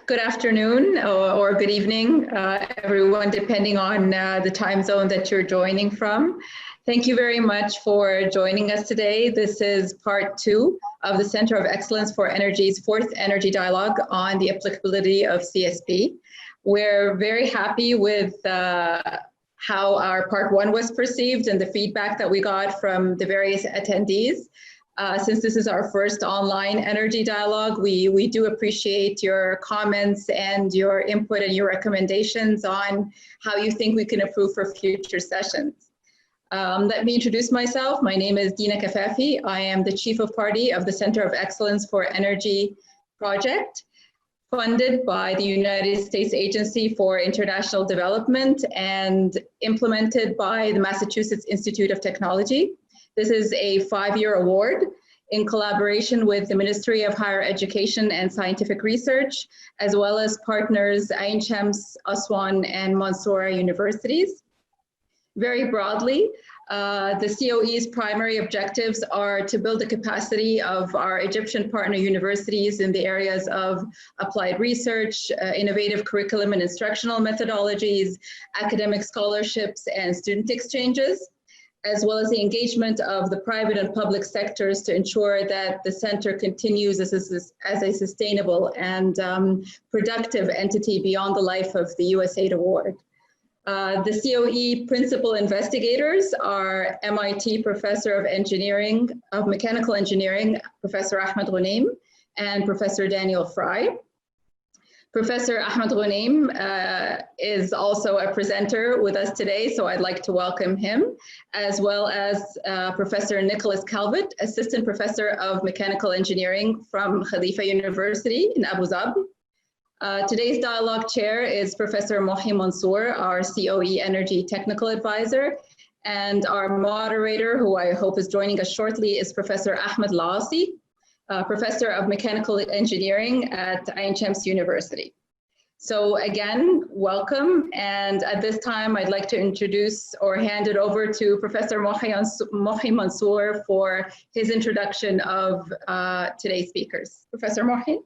Good afternoon or good evening, everyone, depending on the time zone that you're joining from. Thank you very much for joining us today. This is part 2 of the Center of Excellence for Energy's 4th Energy Dialogue on the applicability of CSP. We're very happy with how our part 1 was perceived and the feedback that we got from the various attendees. Since this is our first online energy dialogue, we do appreciate your comments and your input and your recommendations on how you think we can improve for future sessions. Let me introduce myself. My name is Dina Kafafi. I am the Chief of Party of the Center of Excellence for Energy project, funded by the United States Agency for International Development and implemented by the Massachusetts Institute of Technology. This is a 5-year award in collaboration with the Ministry of Higher Education and Scientific Research, as well as partners Ain Shams, Aswan, and Mansoura universities. Very broadly, the COE's primary objectives are to build the capacity of our Egyptian partner universities in the areas of applied research, innovative curriculum and instructional methodologies, academic scholarships, and student exchanges, as well as the engagement of the private and public sectors to ensure that the center continues as a sustainable and productive entity beyond the life of the USAID award. The COE principal investigators are MIT Professor of Mechanical Engineering, Professor Ahmed Ghunaim, and Professor Daniel Fry. Professor Ahmed Ghunaim is also a presenter with us today, so I'd like to welcome him, as well as Professor Nicholas Calvert, Assistant Professor of Mechanical Engineering from Khalifa University in Abu Dhabi. Today's dialogue chair is Professor Mohi Mansour, our COE-Energy Technical Advisor, and our moderator, who I hope is joining us shortly, is Professor Ahmed Laasi, Professor of Mechanical Engineering at Ain Shams University. So again, welcome. And at this time, I'd like to introduce or hand it over to Professor Mohi Mansour for his introduction of today's speakers. Professor Mohi.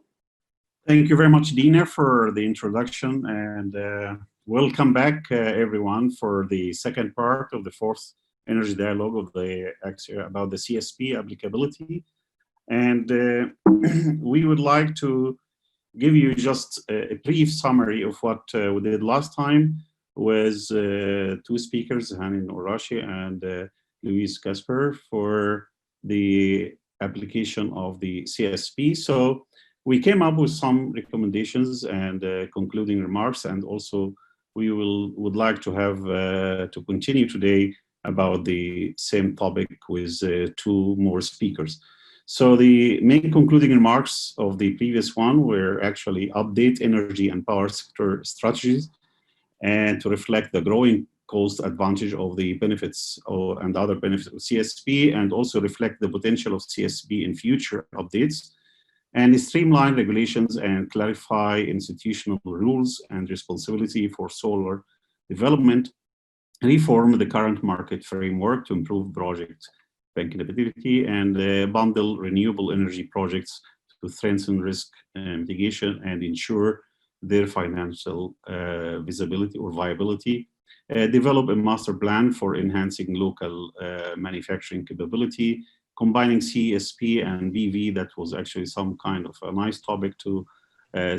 Thank you very much, Dina, for the introduction, and welcome back, everyone, for the second part of the 4th Energy Dialogue of about the CSP applicability. And we would like to give you just a brief summary of what we did last time with 2 speakers, Hanin Orashi and Louise Casper, for the application of the CSP. So we came up with some recommendations and concluding remarks, and also we would like to have to continue today about the same topic with 2 more speakers. So the main concluding remarks of the previous one were actually update energy and power sector strategies and to reflect the growing cost advantage of the benefits and other benefits of CSP, and also reflect the potential of CSP in future updates, and streamline regulations and clarify institutional rules and responsibility for solar development, reform the current market framework to improve project bankability, and bundle renewable energy projects to strengthen risk mitigation and ensure their financial visibility or viability, develop a master plan for enhancing local manufacturing capability, combining CSP and BV. That was actually some kind of a nice topic to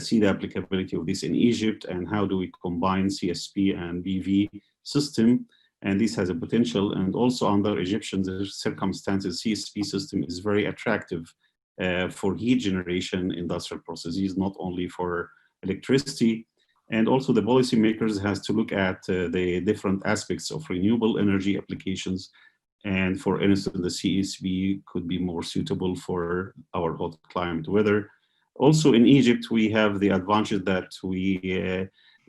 see the applicability of this in Egypt, and how do we combine CSP and BV system. And this has a potential, and also under Egyptian circumstances, CSP system is very attractive for heat generation industrial processes, not only for electricity. And also the policymakers has to look at the different aspects of renewable energy applications. And for instance, the CSP could be more suitable for our hot climate weather. Also in Egypt, we have the advantage that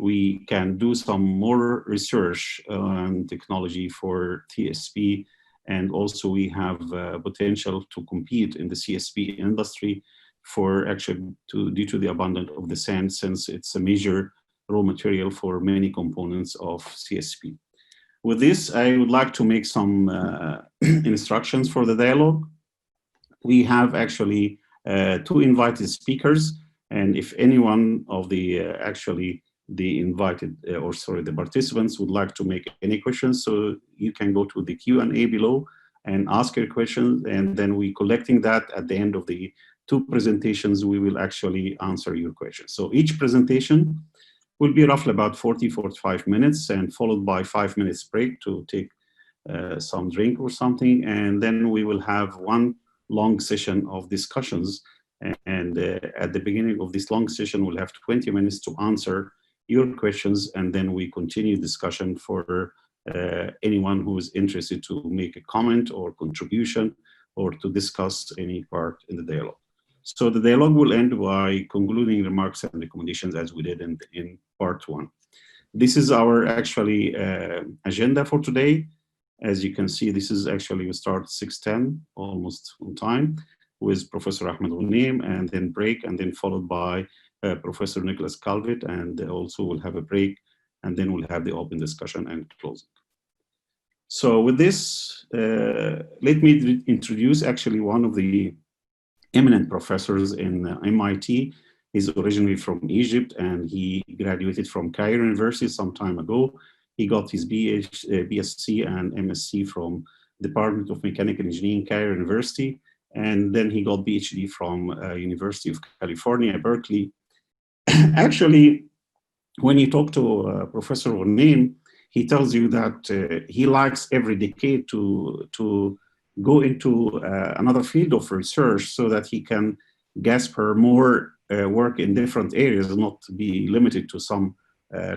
we can do some more research on technology for TSP, and also we have potential to compete in the CSP industry for actually due to the abundance of the sand, since it's a major raw material for many components of CSP. With this, I would like to make some instructions for the dialogue. We have actually 2 invited speakers. And if any one of the the invited, the participants would like to make any questions, so you can go to the Q&A below and ask your questions, and then we collecting that at the end of the 2 presentations, we will actually answer your questions. So each presentation will be roughly about 40-45 minutes, and followed by 5 minutes break to take some drink or something, and then we will have one long session of discussions. And at the beginning of this long session, we'll have 20 minutes to answer your questions, and then we continue discussion for anyone who is interested to make a comment or contribution or to discuss any part in the dialogue. So the dialogue will end by concluding remarks and recommendations as we did in part 1. This is our actually agenda for today. As you can see, this is actually, we start 6:10, almost on time, with Professor Ahmed Ghunaim, and then break, and then followed by Professor Nicholas Calvet, and also we'll have a break, and then we'll have the open discussion and closing. So with this, let me introduce actually one of the eminent professors in MIT. He's originally from Egypt, and he graduated from Cairo University some time ago. He got his BSc and MSc from Department of Mechanical Engineering, Cairo University, and then he got PhD from University of California, Berkeley. Actually, when you talk to Professor Ghunaim, he tells you that he likes every decade to go into another field of research so that he can grasp more work in different areas, not be limited to some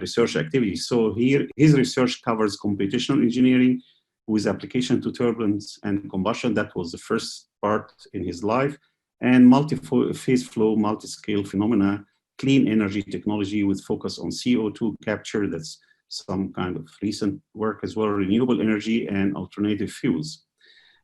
research activities. So here, his research covers computational engineering with application to turbines and combustion. That was the first part in his life. And multi-phase flow, multi-scale phenomena, clean energy technology with focus on CO2 capture. That's some kind of recent work as well, renewable energy and alternative fuels.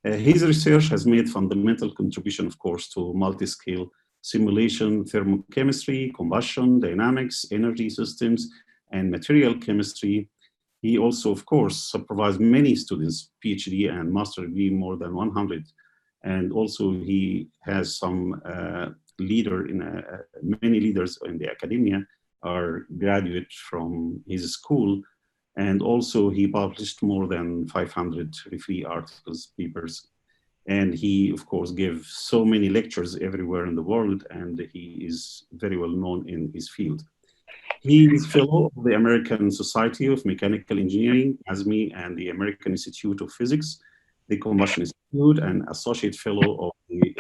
His research has made fundamental contribution, of course, to multi-scale simulation, thermochemistry, combustion, dynamics, energy systems, and material chemistry. He also, of course, supervised many students, PhD and master degree, more than 100. And also he has some many leaders in the academia are graduates from his school. And also he published more than 500 free articles, papers. And he, of course, gave so many lectures everywhere in the world, and he is very well known in his field. He is fellow of the American Society of Mechanical Engineering, ASME, and the American Institute of Physics, the Combustion Institute, and associate fellow of the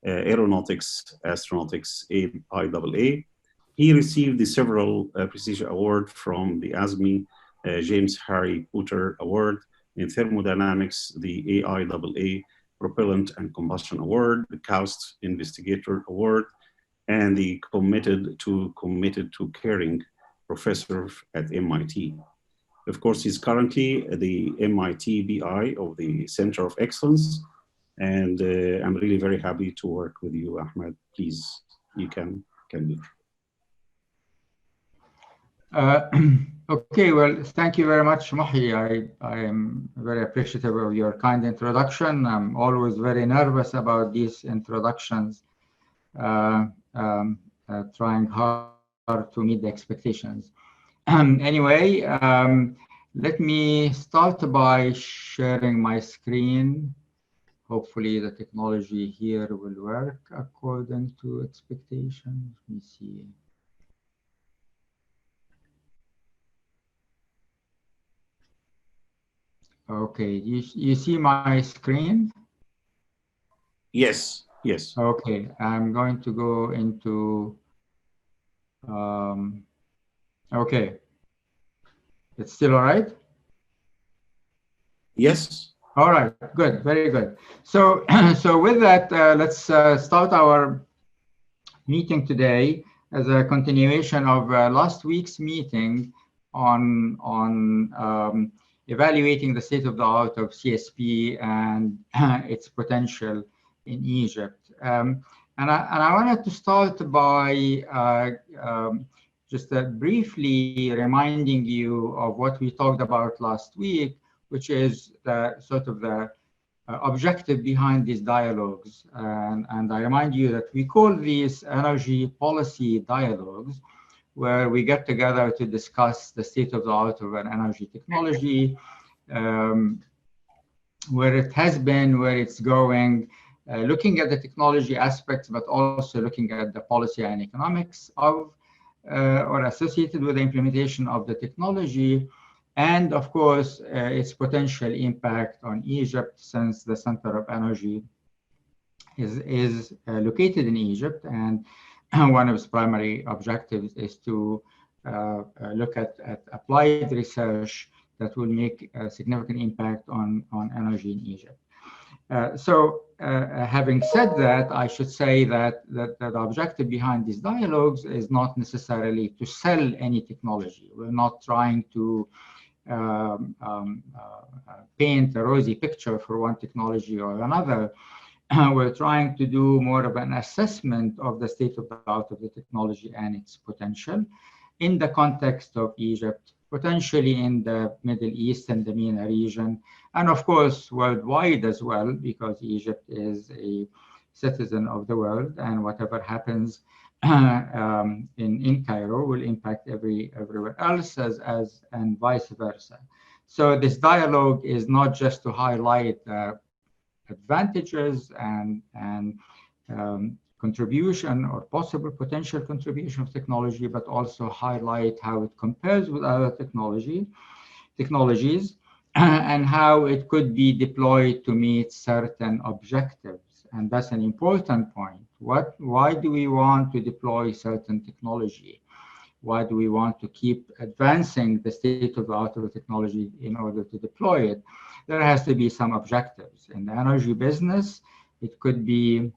Aeronautics, Astronautics, AIAA. He received the several prestigious awards from the ASME, James Harry Potter Award in Thermodynamics, the AIAA Propellant and Combustion Award, the KAUST Investigator Award, and the Committed to Caring Professor at MIT. Of course, he's currently the MIT BI of the Center of Excellence, and I'm really very happy to work with you, Ahmed. Please, you can do. Okay, well, thank you very much, Muhi. I am very appreciative of your kind introduction. I'm always very nervous about these introductions, trying hard to meet the expectations. Anyway, let me start by sharing my screen. Hopefully the technology here will work according to expectations. Let me see. Okay, you see my screen? Yes, yes. Okay, I'm going to go into, okay. It's still all right? Yes. All right, good, very good. So, so with that, let's start our meeting today as a continuation of last week's meeting on evaluating the state of the art of CSP and its potential in Egypt. And I wanted to start by just briefly reminding you of what we talked about last week, which is the sort of the objective behind these dialogues. And I remind you that we call these energy policy dialogues, where we get together to discuss the state of the art of an energy technology, where it has been, where it's going, looking at the technology aspects, but also looking at the policy and economics of or associated with the implementation of the technology, and of course, its potential impact on Egypt, since the center of energy is located in Egypt, and one of its primary objectives is to look at applied research that will make a significant impact on energy in Egypt. Having said that, I should say that the objective behind these dialogues is not necessarily to sell any technology. We're not trying to paint a rosy picture for one technology or another. We're trying to do more of an assessment of the state of the art of the technology and its potential in the context of Egypt, potentially in the Middle East and the MENA region, and of course worldwide as well, because Egypt is a citizen of the world, and whatever happens in Cairo will impact everywhere else, and vice versa. So this dialogue is not just to highlight advantages and contribution or possible potential contribution of technology, but also highlight how it compares with other technologies and how it could be deployed to meet certain objectives. And that's an important point. Why do we want to deploy certain technology? Why do we want to keep advancing the state of the art of the technology in order to deploy it? There has to be some objectives. In the energy business, it could be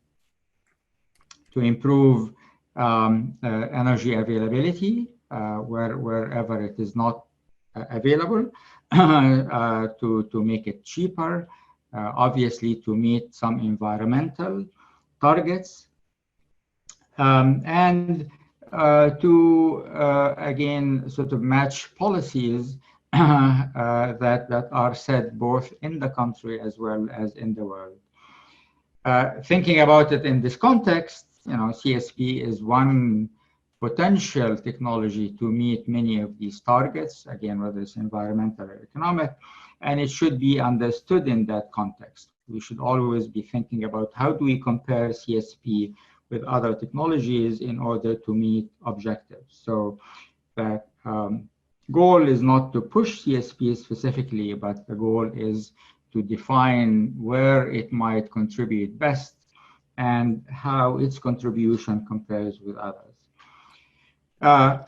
to improve energy availability wherever it is not available, to make it cheaper, obviously to meet some environmental targets, and to again sort of match policies that are set both in the country as well as in the world. Thinking about it in this context, CSP is one potential technology to meet many of these targets, again, whether it's environmental or economic, and it should be understood in that context. We should always be thinking about how do we compare CSP with other technologies in order to meet objectives. So the goal is not to push CSP specifically, but the goal is to define where it might contribute best and how its contribution compares with others.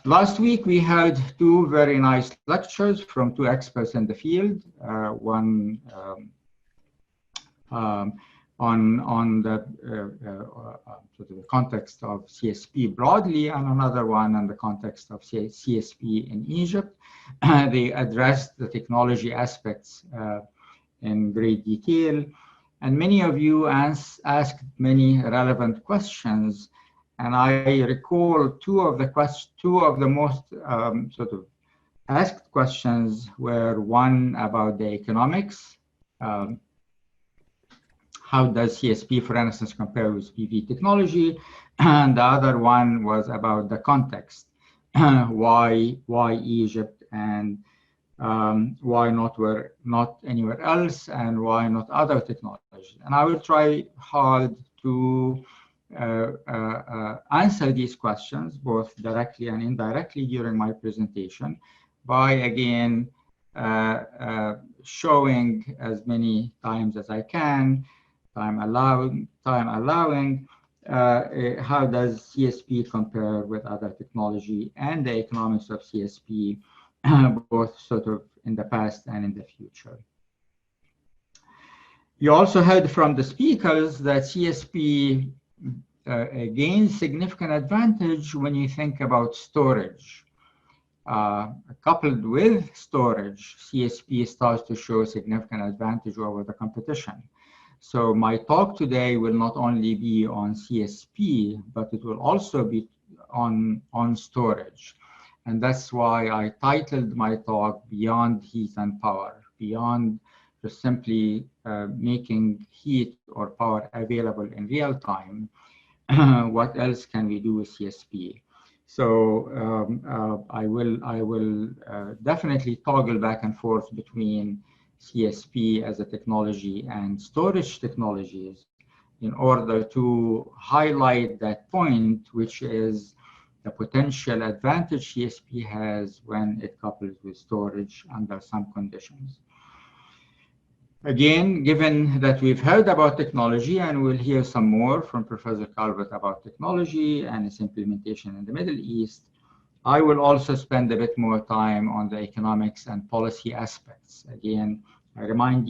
Last week, we had two very nice lectures from two experts in the field, one on the sort of the context of CSP broadly, and another one in the context of CSP in Egypt. They addressed the technology aspects in great detail, and many of you asked many relevant questions. And I recall two of the most sort of asked questions were one about the economics. How does CSP, for instance, compare with PV technology? And the other one was about the context. Why Egypt, and why not anywhere else, and why not other technologies? And I will try hard to answer these questions, both directly and indirectly, during my presentation, by again showing as many times as I can, time allowing, how does CSP compare with other technology and the economics of CSP, both sort of in the past and in the future. You also heard from the speakers that CSP gains significant advantage when you think about storage. Coupled with storage, CSP starts to show significant advantage over the competition. So my talk today will not only be on CSP, but it will also be on storage. And that's why I titled my talk Beyond Heat and Power, beyond just simply making heat or power available in real time, what else can we do with CSP? So I will definitely toggle back and forth between CSP as a technology and storage technologies in order to highlight that point, which is the potential advantage CSP has when it couples with storage under some conditions. Again, given that we've heard about technology, and we'll hear some more from Professor Calvert about technology and its implementation in the Middle East, I will also spend a bit more time on the economics and policy aspects. Again, I remind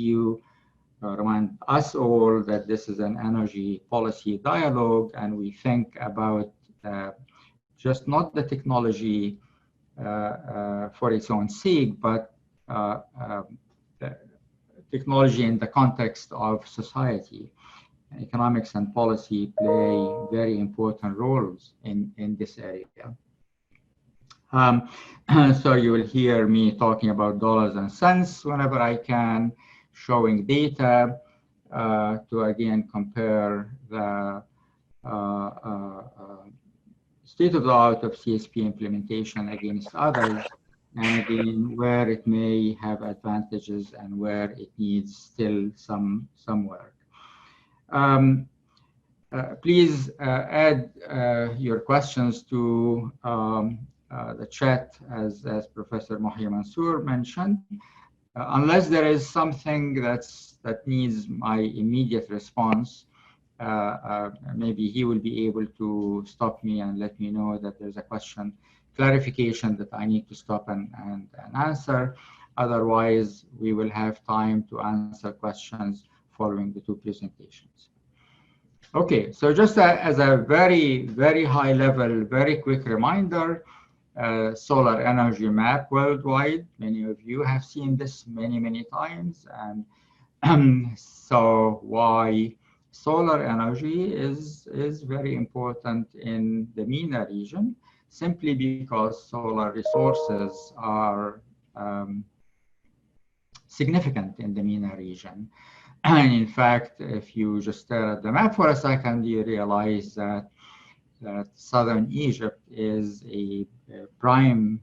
us all that this is an energy policy dialogue, and we think about just not the technology for its own sake, but the technology in the context of society. Economics and policy play very important roles in this area. So you will hear me talking about dollars and cents whenever I can, showing data to again compare the state of the art of CSP implementation against others, and again where it may have advantages and where it needs still some work. Please add your questions to the chat, as Professor Mohia Mansour mentioned. Unless there is something that needs my immediate response, maybe he will be able to stop me and let me know that there's a question, clarification that I need to stop and answer. Otherwise, we will have time to answer questions following the two presentations. Okay, so just as a very, very high level, very quick reminder, solar energy map worldwide. Many of you have seen this many times, and so why solar energy is very important in the MENA region, simply because solar resources are significant in the MENA region. And in fact, if you just stare at the map for a second, you realize that southern Egypt is a prime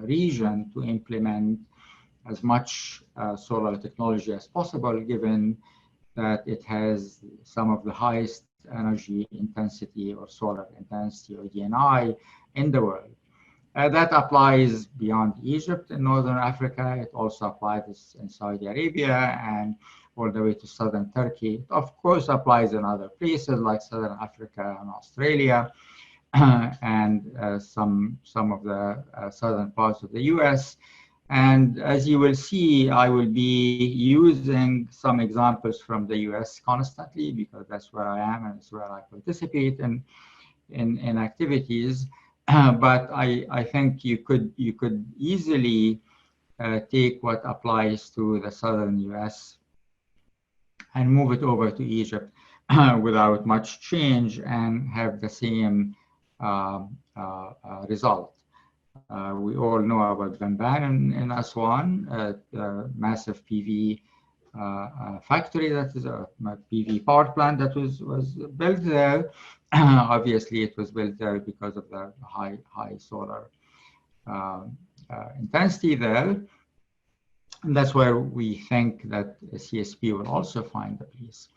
region to implement as much solar technology as possible, given that it has some of the highest energy intensity or solar intensity, or DNI, in the world. That applies beyond Egypt in Northern Africa. It also applies in Saudi Arabia and all the way to southern Turkey. It of course applies in other places like Southern Africa and Australia, and some of the southern parts of the US. And as you will see, I will be using some examples from the US constantly, because that's where I am and it's where I participate in activities. But I think you could easily take what applies to the southern US and move it over to Egypt without much change and have the same result. We all know about Banban in Aswan, a massive PV factory, that is a PV power plant that was built there. Obviously, it was built there because of the high solar intensity there. And that's where we think that CSP will also find a place.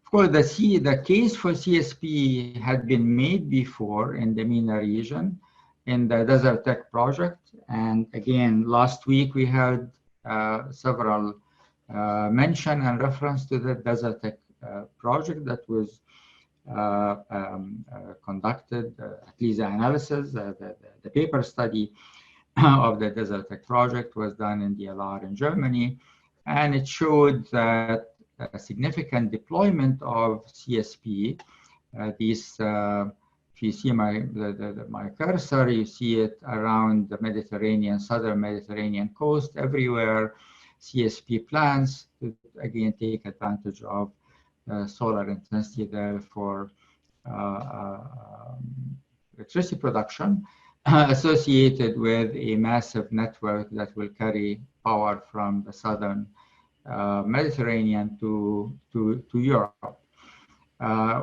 Of course, the case for CSP had been made before in the MENA region in the Desert Tech project. And again, last week we had several mention and reference to the Desert Tech project that was conducted, at least the analysis, the paper study of the Desert Tech project was done in DLR in Germany. And it showed that a significant deployment of CSP, if you see my cursor, you see it around the Mediterranean, southern Mediterranean coast, everywhere. CSP plants to again take advantage of solar intensity there for electricity production, associated with a massive network that will carry power from the southern Mediterranean to Europe.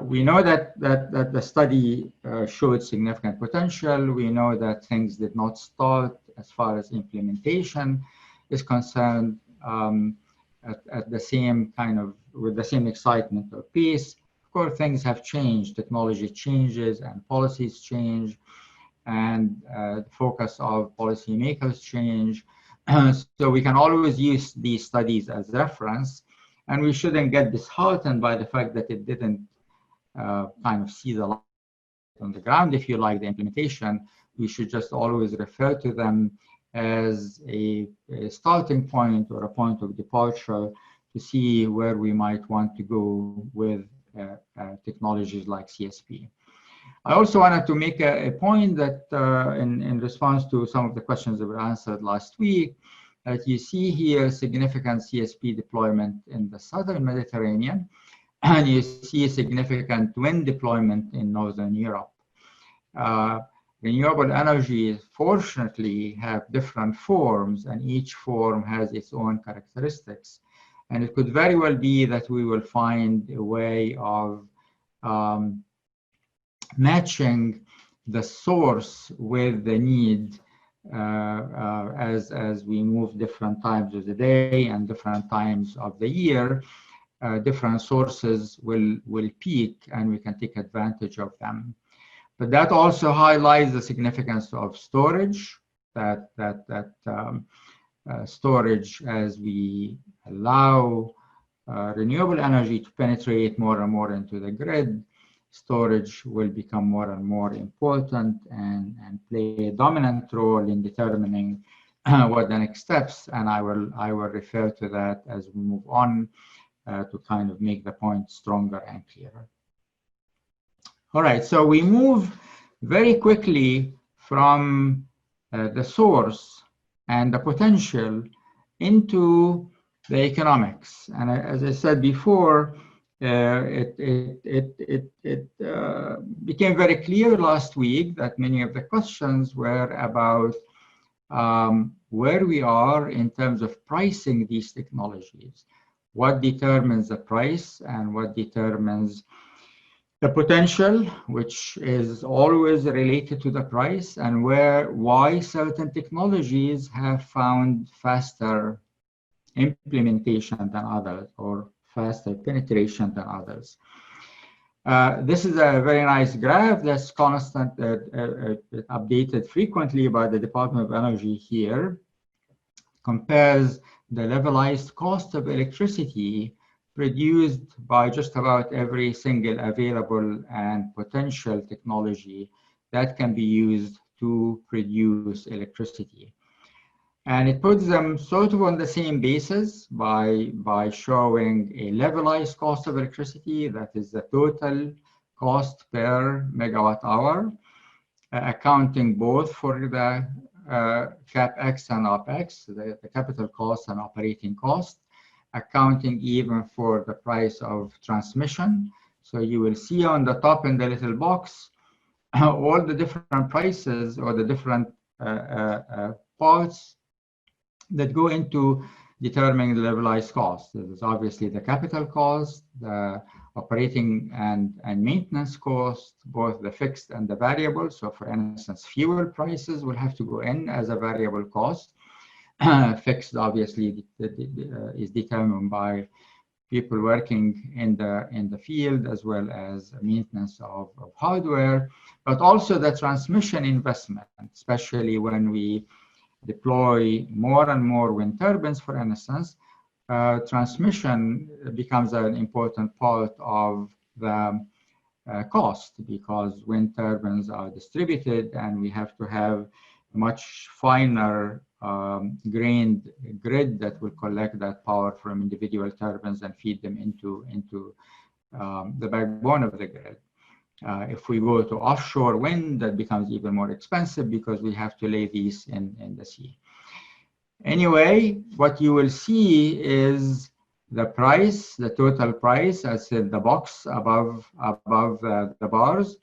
We know that the study showed significant potential. We know that things did not start as far as implementation is concerned at the same with the same excitement or pace. Of course, things have changed. Technology changes and policies change, and the focus of policymakers change. So we can always use these studies as reference, and we shouldn't get disheartened by the fact that it didn't see the light on the ground, if you like, the implementation. We should just always refer to them as a starting point or a point of departure to see where we might want to go with technologies like CSP. I also wanted to make a point that in response to some of the questions that were answered last week, that you see here significant CSP deployment in the southern Mediterranean, and you see significant wind deployment in Northern Europe. Renewable energies, fortunately, have different forms, and each form has its own characteristics. And it could very well be that we will find a way of matching the source with the need as we move different times of the day and different times of the year. Different sources will peak, and we can take advantage of them. But that also highlights the significance of storage. Storage, as we allow renewable energy to penetrate more and more into the grid, storage will become more and more important and play a dominant role in determining what the next steps. And I will refer to that as we move on to kind of make the point stronger and clearer. All right, so we move very quickly from the source and the potential into the economics. And as I said before, it became very clear last week that many of the questions were about where we are in terms of pricing these technologies. What determines the price and what determines the potential, which is always related to the price, and why certain technologies have found faster implementation than others, or faster penetration than others. This is a very nice graph that's constant, updated frequently by the Department of Energy here. Compares the levelized cost of electricity produced by just about every single available and potential technology that can be used to produce electricity. And it puts them sort of on the same basis by showing a levelized cost of electricity, that is the total cost per megawatt hour, accounting both for the CapEx and OpEx, the capital cost and operating cost, accounting even for the price of transmission. So you will see on the top in the little box all the different prices or the different parts that go into determining the levelized cost. There's obviously the capital cost, the operating and maintenance cost, both the fixed and the variable. So for instance, fuel prices will have to go in as a variable cost. Fixed obviously is determined by people working in the field, as well as maintenance of hardware, but also the transmission investment, especially when we deploy more and more wind turbines, for instance. Transmission becomes an important part of the cost, because wind turbines are distributed and we have to have a much finer grained grid that will collect that power from individual turbines and feed them into the backbone of the grid. If we go to offshore wind, that becomes even more expensive because we have to lay these in the sea. Anyway, what you will see is the price, the total price, as in the box above the bars.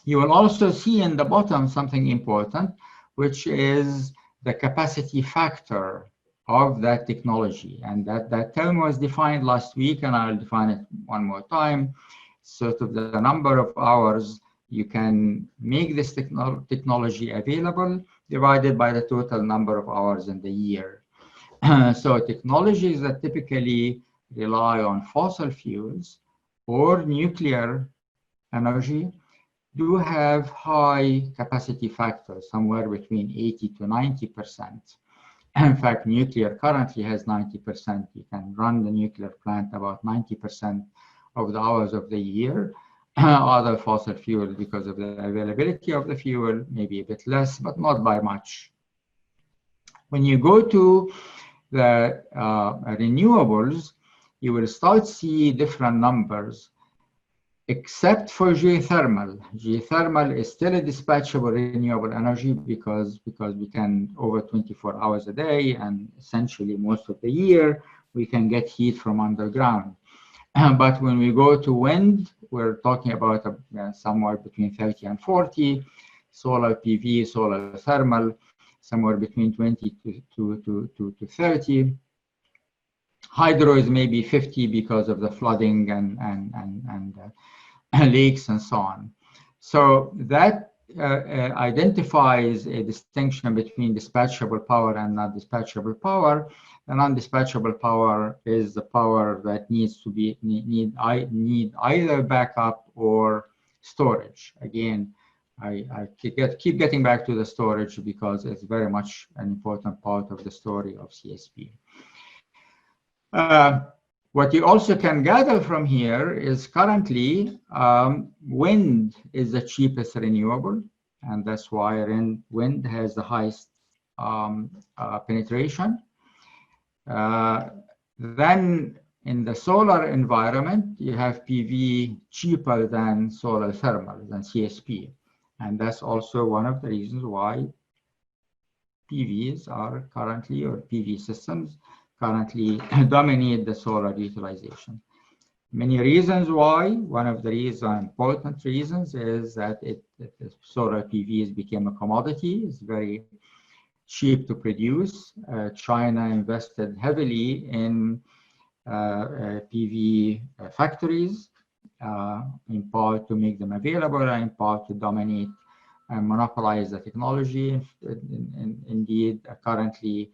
You will also see in the bottom something important, which is the capacity factor of that technology. And that term was defined last week, and I'll define it one more time. Sort of the number of hours you can make this technology available divided by the total number of hours in the year. So technologies that typically rely on fossil fuels or nuclear energy do have high capacity factors, somewhere between 80 to 90%. In fact, nuclear currently has 90%. You can run the nuclear plant about 90% of the hours of the year. Other fossil fuels, because of the availability of the fuel, maybe a bit less, but not by much. When you go to the renewables, you will start to see different numbers, except for geothermal. Geothermal is still a dispatchable renewable energy because we can, over 24 hours a day and essentially most of the year, we can get heat from underground. But when we go to wind, we're talking about somewhere between 30 and 40, solar PV, solar thermal, somewhere between 20 to 30. Hydro is maybe 50 because of the flooding and lakes and so on. So that identifies a distinction between dispatchable power and non-dispatchable power. The non-dispatchable power is the power that needs to be need either backup or storage. Again, I keep getting back to the storage because it's very much an important part of the story of CSP. What you also can gather from here is currently wind is the cheapest renewable, and that's why wind has the highest penetration. Then in the solar environment, you have PV cheaper than solar thermal, than CSP. And that's also one of the reasons why PVs are currently, or PV systems currently dominate the solar utilization. Many reasons why. One of the important reasons is that solar PVs became a commodity. It's very cheap to produce. China invested heavily in PV factories, in part to make them available, and in part to dominate and monopolize the technology. Indeed, currently,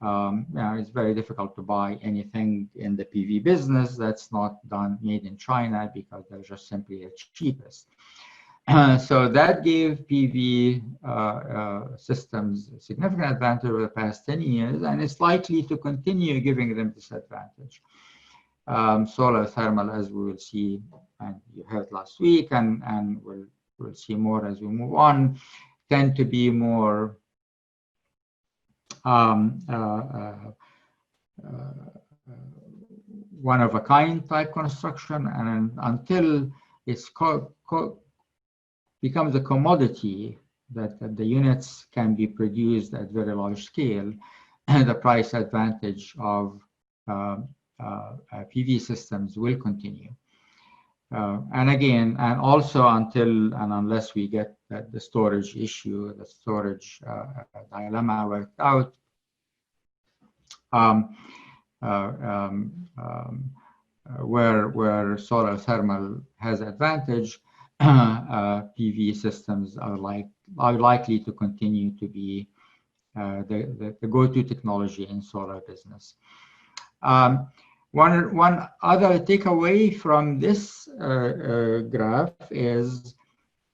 it's very difficult to buy anything in the PV business that's not made in China because they're just simply the cheapest. So that gave PV systems a significant advantage over the past 10 years, and it's likely to continue giving them this advantage. Solar thermal, as we will see, and you heard last week, and we'll see more as we move on, tend to be more one-of-a-kind type construction, and until it's becomes a commodity that the units can be produced at very large scale, and the price advantage of PV systems will continue. And again, and also until and unless we get the storage issue, the storage dilemma worked out, where solar thermal has advantage, PV systems are likely to continue to be the go-to technology in solar business. One other takeaway from this graph is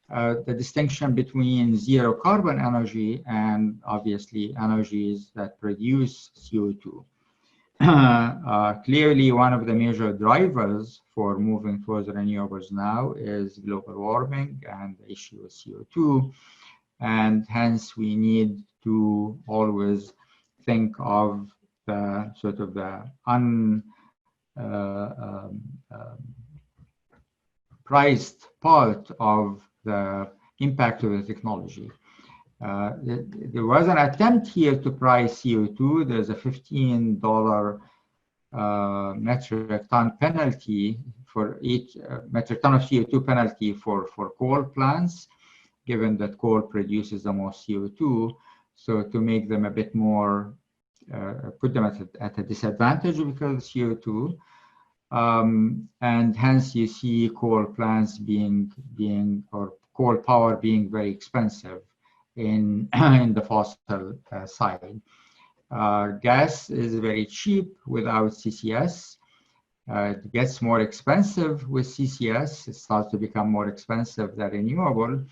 the distinction between zero carbon energy and obviously energies that produce CO2. Clearly, one of the major drivers for moving towards renewables now is global warming and the issue of CO2, and hence we need to always think of the sort of the priced part of the impact of the technology. There was an attempt here to price CO2. There's a $15 metric ton penalty for each metric ton of CO2 penalty for coal plants, given that coal produces the most CO2. So to make them a bit more put them at a disadvantage because of CO2. And hence you see coal plants or coal power being very expensive in the fossil side. Gas is very cheap without CCS. It gets more expensive with CCS. It starts to become more expensive than renewable.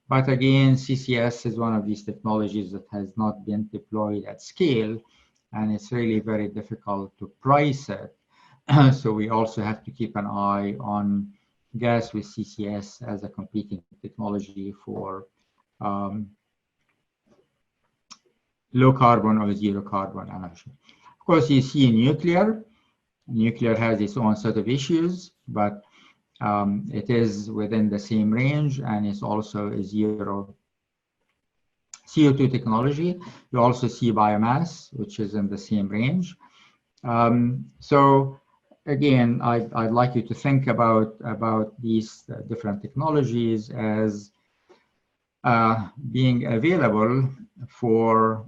But again, CCS is one of these technologies that has not been deployed at scale, and it's really very difficult to price it. So we also have to keep an eye on gas with CCS as a competing technology for low carbon or zero carbon energy. Of course, you see nuclear. Nuclear has its own set of issues, but it is within the same range, and it's also a zero CO2 technology. You also see biomass, which is in the same range. So again, I'd like you to think about these different technologies as being available for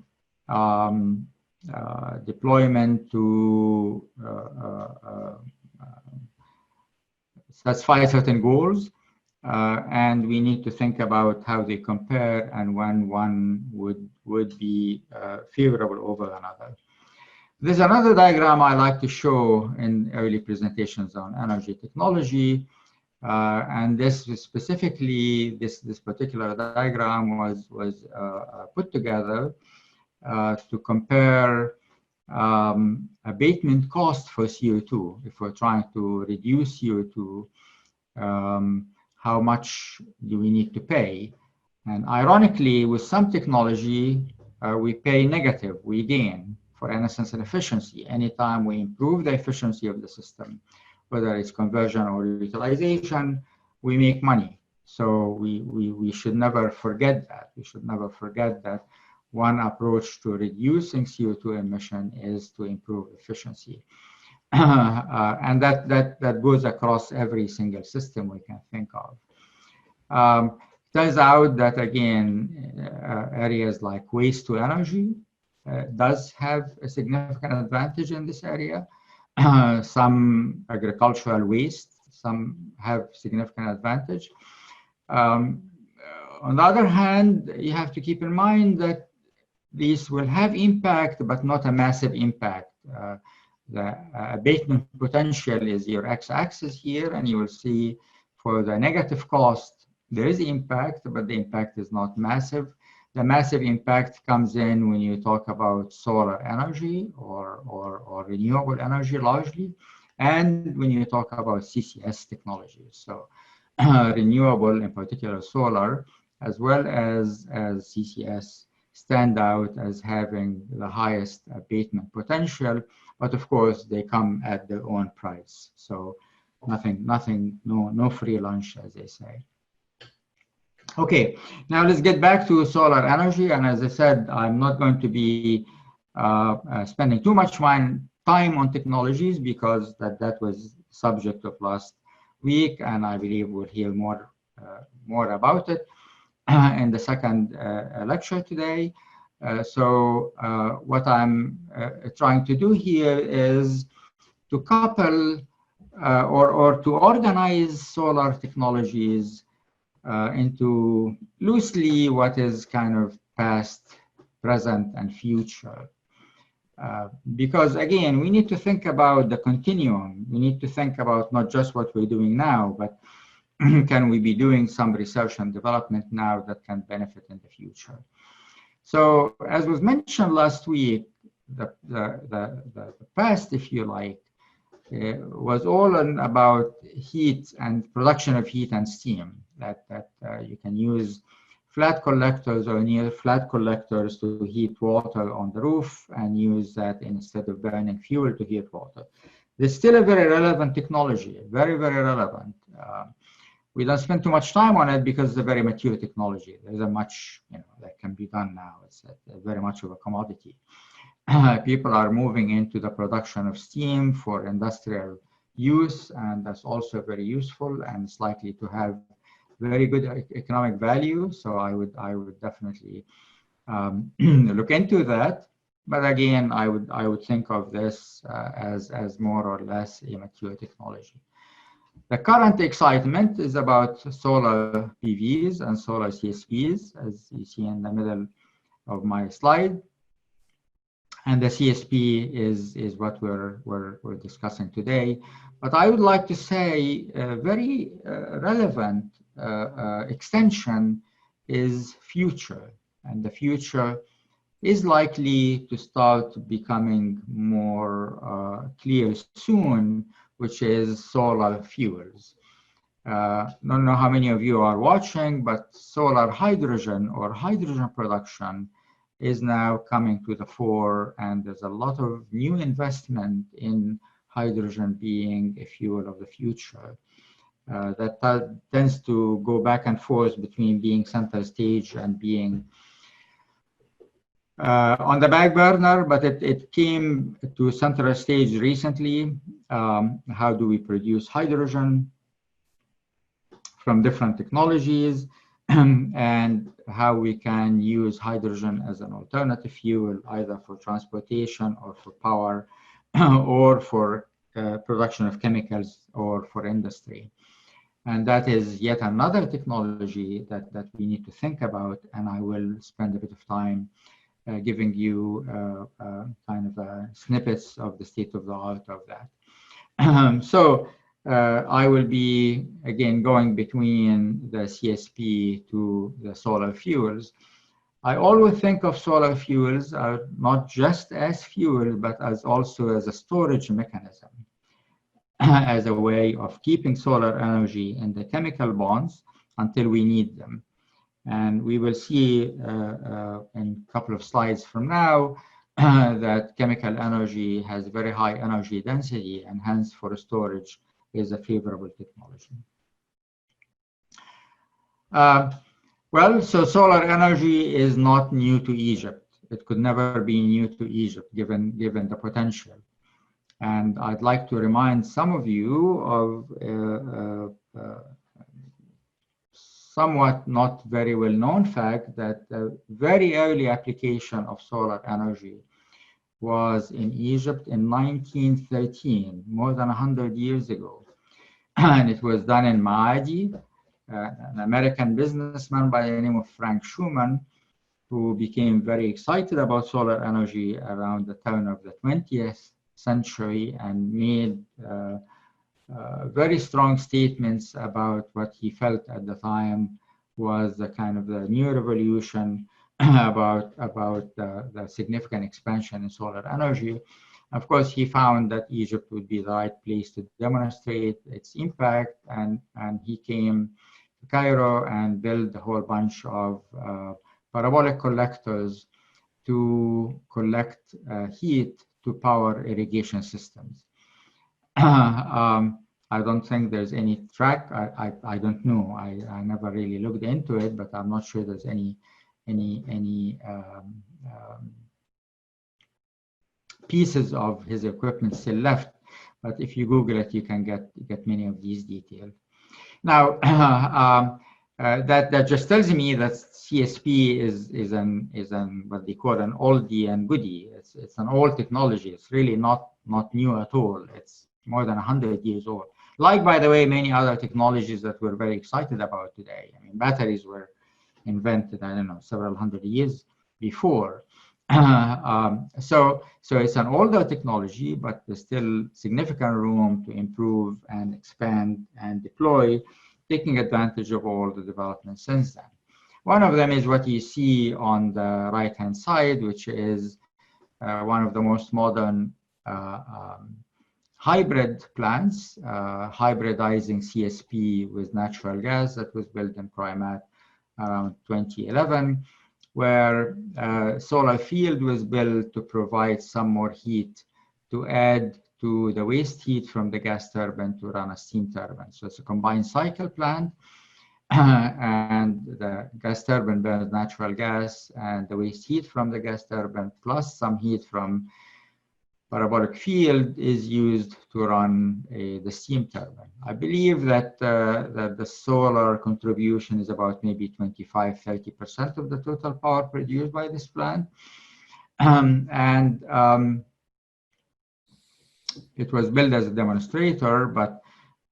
deployment to satisfy certain goals, and we need to think about how they compare and when one would be favorable over another. There's another diagram I like to show in early presentations on energy technology, and this specifically, this particular diagram was put together to compare abatement cost for CO2. If we're trying to reduce CO2, how much do we need to pay? And ironically, with some technology, we pay negative, we gain. For instance, in efficiency, anytime we improve the efficiency of the system, whether it's conversion or utilization, we make money. So we should never forget that. We should never forget that one approach to reducing CO2 emission is to improve efficiency. And that goes across every single system we can think of. Turns out that, again, areas like waste to energy does have a significant advantage in this area. Some agricultural waste, some have significant advantage. On the other hand, you have to keep in mind that these will have impact, but not a massive impact. The abatement potential is your x-axis here, and you will see for the negative cost, there is impact, but the impact is not massive. The massive impact comes in when you talk about solar energy or renewable energy largely, and when you talk about CCS technologies. So renewable, in particular solar, as well as CCS, stand out as having the highest abatement potential, but of course they come at their own price. So no free lunch, as they say. Okay, now let's get back to solar energy. And as I said, I'm not going to be spending too much time on technologies because that was subject of last week, and I believe we'll hear more about it in the second lecture today. So what I'm trying to do here is to couple or to organize solar technologies into loosely what is kind of past, present, and future. Because again, we need to think about the continuum. We need to think about not just what we're doing now, but can we be doing some research and development now that can benefit in the future? So as was mentioned last week, the past, if you like, was all about heat and production of heat and steam, that you can use flat collectors or near flat collectors to heat water on the roof and use that instead of burning fuel to heat water. There's still a very relevant technology, very, very relevant. We don't spend too much time on it because it's a very mature technology. There's a much that can be done now. It's very much of a commodity. People are moving into the production of steam for industrial use, and that's also very useful, and it's likely to have very good economic value. So I would definitely look into that. But again, I would think of this as more or less a mature technology. The current excitement is about solar PVs and solar CSPs, as you see in the middle of my slide. And the CSP is what we're discussing today. But I would like to say a very relevant extension is future. And the future is likely to start becoming more clear soon, which is solar fuels. I don't know how many of you are watching, but solar hydrogen or hydrogen production is now coming to the fore, and there's a lot of new investment in hydrogen being a fuel of the future. That tends to go back and forth between being center stage and being on the back burner, but it came to center stage recently. How do we produce hydrogen from different technologies, and how we can use hydrogen as an alternative fuel, either for transportation or for power or for production of chemicals or for industry. And that is yet another technology that we need to think about, and I will spend a bit of time giving you kind of snippets of the state of the art of that. So I will be, again, going between the CSP to the solar fuels. I always think of solar fuels not just as fuel, but as also as a storage mechanism, as a way of keeping solar energy in the chemical bonds until we need them. And we will see in a couple of slides from now that chemical energy has very high energy density, and hence for storage is a favorable technology. Well, so solar energy is not new to Egypt. It could never be new to Egypt, given the potential. And I'd like to remind some of you of somewhat not very well known fact that the very early application of solar energy was in Egypt in 1913, more than 100 years ago. And it was done in Maadi, an American businessman by the name of Frank Schumann, who became very excited about solar energy around the turn of the 20th century and made very strong statements about what he felt at the time was the kind of the new revolution about the significant expansion in solar energy. Of course, he found that Egypt would be the right place to demonstrate its impact, and he came to Cairo and built a whole bunch of parabolic collectors to collect heat to power irrigation systems. I don't think there's any track. I don't know. I never really looked into it, but I'm not sure there's any pieces of his equipment still left. But if you Google it, you can get many of these details. Now, that just tells me that CSP is an what they call an oldie and goodie. It's an old technology. It's really not new at all. It's more than 100 years old. Like, by the way, many other technologies that we're very excited about today. I mean, batteries were invented, I don't know, several hundred years before. So it's an older technology, but there's still significant room to improve and expand and deploy, taking advantage of all the developments since then. One of them is what you see on the right-hand side, which is one of the most modern hybrid plants, hybridizing CSP with natural gas, that was built in Primat around 2011, where solar field was built to provide some more heat to add to the waste heat from the gas turbine to run a steam turbine. So it's a combined cycle plant, and the gas turbine burns natural gas, and the waste heat from the gas turbine plus some heat from parabolic field is used to run the steam turbine. I believe that the solar contribution is about maybe 25–30% of the total power produced by this plant. It was built as a demonstrator, but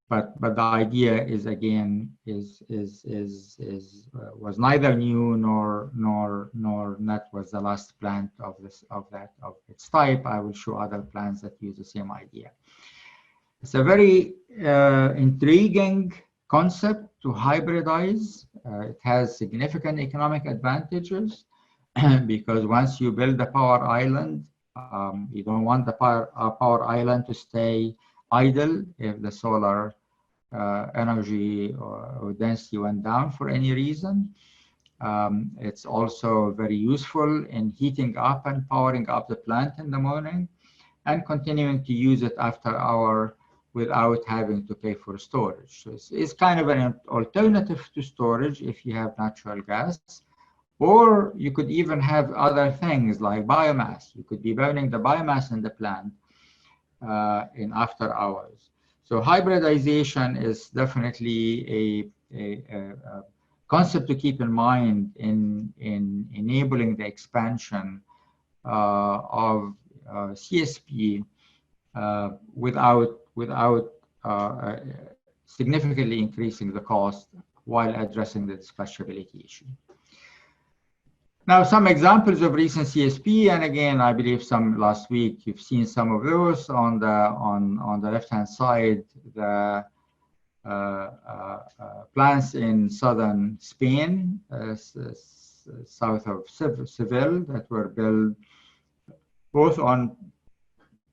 the idea is again was neither new nor not was the last plant of its type. I will show other plants that use the same idea. It's a very intriguing concept to hybridize. It has significant economic advantages because once you build a power island, you don't want the power island to stay idle if the solar energy or density went down for any reason. It's also very useful in heating up and powering up the plant in the morning and continuing to use it after hour without having to pay for storage. So it's kind of an alternative to storage if you have natural gas. Or you could even have other things like biomass. You could be burning the biomass in the plant in after hours. So hybridization is definitely a concept to keep in mind in enabling the expansion of CSP without significantly increasing the cost while addressing the dispatchability issue. Now, some examples of recent CSP, and again, I believe some last week you've seen some of those on the left-hand side. The plants in southern Spain, south of Seville, that were built both on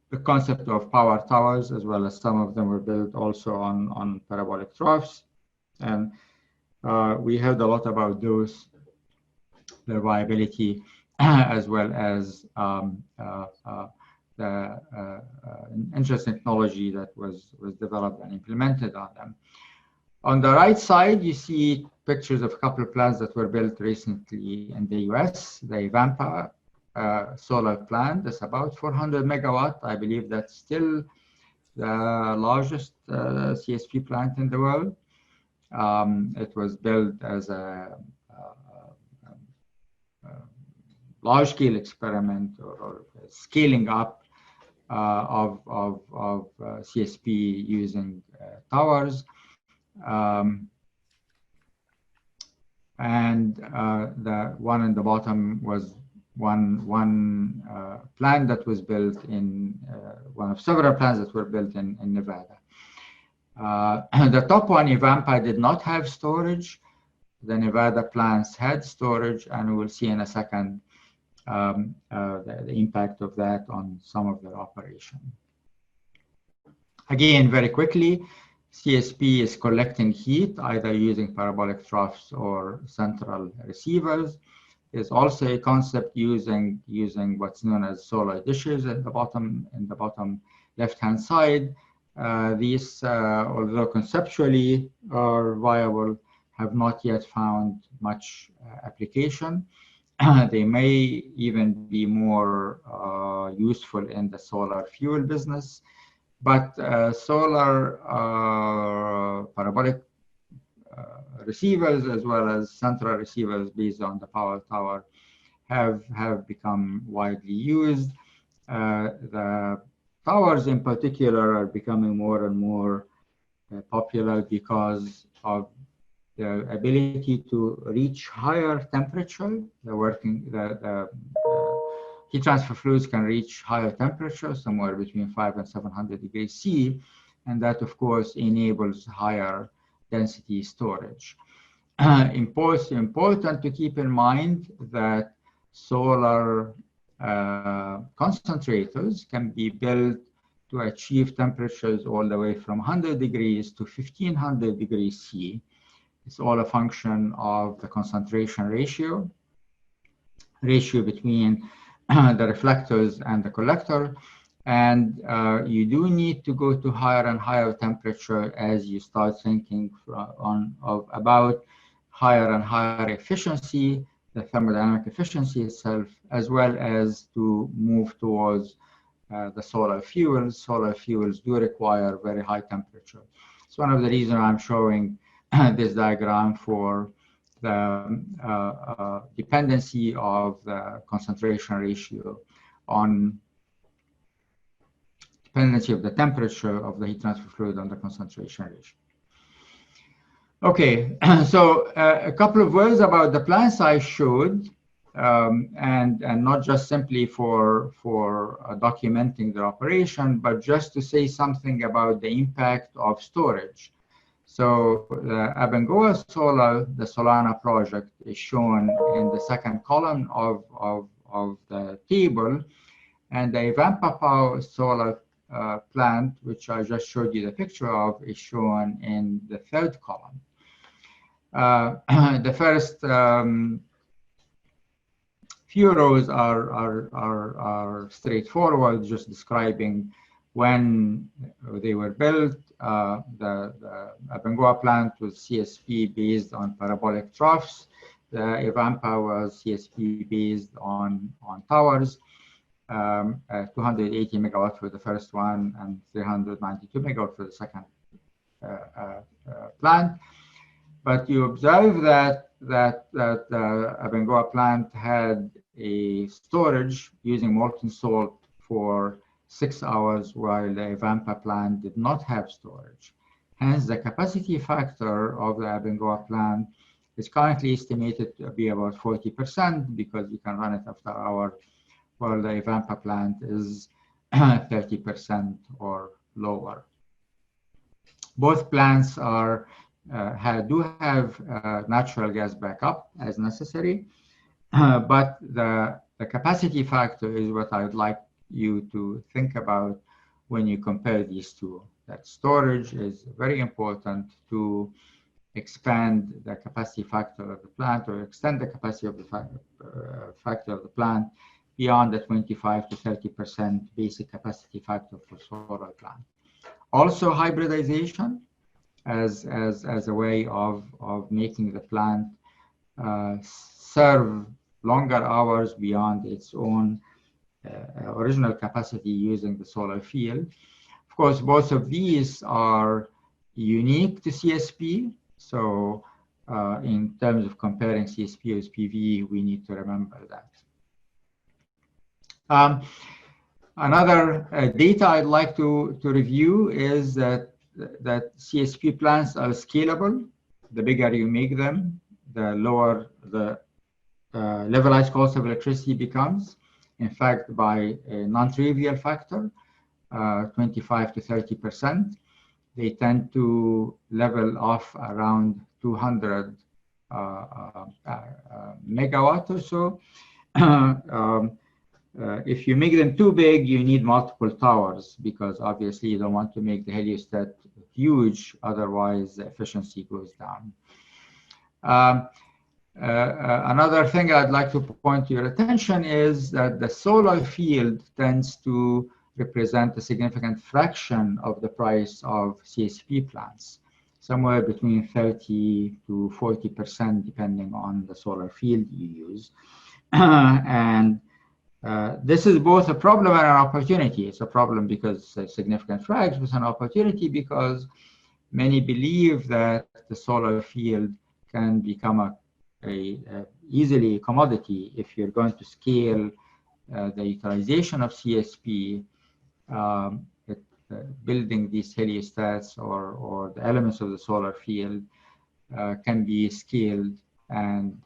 the concept of power towers, as well as some of them were built also on parabolic troughs, and we heard a lot about those. Their viability, as well as the interesting technology that was developed and implemented on them. On the right side, you see pictures of a couple of plants that were built recently in the US. The Vampa solar plant is about 400 megawatt. I believe that's still the largest CSP plant in the world. It was built as a large-scale experiment or scaling up of CSP using towers. And the one in the bottom was one plant that was built in one of several plants that were built in Nevada. The top one, Evampa, did not have storage. The Nevada plants had storage, and we'll see in a second the impact of that on some of their operation. Again, very quickly, CSP is collecting heat either using parabolic troughs or central receivers. There's also a concept using what's known as solar dishes at the bottom left-hand side. These, although conceptually are viable, have not yet found much application. They may even be more useful in the solar fuel business, but solar parabolic receivers as well as central receivers based on the power tower have become widely used. The towers in particular are becoming more and more popular because of the ability to reach higher temperature. The heat transfer fluids can reach higher temperatures, somewhere between 500 and 700 degrees C, and that, of course, enables higher density storage. Important to keep in mind that solar concentrators can be built to achieve temperatures all the way from 100 degrees to 1500 degrees C. It's all a function of the concentration ratio between the reflectors and the collector. And you do need to go to higher and higher temperature as you start thinking about higher and higher efficiency, the thermodynamic efficiency itself, as well as to move towards the solar fuels. Solar fuels do require very high temperature. It's one of the reasons I'm showing this diagram for the dependency of the concentration ratio on dependency of the temperature of the heat transfer fluid on the concentration ratio. Okay, so a couple of words about the plants I showed, and not just simply for documenting the operation, but just to say something about the impact of storage. So the Abengoa Solar, the Solana project, is shown in the second column of the table, and the Evampa Power Solar plant, which I just showed you the picture of, is shown in the third column. The first few rows are straightforward, just describing when they were built. The Abengoa plant was CSP based on parabolic troughs. The Evampa was CSP based on towers. 280 megawatt for the first one and 392 megawatt for the second plant. But you observe that the Abengoa plant had a storage using molten salt for 6 hours, while the Evampa plant did not have storage. Hence, the capacity factor of the Abengoa plant is currently estimated to be about 40% because you can run it after hour, while the Evampa plant is 30% or lower. Both plants are do have natural gas backup as necessary, but the capacity factor is what I would like you to think about when you compare these two. That storage is very important to expand the capacity factor of the plant or extend the capacity of the factor of the plant beyond the 25 to 30% basic capacity factor for solar plant. Also, hybridization as a way of making the plant serve longer hours beyond its own original capacity using the solar field. Of course, both of these are unique to CSP. So in terms of comparing CSP with PV, we need to remember that. Another data I'd like to review is that CSP plants are scalable. The bigger you make them, the lower the levelized cost of electricity becomes. In fact, by a non-trivial factor, 25 to 30%, they tend to level off around 200 megawatt or so. If you make them too big, you need multiple towers because obviously you don't want to make the heliostat huge, otherwise the efficiency goes down. Another thing I'd like to point to your attention is that the solar field tends to represent a significant fraction of the price of CSP plants, somewhere between 30 to 40% depending on the solar field you use. And this is both a problem and an opportunity. It's a problem because it's a significant fraction, but it's an opportunity because many believe that the solar field can become easily a commodity if you're going to scale the utilization of CSP. Building these heliostats or the elements of the solar field can be scaled, and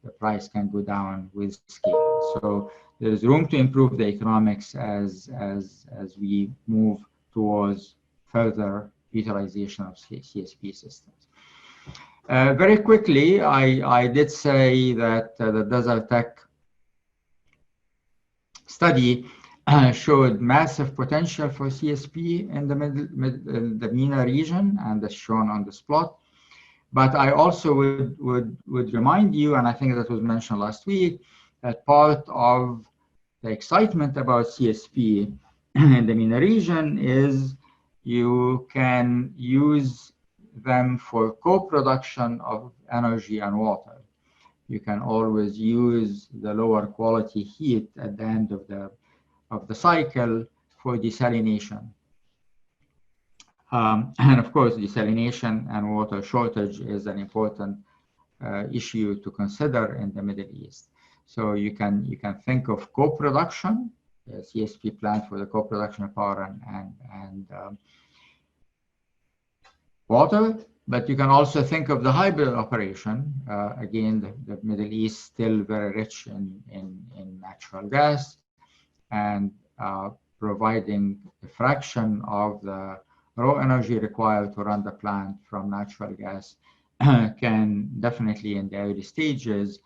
the price can go down with scale. So there is room to improve the economics as we move towards further utilization of CSP systems. Very quickly, I did say that the Desertec study showed massive potential for CSP in the MENA region, and that's shown on this plot. But I also would remind you, and I think that was mentioned last week, that part of the excitement about CSP in the MENA region is you can use them for co-production of energy and water. You can always use the lower quality heat at the end of the cycle for desalination. And of course, desalination and water shortage is an important issue to consider in the Middle East. So you can think of co-production, CSP plant for the co-production of power and water, but you can also think of the hybrid operation. Again, the Middle East still very rich in natural gas, and providing a fraction of the raw energy required to run the plant from natural gas can definitely in the early stages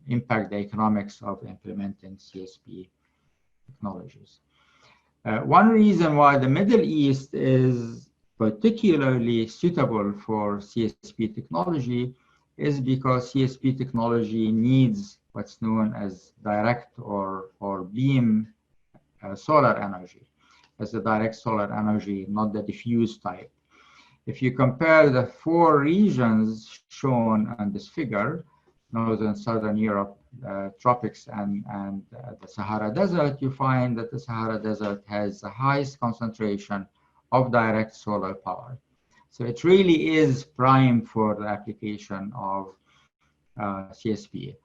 impact the economics of implementing CSP technologies. One reason why the Middle East is particularly suitable for CSP technology is because CSP technology needs what's known as direct or beam solar energy, as the direct solar energy, not the diffuse type. If you compare the 4 regions shown on this figure, Northern, Southern Europe, tropics, and the Sahara Desert, you find that the Sahara Desert has the highest concentration of direct solar power. So it really is prime for the application of CSP.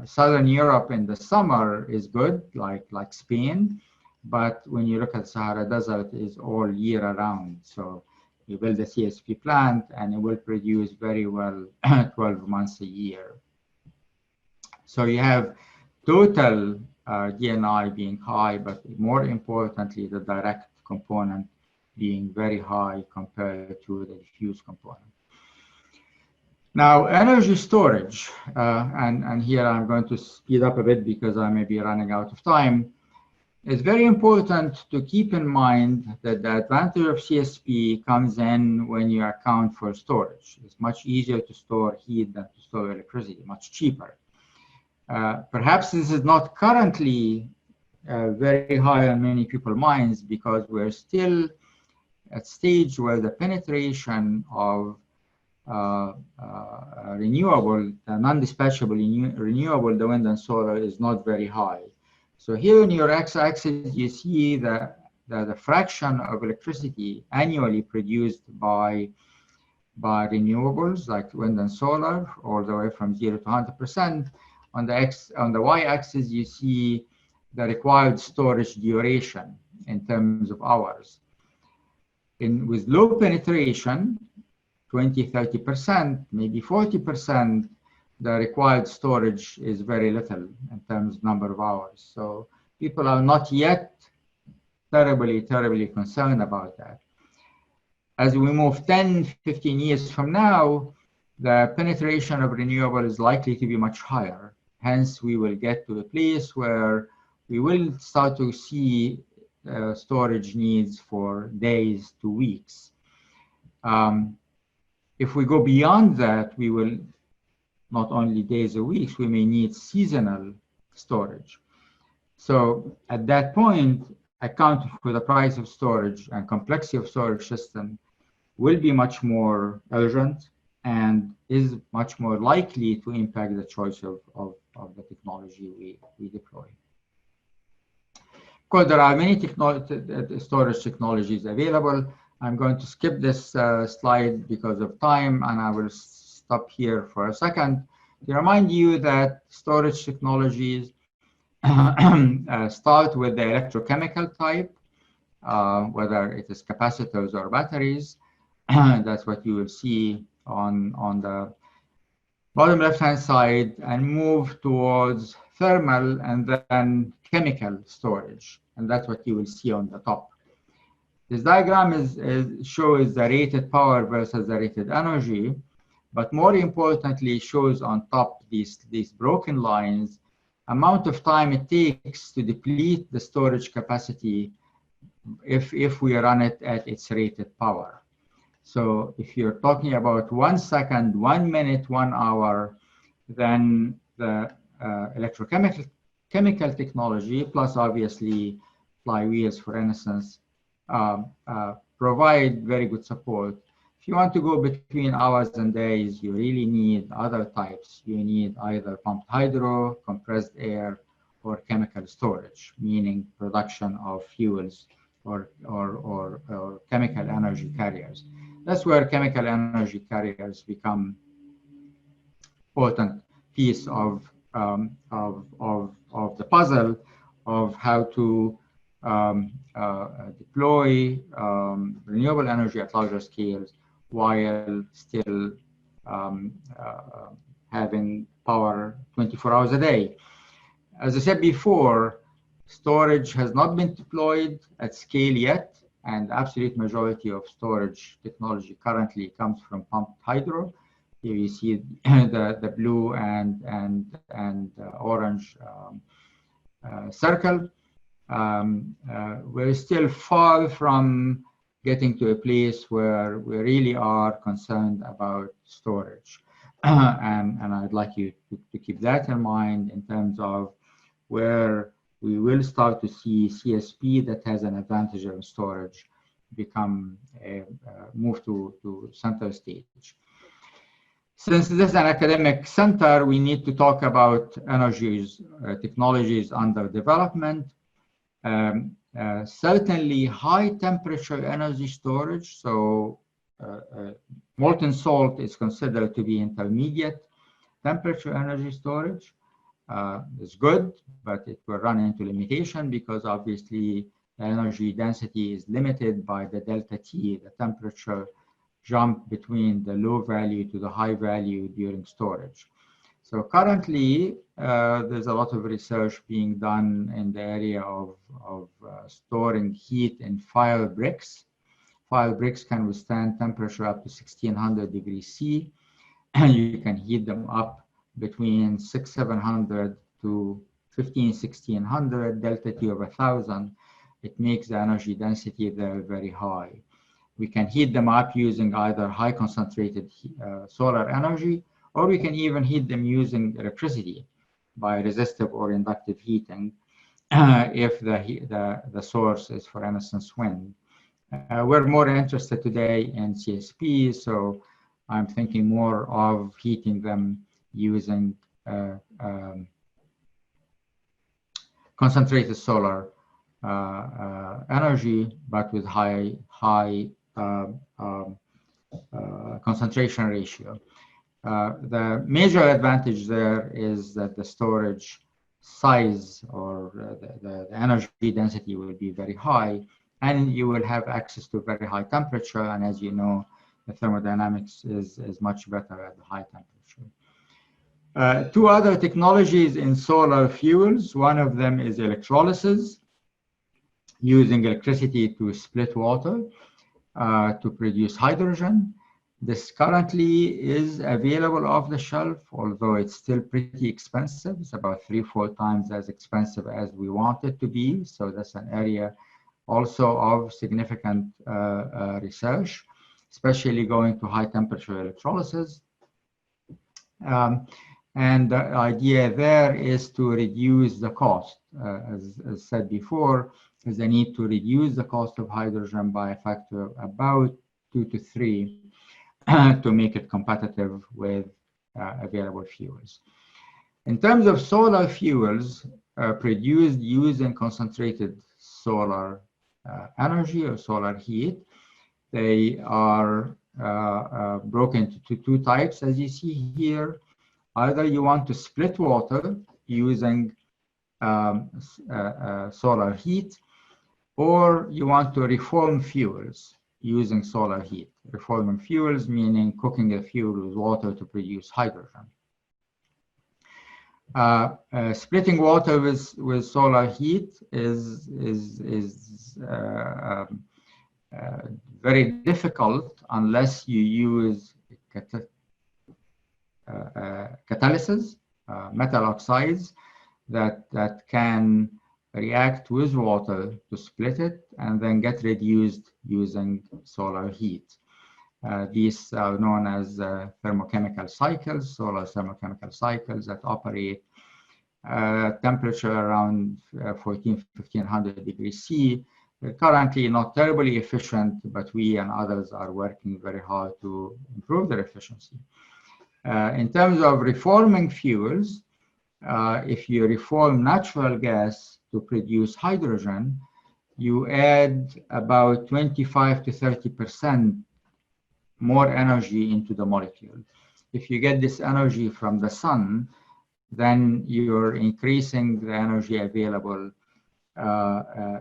Southern Europe in the summer is good, like Spain, but when you look at Sahara Desert, is all year around. So you build a CSP plant and it will produce very well 12 months a year. So you have total DNI being high, but more importantly, the direct component being very high compared to the diffuse component. Now, energy storage, and here I'm going to speed up a bit because I may be running out of time. It's very important to keep in mind that the advantage of CSP comes in when you account for storage. It's much easier to store heat than to store electricity, much cheaper. Perhaps this is not currently very high on many people's minds because we're still at stage where the penetration of renewable, non-dispatchable renewable, the wind and solar is not very high. So here in your x-axis, you see the fraction of electricity annually produced by renewables like wind and solar, all the way from 0 to 100%. On the y-axis, you see the required storage duration in terms of hours. With low penetration, 20, 30%, maybe 40%, the required storage is very little in terms of number of hours. So people are not yet terribly concerned about that. As we move 10, 15 years from now, the penetration of renewable is likely to be much higher. Hence, we will get to a place where we will start to see storage needs for days to weeks. If we go beyond that, we will not only days or weeks, we may need seasonal storage. So at that point, accounting for the price of storage and complexity of storage system will be much more urgent and is much more likely to impact the choice of the technology we deploy. Of course, there are many storage technologies available. I'm going to skip this slide because of time, and I will stop here for a second to remind you that storage technologies start with the electrochemical type, whether it is capacitors or batteries. That's what you will see on the bottom left-hand side, and move towards thermal and then chemical storage. And that's what you will see on the top. This diagram shows the rated power versus the rated energy, but more importantly, shows on top these broken lines, amount of time it takes to deplete the storage capacity if we run it at its rated power. So if you're talking about 1 second, 1 minute, 1 hour, then the electrochemical technology, plus obviously flywheels, for instance, provide very good support. If you want to go between hours and days, you really need other types. You need either pumped hydro, compressed air, or chemical storage, meaning production of fuels or chemical energy carriers. That's where chemical energy carriers become important piece of the puzzle of how to deploy renewable energy at larger scales while still having power 24 hours a day. As I said before, storage has not been deployed at scale yet, and the absolute majority of storage technology currently comes from pumped hydro. Here you see the blue and orange circle. We're still far from getting to a place where we really are concerned about storage. And I'd like you to keep that in mind in terms of where we will start to see CSP that has an advantage of storage become move to center stage. Since this is an academic center, we need to talk about energies, technologies under development. Certainly high temperature energy storage. So molten salt is considered to be intermediate temperature energy storage. Is good, but it will run into limitation because obviously the energy density is limited by the delta T, the temperature jump between the low value to the high value during storage. So currently, there's a lot of research being done in the area of storing heat in file bricks. File bricks can withstand temperature up to 1600 degrees C, and you can heat them up between 600-700 to 1500-1600, delta T of 1000. It makes the energy density there very high. We can heat them up using either high concentrated solar energy, or we can even heat them using electricity by resistive or inductive heating if the source is, for instance, wind. We're more interested today in CSP, so I'm thinking more of heating them using concentrated solar energy, but with high concentration ratio. The major advantage there is that the storage size or the energy density will be very high, and you will have access to very high temperature. And as you know, the thermodynamics is much better at the high temperature. Two other technologies in solar fuels. One of them is electrolysis, using electricity to split water to produce hydrogen. This currently is available off the shelf, although it's still pretty expensive. It's about 3-4 times as expensive as we want it to be. So that's an area also of significant research, especially going to high temperature electrolysis. And the idea there is to reduce the cost. As said before, is the need to reduce the cost of hydrogen by a factor of about 2 to 3 to make it competitive with available fuels. In terms of solar fuels produced using concentrated solar energy or solar heat, they are broken into two types, as you see here. Either you want to split water using solar heat, or you want to reform fuels using solar heat. Reforming fuels meaning cooking a fuel with water to produce hydrogen. Splitting water with solar heat is very difficult unless you use catalysis, metal oxides that can react with water to split it and then get reduced using solar heat. These are known as thermochemical cycles, solar thermochemical cycles that operate temperature around 1500 degrees C. They're currently not terribly efficient, but we and others are working very hard to improve their efficiency. In terms of reforming fuels, if you reform natural gas to produce hydrogen, you add about 25 to 30% more energy into the molecule. If you get this energy from the sun, then you're increasing the energy available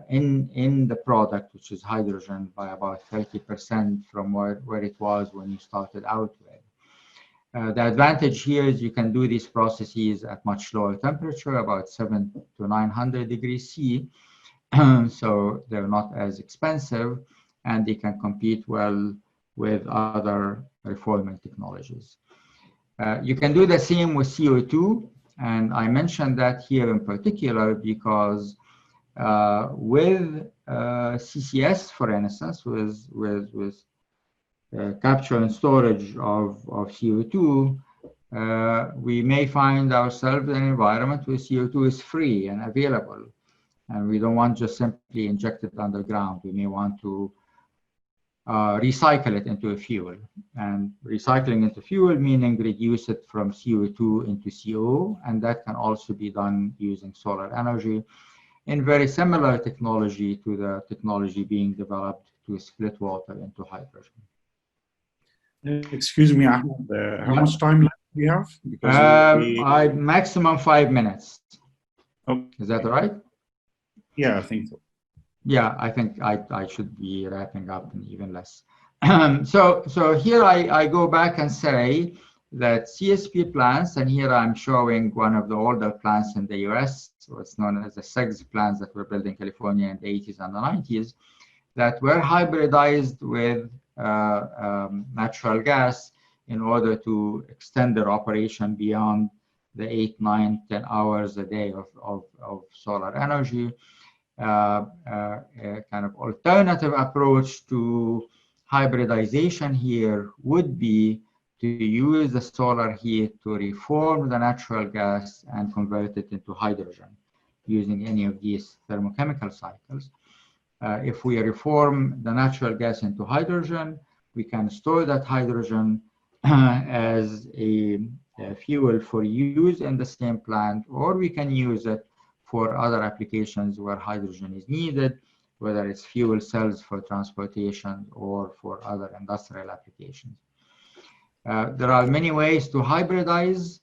in the product, which is hydrogen, by about 30% from where it was when you started out with. The advantage here is you can do these processes at much lower temperature, about 700 to 900 degrees C. So they're not as expensive, and they can compete well with other reforming technologies. You can do the same with CO2, and I mentioned that here in particular because with CCS, for instance, with capture and storage of CO2, we may find ourselves in an environment where CO2 is free and available, and we don't want just simply inject it underground. We may want to recycle it into a fuel, and recycling into fuel meaning reduce it from CO2 into CO, and that can also be done using solar energy in very similar technology to the technology being developed to split water into hydrogen. Excuse me, Ahmed, how much time left do we have? Because maximum 5 minutes. Okay. Is that all right? Yeah, I think so. Yeah, I think I should be wrapping up in even less. So here I go back and say that CSP plants, and here I'm showing one of the older plants in the US, so it's known as the CEGS plants that were built in California in the 80s and the 90s, that were hybridized with natural gas in order to extend their operation beyond the 8, 9, 10 hours a day of solar energy. A kind of alternative approach to hybridization here would be to use the solar heat to reform the natural gas and convert it into hydrogen using any of these thermochemical cycles. If we reform the natural gas into hydrogen, we can store that hydrogen as a fuel for use in the same plant, or we can use it for other applications where hydrogen is needed, whether it's fuel cells for transportation or for other industrial applications. There are many ways to hybridize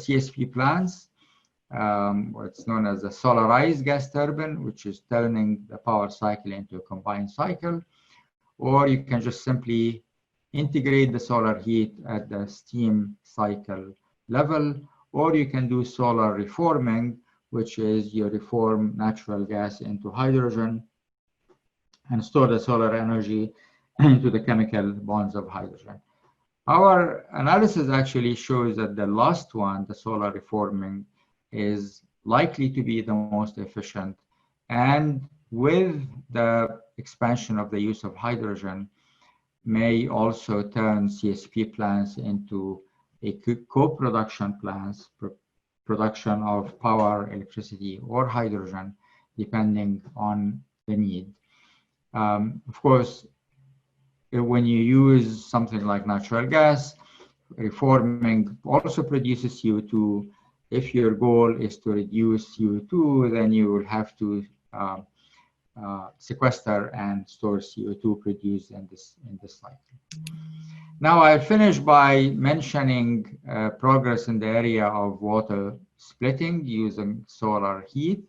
CSP plants. What's known as a solarized gas turbine, which is turning the power cycle into a combined cycle, or you can just simply integrate the solar heat at the steam cycle level, or you can do solar reforming, which is you reform natural gas into hydrogen and store the solar energy into the chemical bonds of hydrogen. Our analysis actually shows that the last one, the solar reforming, is likely to be the most efficient. And with the expansion of the use of hydrogen, may also turn CSP plants into a co-production plants, production of power, electricity, or hydrogen, depending on the need. Of course, when you use something like natural gas, reforming also produces CO2. If your goal is to reduce CO2, then you will have to sequester and store CO2 produced in this cycle. Now I'll finish by mentioning progress in the area of water splitting using solar heat.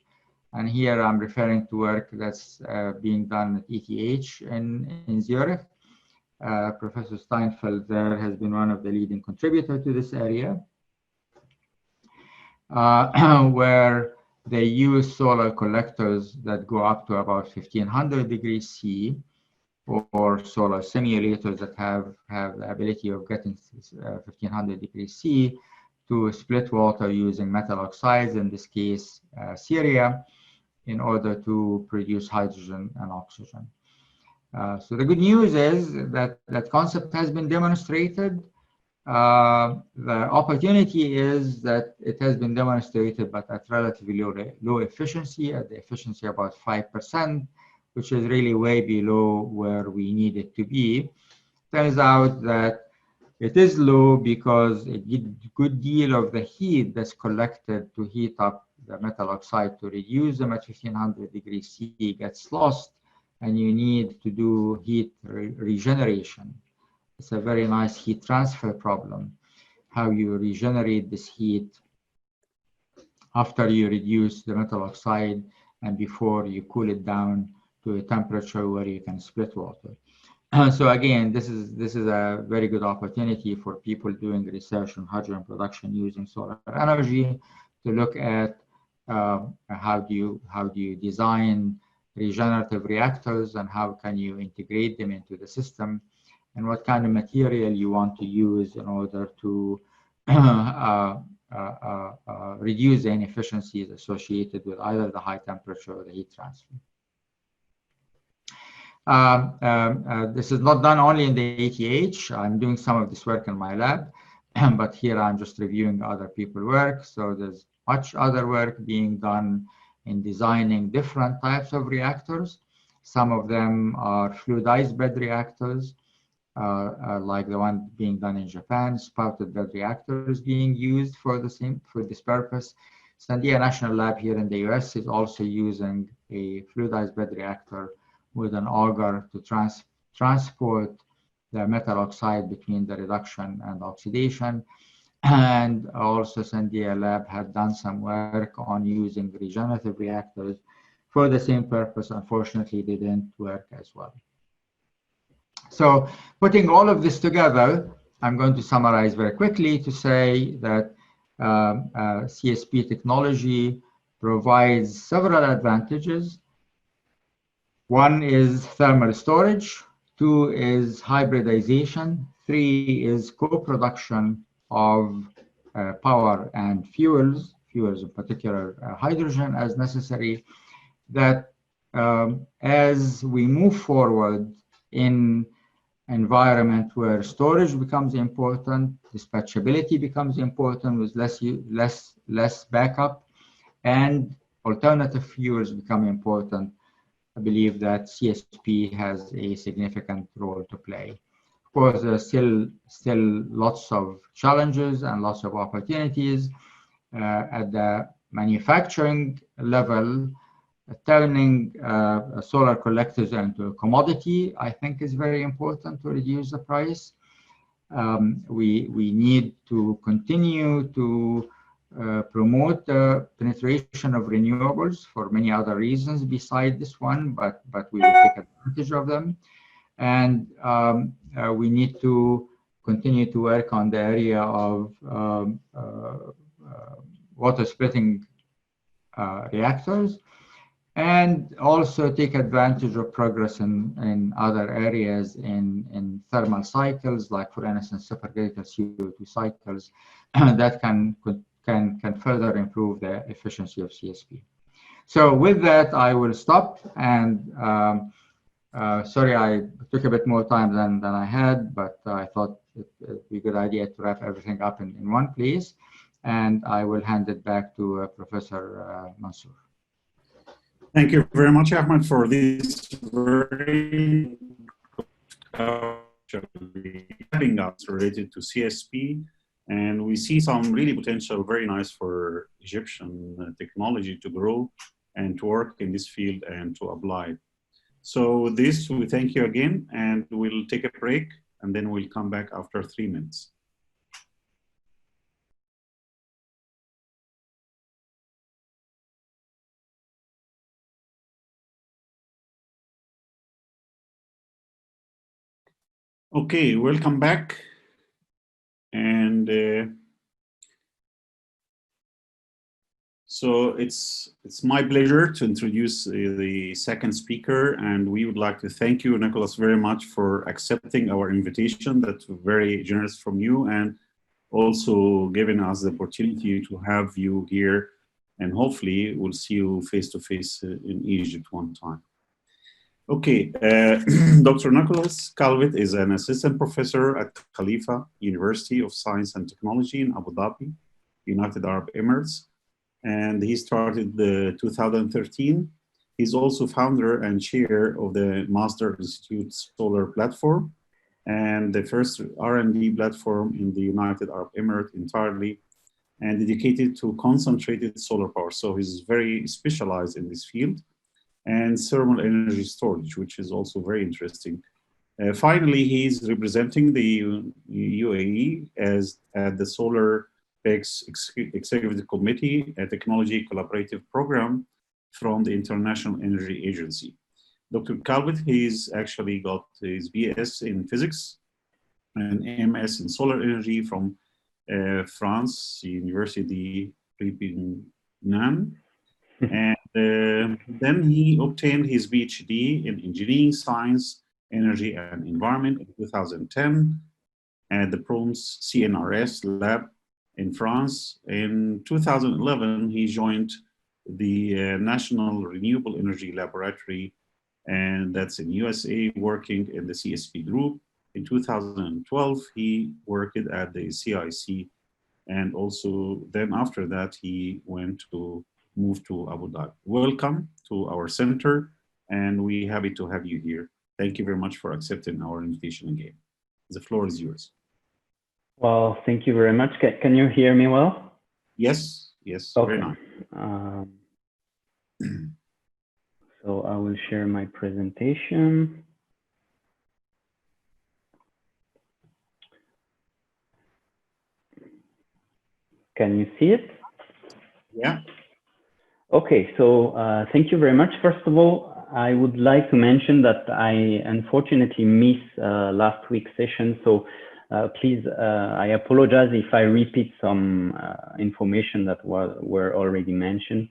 And here I'm referring to work that's being done at ETH in Zurich. Professor Steinfeld there has been one of the leading contributors to this area, where they use solar collectors that go up to about 1500 degrees C, or solar simulators that have the ability of getting 1500 degrees C to split water using metal oxides, in this case ceria, in order to produce hydrogen and oxygen. So the good news is that that concept has been demonstrated. The opportunity is that it has been demonstrated, but at relatively low efficiency, at the efficiency about 5%, which is really way below where we need it to be. Turns out that it is low because a good deal of the heat that's collected to heat up the metal oxide to reduce them at 1500 degrees C gets lost, and you need to do heat regeneration. It's a very nice heat transfer problem, how you regenerate this heat after you reduce the metal oxide and before you cool it down to a temperature where you can split water. So again, this is a very good opportunity for people doing research on hydrogen production using solar energy to look at how do you design regenerative reactors and how can you integrate them into the system, and what kind of material you want to use in order to reduce the inefficiencies associated with either the high temperature or the heat transfer. This is not done only in the ATH. I'm doing some of this work in my lab, but here I'm just reviewing other people's work. So there's much other work being done in designing different types of reactors. Some of them are fluidized bed reactors, like the one being done in Japan. Spouted bed reactors being used for this purpose. Sandia National Lab here in the US is also using a fluidized bed reactor with an auger to transport the metal oxide between the reduction and oxidation. And also Sandia Lab had done some work on using regenerative reactors for the same purpose. Unfortunately, they didn't work as well. So putting all of this together, I'm going to summarize very quickly to say that CSP technology provides several advantages. One is thermal storage, two is hybridization, three is co-production of power and fuels in particular hydrogen as necessary, that as we move forward in environment where storage becomes important, dispatchability becomes important with less backup, and alternative fuels become important, I believe that CSP has a significant role to play. Of course, there's still lots of challenges and lots of opportunities at the manufacturing level. Turning solar collectors into a commodity, I think, is very important to reduce the price. We need to continue to promote the penetration of renewables for many other reasons beside this one, but we will take advantage of them. And we need to continue to work on the area of water splitting reactors, and also take advantage of progress in other areas in thermal cycles, like for instance supercritical CO2 cycles that can further improve the efficiency of CSP. So with that, I will stop, and sorry I took a bit more time than I had, but I thought it would be a good idea to wrap everything up in one place, and I will hand it back to Professor Mansour. Thank you very much, Ahmed, for this very having us related to CSP. And we see some really potential, very nice for Egyptian technology to grow and to work in this field and to apply. So with this, we thank you again, and we'll take a break, and then we'll come back after 3 minutes. Okay, welcome back. And so it's my pleasure to introduce the second speaker, and we would like to thank you, Nicholas, very much for accepting our invitation. That's very generous from you, and also giving us the opportunity to have you here, and hopefully we'll see you face to face in Egypt one time. Okay, Dr. Nicholas Kelvin is an assistant professor at Khalifa University of Science and Technology in Abu Dhabi, United Arab Emirates, and he started the 2013. He's also founder and chair of the Master Institute Solar Platform, and the first R&D platform in the United Arab Emirates entirely, and dedicated to concentrated solar power. So he's very specialized in this field. and thermal energy storage, which is also very interesting. Finally, he's representing the UAE at the Solar PEC's Executive Committee, a technology collaborative program from the International Energy Agency. Dr. Kelvin, he's actually got his BS in physics and MS in solar energy from France, University Perpignan. And then he obtained his PhD in engineering science, energy and environment in 2010 at the PROMS CNRS lab in France. In 2011, he joined the National Renewable Energy Laboratory, and that's in USA, working in the CSP group. In 2012, he worked at the CIC, and also then after that, he moved to Abu Dhabi. Welcome to our center, and we're happy to have you here. Thank you very much for accepting our invitation again. The floor is yours. Well, thank you very much. Can you hear me well? Yes, yes, okay. Very nice. So I will share my presentation. Can you see it? Yeah. Okay, so thank you very much. First of all, I would like to mention that I unfortunately missed last week's session, so please, I apologize if I repeat some information that were already mentioned.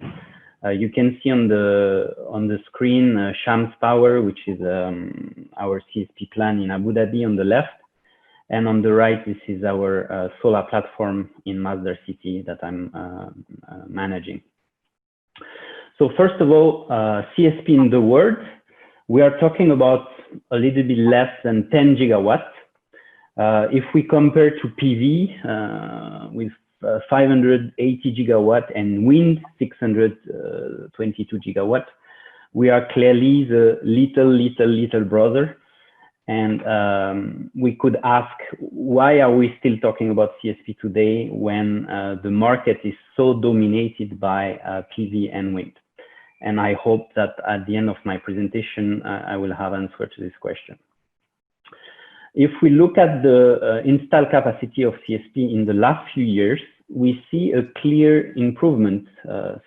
You can see on the screen Shams Power, which is our CSP plant in Abu Dhabi on the left, and on the right, this is our solar platform in Masdar City that I'm managing. So first of all, CSP in the word, we are talking about a little bit less than 10 gigawatts. If we compare to PV with 580 gigawatt and wind 622 gigawatt, we are clearly the little brother. And we could ask, why are we still talking about CSP today when the market is so dominated by PV and wind? And I hope that at the end of my presentation, I will have answer to this question. If we look at the installed capacity of CSP in the last few years, we see a clear improvement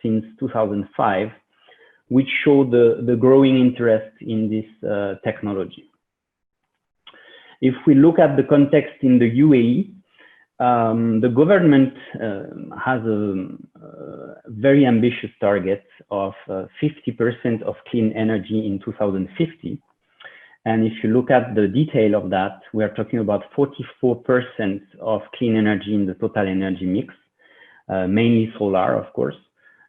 since 2005, which show the growing interest in this technology. If we look at the context in the UAE, the government has a very ambitious target of 50% of clean energy in 2050. And if you look at the detail of that, we are talking about 44% of clean energy in the total energy mix, mainly solar, of course,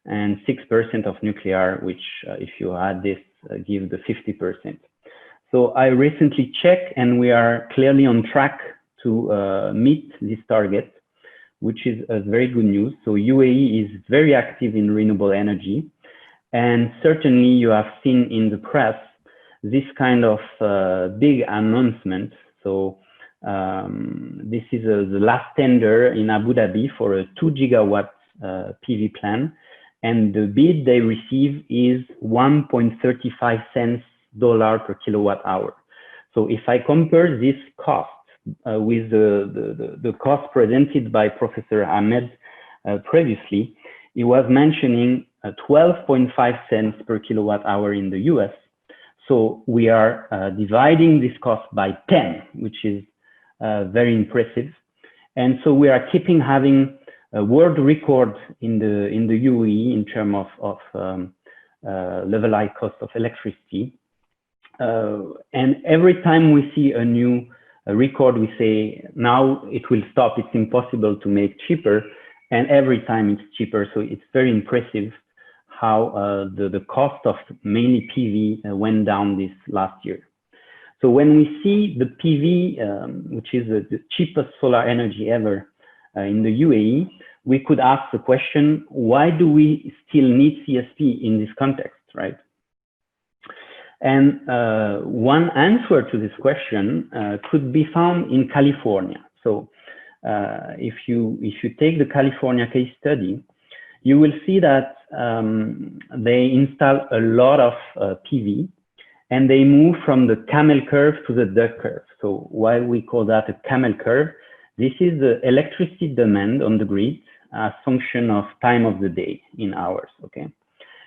and 6% of nuclear, which if you add this, gives the 50%. So I recently checked, and we are clearly on track to meet this target, which is a very good news. So UAE is very active in renewable energy, and certainly you have seen in the press this kind of big announcement. So this is the last tender in Abu Dhabi for a 2 gigawatt PV plant, and the bid they receive is $1.35 per kilowatt hour. So if I compare this cost with the cost presented by Professor Ahmed previously, he was mentioning 12.5 cents per kilowatt hour in the US. So we are dividing this cost by 10, which is very impressive. And so we are keeping having a world record in the UAE in terms of levelized cost of electricity. And every time we see a new record, we say, now it will stop, it's impossible to make cheaper. And every time it's cheaper. So it's very impressive how the cost of mainly PV went down this last year. So when we see the PV, which is the cheapest solar energy ever in the UAE, we could ask the question, why do we still need CSP in this context, right? And one answer to this question could be found in California. So if you take the California case study, you will see that they install a lot of PV, and they move from the camel curve to the duck curve. So why we call that a camel curve? This is the electricity demand on the grid as function of time of the day in hours, okay?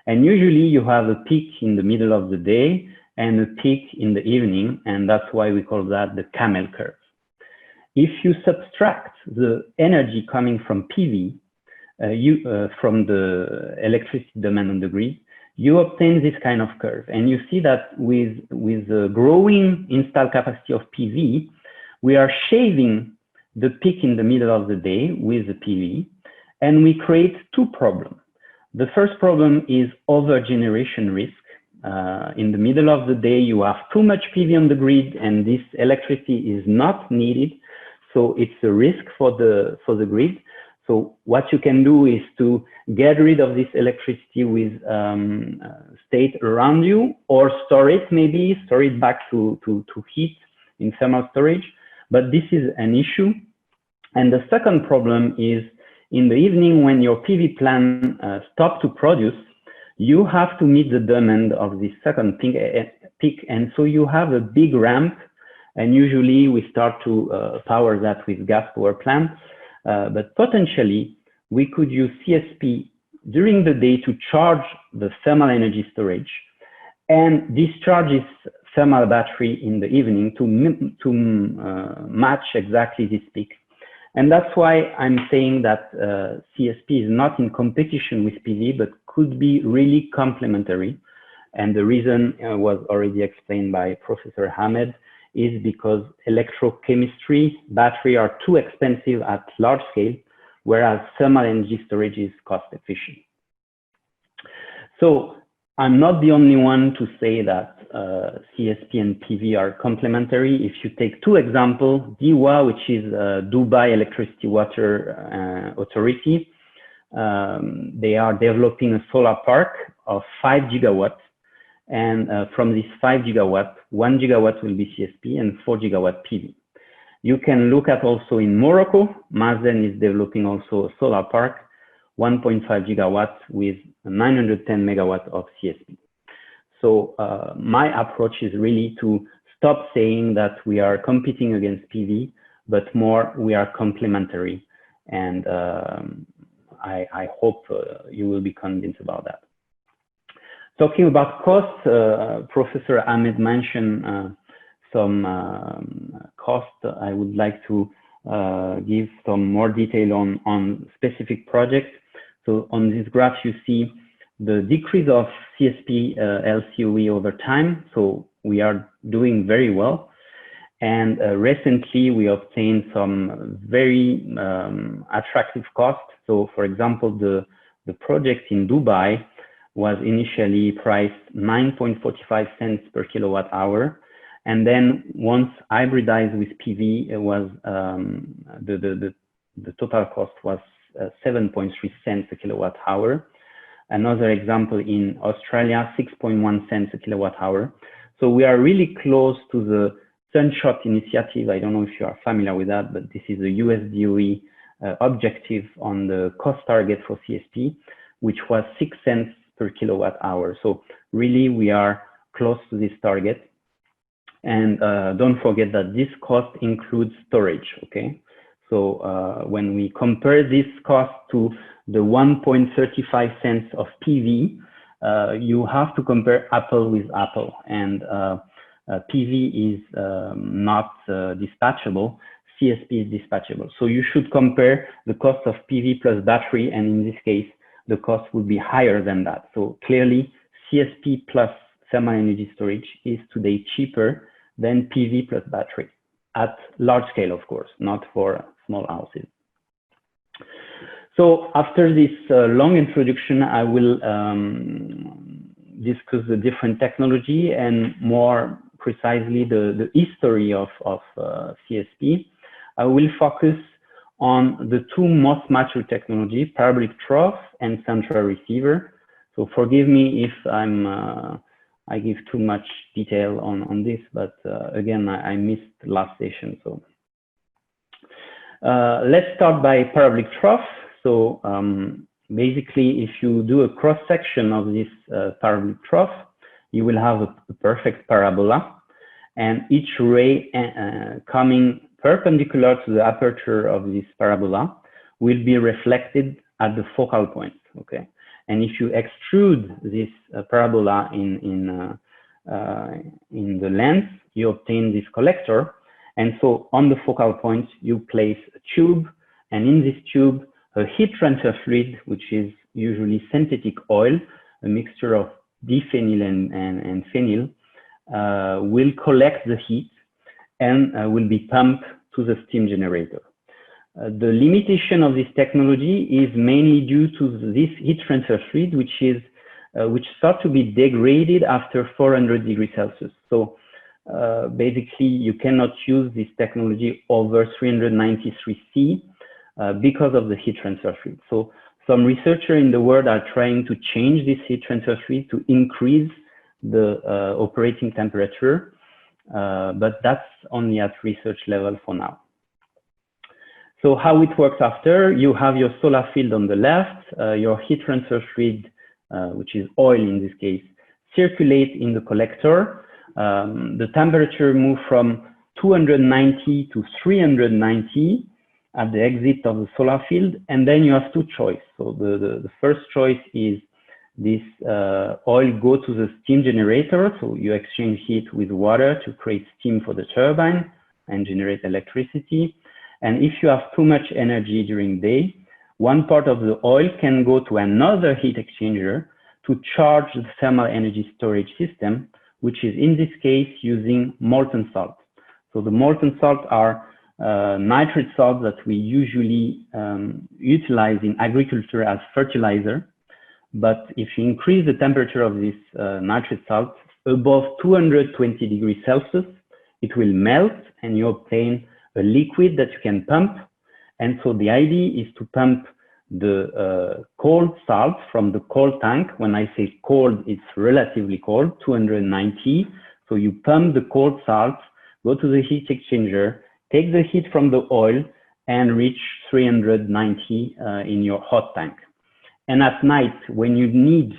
And usually you have a peak in the middle of the day and a peak in the evening, and that's why we call that the camel curve. If you subtract the energy coming from PV, from the electricity demand on the grid, you obtain this kind of curve. And you see that with the growing installed capacity of PV, we are shaving the peak in the middle of the day with the PV, and we create two problems. The first problem is over-generation risk. In the middle of the day, you have too much PV on the grid, and this electricity is not needed. So it's a risk for the grid. So what you can do is to get rid of this electricity with state around you, or store it, maybe store it back to heat in thermal storage. But this is an issue. And the second problem is in the evening when your PV plant stops to produce, you have to meet the demand of the second peak. And so you have a big ramp. And usually we start to power that with gas power plants. But potentially we could use CSP during the day to charge the thermal energy storage and discharge this thermal battery in the evening to match exactly this peak. And that's why I'm saying that CSP is not in competition with PV, but could be really complementary. And the reason was already explained by Professor Hamed, is because electrochemistry, battery are too expensive at large scale, whereas thermal energy storage is cost efficient. So I'm not the only one to say that CSP and PV are complementary. If you take two examples, DEWA, which is Dubai Electricity Water Authority, they are developing a solar park of 5 gigawatts. And from this 5 gigawatt, 1 gigawatt will be CSP and 4 gigawatt PV. You can look at also in Morocco, Mazen is developing also a solar park, 1.5 gigawatts with 910 megawatts of CSP. So my approach is really to stop saying that we are competing against PV, but more we are complementary. And I hope you will be convinced about that. Talking about cost, Professor Ahmed mentioned some cost. I would like to give some more detail on specific projects. So on this graph, you see the decrease of CSP LCOE over time. So we are doing very well. And recently, we obtained some very attractive costs. So for example, the project in Dubai was initially priced 9.45 cents per kilowatt hour. And then once hybridized with PV, it was the total cost was 7.3 cents a kilowatt hour. Another example in Australia, 6.1 cents a kilowatt hour. So we are really close to the Sunshot initiative. I don't know if you are familiar with that, but this is a US DOE objective on the cost target for CSP, which was 6 cents per kilowatt hour. So really we are close to this target. And don't forget that this cost includes storage, okay? So when we compare this cost to the 1.35 cents of PV, you have to compare apple with apple. And PV is not dispatchable, CSP is dispatchable. So you should compare the cost of PV plus battery, and in this case, the cost would be higher than that. So clearly, CSP plus thermal energy storage is today cheaper than PV plus battery at large scale, of course, not for small houses. So after this long introduction, I will discuss the different technology and more precisely the history of CSP. I will focus on the two most mature technology, parabolic trough and central receiver. So forgive me if I give too much detail on this, but again, I missed last session. So let's start by parabolic trough. So Basically, if you do a cross-section of this parabolic trough, you will have a perfect parabola, and each ray coming perpendicular to the aperture of this parabola will be reflected at the focal point, okay? And if you extrude this parabola in the lens, you obtain this collector. And so on the focal point, you place a tube, and in this tube, a heat transfer fluid, which is usually synthetic oil, a mixture of diphenyl and phenyl, will collect the heat and will be pumped to the steam generator. The limitation of this technology is mainly due to this heat transfer fluid, which starts to be degraded after 400 degrees Celsius. So basically, you cannot use this technology over 393 C because of the heat transfer fluid. So some researchers in the world are trying to change this heat transfer fluid to increase the operating temperature, but that's only at research level for now. So how it works after, you have your solar field on the left, your heat transfer fluid, which is oil in this case, circulate in the collector. The temperature moves from 290 to 390 at the exit of the solar field, and then you have two choices. So the first choice is this oil go to the steam generator, so you exchange heat with water to create steam for the turbine and generate electricity. And if you have too much energy during the day, one part of the oil can go to another heat exchanger to charge the thermal energy storage system, which is in this case using molten salts. So the molten salts are nitrate salts that we usually utilize in agriculture as fertilizer. But if you increase the temperature of this nitrate salt above 220 degrees Celsius, it will melt and you obtain a liquid that you can pump. And so the idea is to pump the cold salt from the cold tank. When I say cold, it's relatively cold, 290. So you pump the cold salt, go to the heat exchanger, take the heat from the oil and reach 390 in your hot tank. And at night, when you need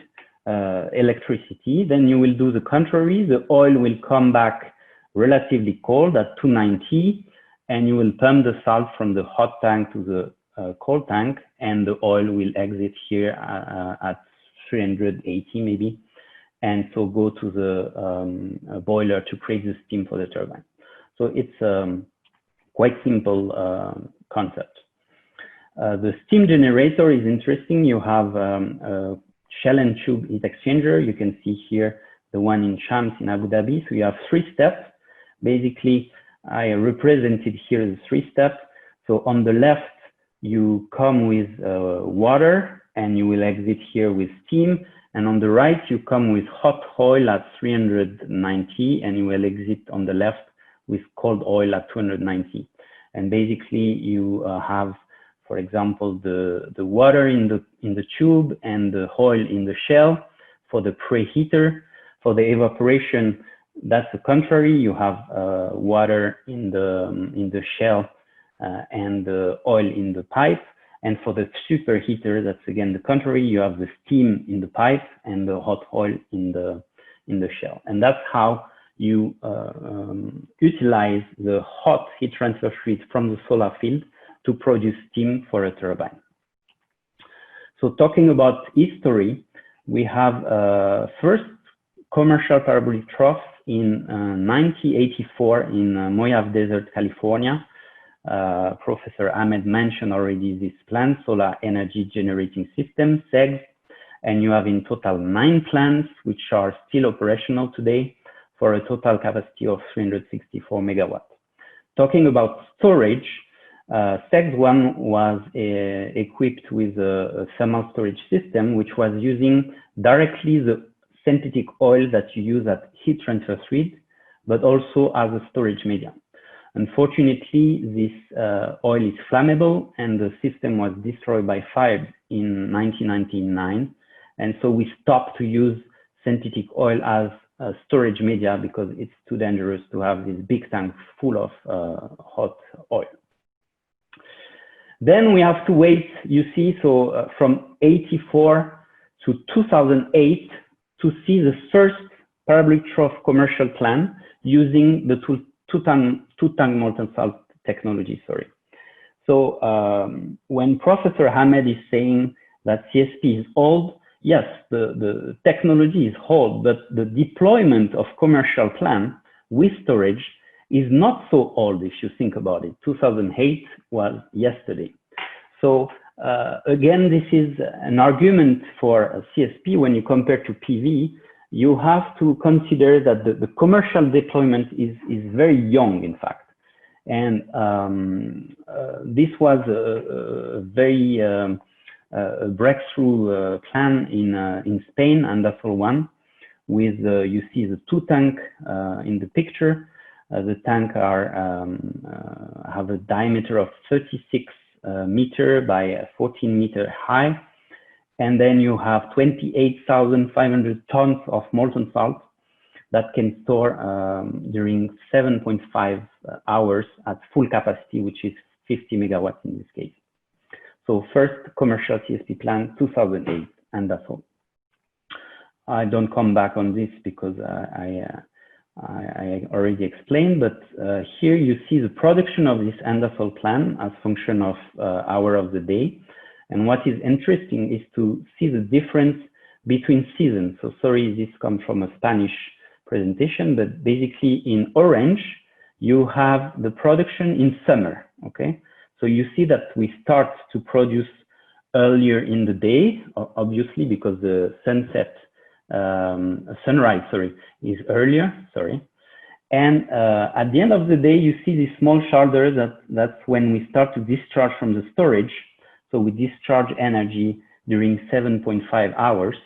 electricity, then you will do the contrary. The oil will come back relatively cold at 290, and you will pump the salt from the hot tank to the cold tank, and the oil will exit here at 380 maybe, and so go to the boiler to create the steam for the turbine. So it's quite simple concept. The steam generator is interesting. You have a shell and tube heat exchanger. You can see here the one in Shams in Abu Dhabi. So you have 3 steps. Basically, I represented here the 3 steps. So on the left, you come with water and you will exit here with steam. And on the right, you come with hot oil at 390 and you will exit on the left with cold oil at 290. And basically you have, for example, the water in the tube and the oil in the shell for the preheater. For the evaporation, that's the contrary. You have water in the shell and the oil in the pipe. And for the superheater, that's again the contrary. You have the steam in the pipe and the hot oil in the shell. And that's how you utilize the hot heat transfer fluid from the solar field to produce steam for a turbine. So talking about history, we have first commercial parabolic trough in 1984 in Mojave Desert, California. Professor Ahmed mentioned already this plant, Solar Energy Generating System, SEGS, and you have in total 9 plants which are still operational today for a total capacity of 364 megawatts. Talking about storage, SEGS 1 was equipped with a thermal storage system which was using directly the synthetic oil that you use at heat transfer fluid, but also as a storage media. Unfortunately, this oil is flammable and the system was destroyed by fire in 1999. And so we stopped to use synthetic oil as a storage media because it's too dangerous to have this big tank full of hot oil. Then we have to wait, you see, so from 84 to 2008 to see the first parabolic trough commercial plant using the two-tank molten salt technology, sorry. So when Professor Ahmed is saying that CSP is old, yes, the technology is old, but the deployment of commercial plant with storage is not so old if you think about it. 2008 was yesterday. So again, this is an argument for CSP. When you compare to PV, you have to consider that the commercial deployment is very young, in fact. And this was a very breakthrough plan in Spain, and that's all one, with, you see the two tank in the picture. The tank have a diameter of 36 meter by 14 meter high. And then you have 28,500 tons of molten salt that can store during 7.5 hours at full capacity, which is 50 megawatts in this case. So first commercial CSP plant, 2008, and that's all. I don't come back on this because I already explained, but here you see the production of this Andasol plant as function of hour of the day. And what is interesting is to see the difference between seasons. So sorry, this comes from a Spanish presentation, but basically in orange, you have the production in summer, okay? So you see that we start to produce earlier in the day, obviously, because the sunrise, sorry, is earlier, sorry. And at the end of the day, you see this small shoulder, that's when we start to discharge from the storage. So we discharge energy during 7.5 hours.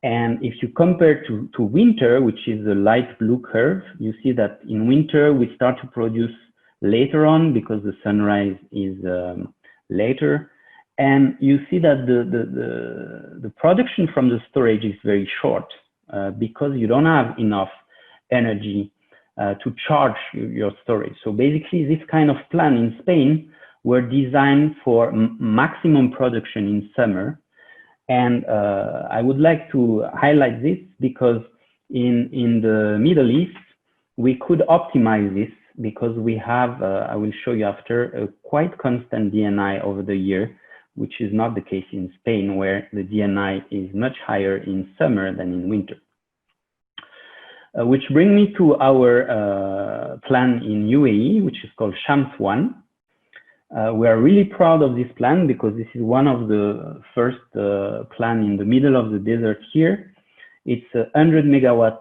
And if you compare to winter, which is the light blue curve, you see that in winter, we start to produce later on because the sunrise is later. And you see that the production from the storage is very short because you don't have enough energy to charge your storage. So basically, this kind of plant in Spain were designed for maximum production in summer. And I would like to highlight this because in the Middle East, we could optimize this because we have, I will show you after, a quite constant DNI over the year, which is not the case in Spain, where the DNI is much higher in summer than in winter. Which brings me to our plan in UAE, which is called Shams 1. We are really proud of this plan because this is one of the first plan in the middle of the desert here. It's a 100 megawatt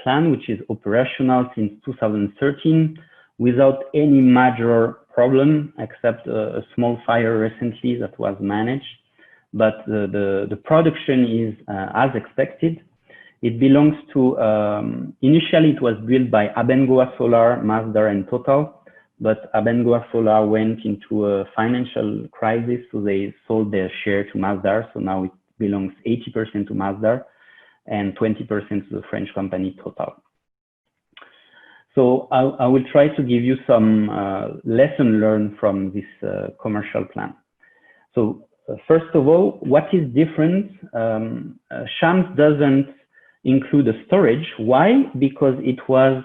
plan, which is operational since 2013 without any major problem except a small fire recently that was managed. But the production is as expected. It belongs to, initially it was built by Abengoa Solar, Masdar and Total. But Abengoa Solar went into a financial crisis, so they sold their share to Masdar. So now it belongs 80% to Masdar and 20% to the French company Total. So I will try to give you some lesson learned from this commercial plan. So first of all, what is different? Shams doesn't include a storage. Why? Because it was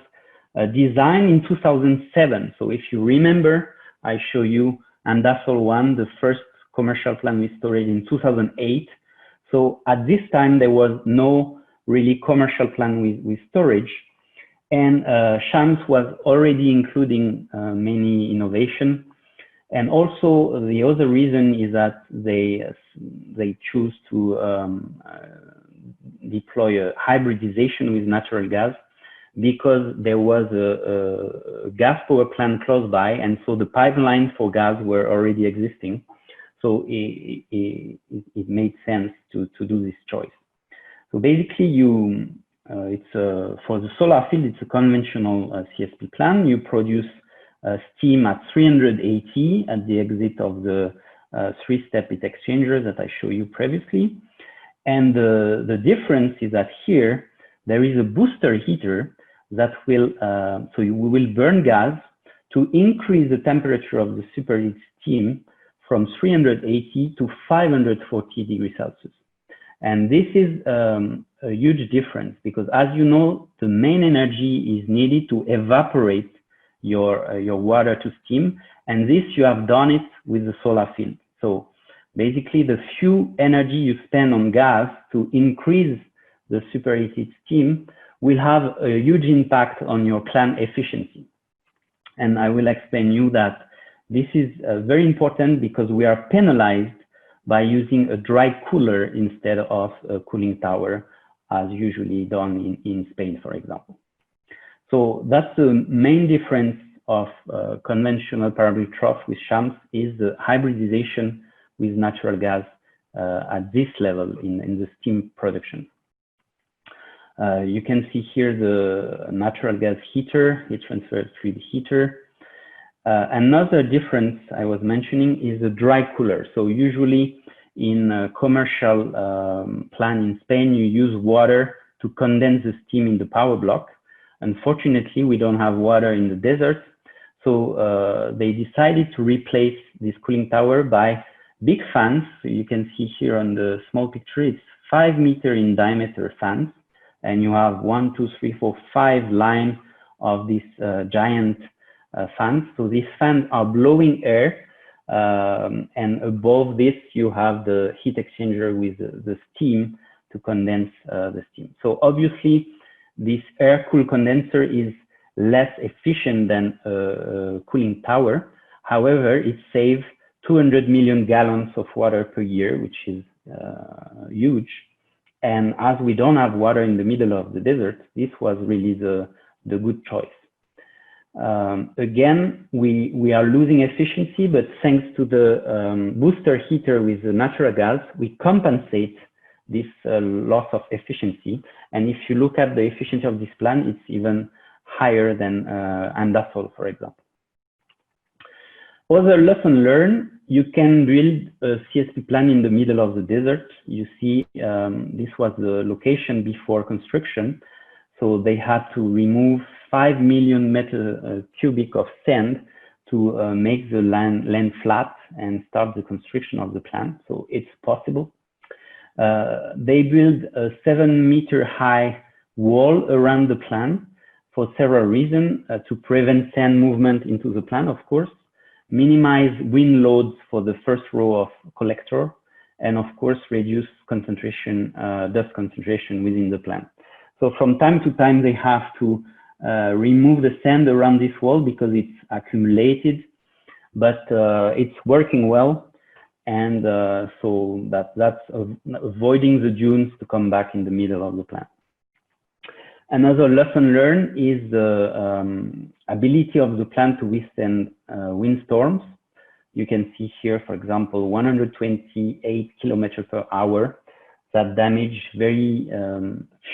designed in 2007. So if you remember, I show you Andasol 1, the first commercial plant we storage in 2008. So at this time, there was no really commercial plant with storage. And Shams was already including many innovation. And also the other reason is that they choose to deploy a hybridization with natural gas, because there was a gas power plant close by, and so the pipelines for gas were already existing. So it made sense to do this choice. So basically, it's for the solar field, it's a conventional CSP plant. You produce steam at 380 at the exit of the three-step heat exchanger that I showed you previously. And the difference is that here, there is a booster heater that will, so we will burn gas to increase the temperature of the superheat steam from 380 to 540 degrees Celsius. And this is a huge difference because, as you know, the main energy is needed to evaporate your water to steam, and this you have done it with the solar field. So basically, the few energy you spend on gas to increase the superheated steam will have a huge impact on your plant efficiency. And I will explain you that this is very important because we are penalized by using a dry cooler instead of a cooling tower, as usually done in Spain, for example. So that's the main difference of conventional parabolic trough with shams, is the hybridization with natural gas at this level in the steam production. You can see here the natural gas heater, heat transfer through the heater. Another difference I was mentioning is the dry cooler. So usually in a commercial plant in Spain, you use water to condense the steam in the power block. Unfortunately, we don't have water in the desert. So they decided to replace this cooling tower by big fans. So you can see here on the small picture, it's 5 meter in diameter fans. And you have 1, 2, 3, 4, 5 lines of these giant fans. So these fans are blowing air, and above this you have the heat exchanger with the steam to condense the steam. So obviously this air-cooled condenser is less efficient than a cooling tower. However, it saves 200 million gallons of water per year, which is huge. And as we don't have water in the middle of the desert, this was really the good choice. Again, we are losing efficiency, but thanks to the booster heater with the natural gas, we compensate this loss of efficiency. And if you look at the efficiency of this plant, it's even higher than Andasol, for example. Other lesson learned, you can build a CSP plant in the middle of the desert. You see, this was the location before construction. So they had to remove 5 million meter cubic of sand to make the land flat and start the construction of the plant. So it's possible. They built a 7 meter high wall around the plant for several reasons, to prevent sand movement into the plant, of course, minimize wind loads for the first row of collector, and of course, reduce concentration, dust concentration within the plant. So from time to time, they have to remove the sand around this wall because it's accumulated, but it's working well. And so that's avoiding the dunes to come back in the middle of the plant. Another lesson learned is the ability of the plant to withstand windstorms. You can see here, for example, 128 kilometers per hour that damage very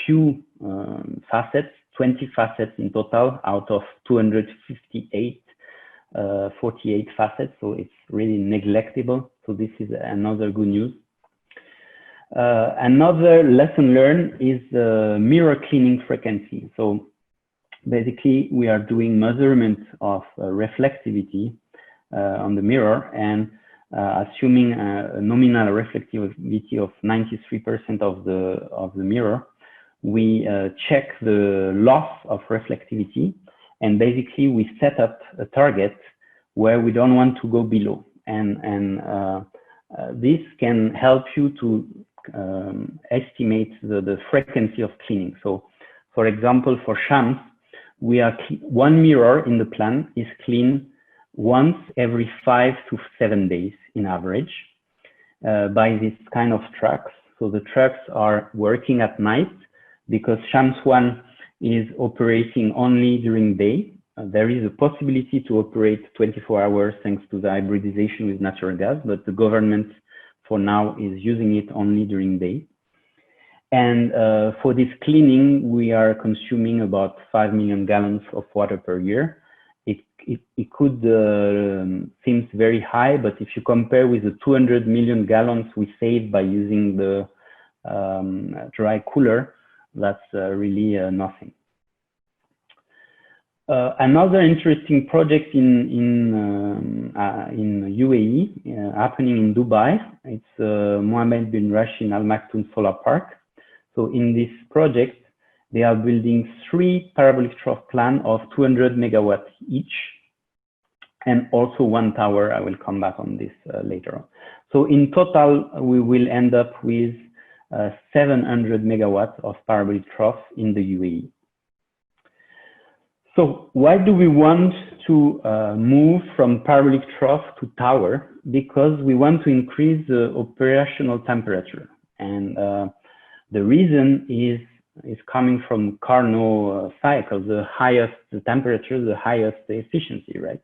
few facets, 20 facets in total out of 258, 48 facets. So it's really neglectable. So this is another good news. Another lesson learned is mirror cleaning frequency. So basically, we are doing measurements of reflectivity on the mirror, and assuming a nominal reflectivity of 93% of the mirror, we check the loss of reflectivity, and basically we set up a target where we don't want to go below, and this can help you to estimate the frequency of cleaning. So, for example, for shams, we are one mirror in the plant is cleaned once every 5 to 7 days in average by this kind of trucks. So the trucks are working at night because shams 1 is operating only during day. There is a possibility to operate 24 hours thanks to the hybridization with natural gas, but the government for now is using it only during day. And for this cleaning, we are consuming about 5 million gallons of water per year. It could seem very high, but if you compare with the 200 million gallons we save by using the dry cooler, that's really nothing. Another interesting project in UAE, happening in Dubai. It's Mohammed bin Rashid Al Maktoum Solar Park. So in this project, they are building 3 parabolic trough plants of 200 megawatts each, and also 1 tower. I will come back on this later on. So in total, we will end up with 700 megawatts of parabolic trough in the UAE. So why do we want to move from parabolic trough to tower? Because we want to increase the operational temperature. And the reason is coming from Carnot cycle, the highest the temperature, the highest the efficiency, right?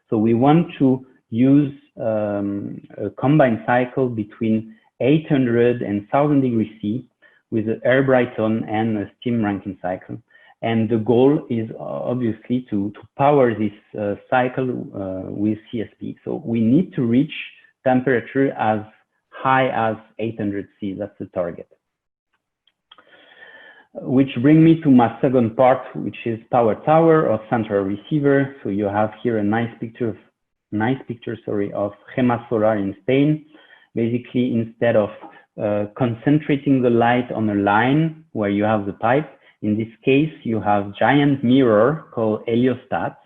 So we want to use a combined cycle between 800 and 1000 degrees C with an air Brighton and a steam Rankine cycle. And the goal is obviously to power this cycle with CSP. So we need to reach temperature as high as 800 C. That's the target. Which brings me to my second part, which is power tower or central receiver. So you have here a nice picture of Gema Solar in Spain. Basically, instead of concentrating the light on a line where you have the pipe, in this case, you have giant mirror called heliostats,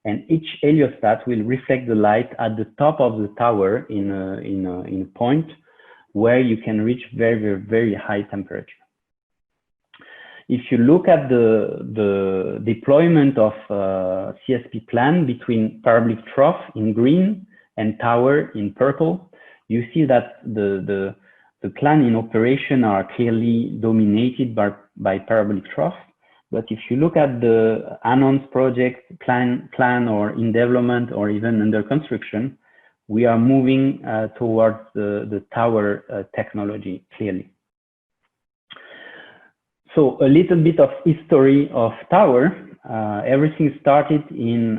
and each heliostat will reflect the light at the top of the tower in a point where you can reach very, very, very high temperature. If you look at the deployment of CSP plant between parabolic trough in green and tower in purple, you see that the plant in operation are clearly dominated by parabolic trough. But if you look at the announced project plan or in development or even under construction, we are moving towards the tower technology clearly. So a little bit of history of tower. Everything started in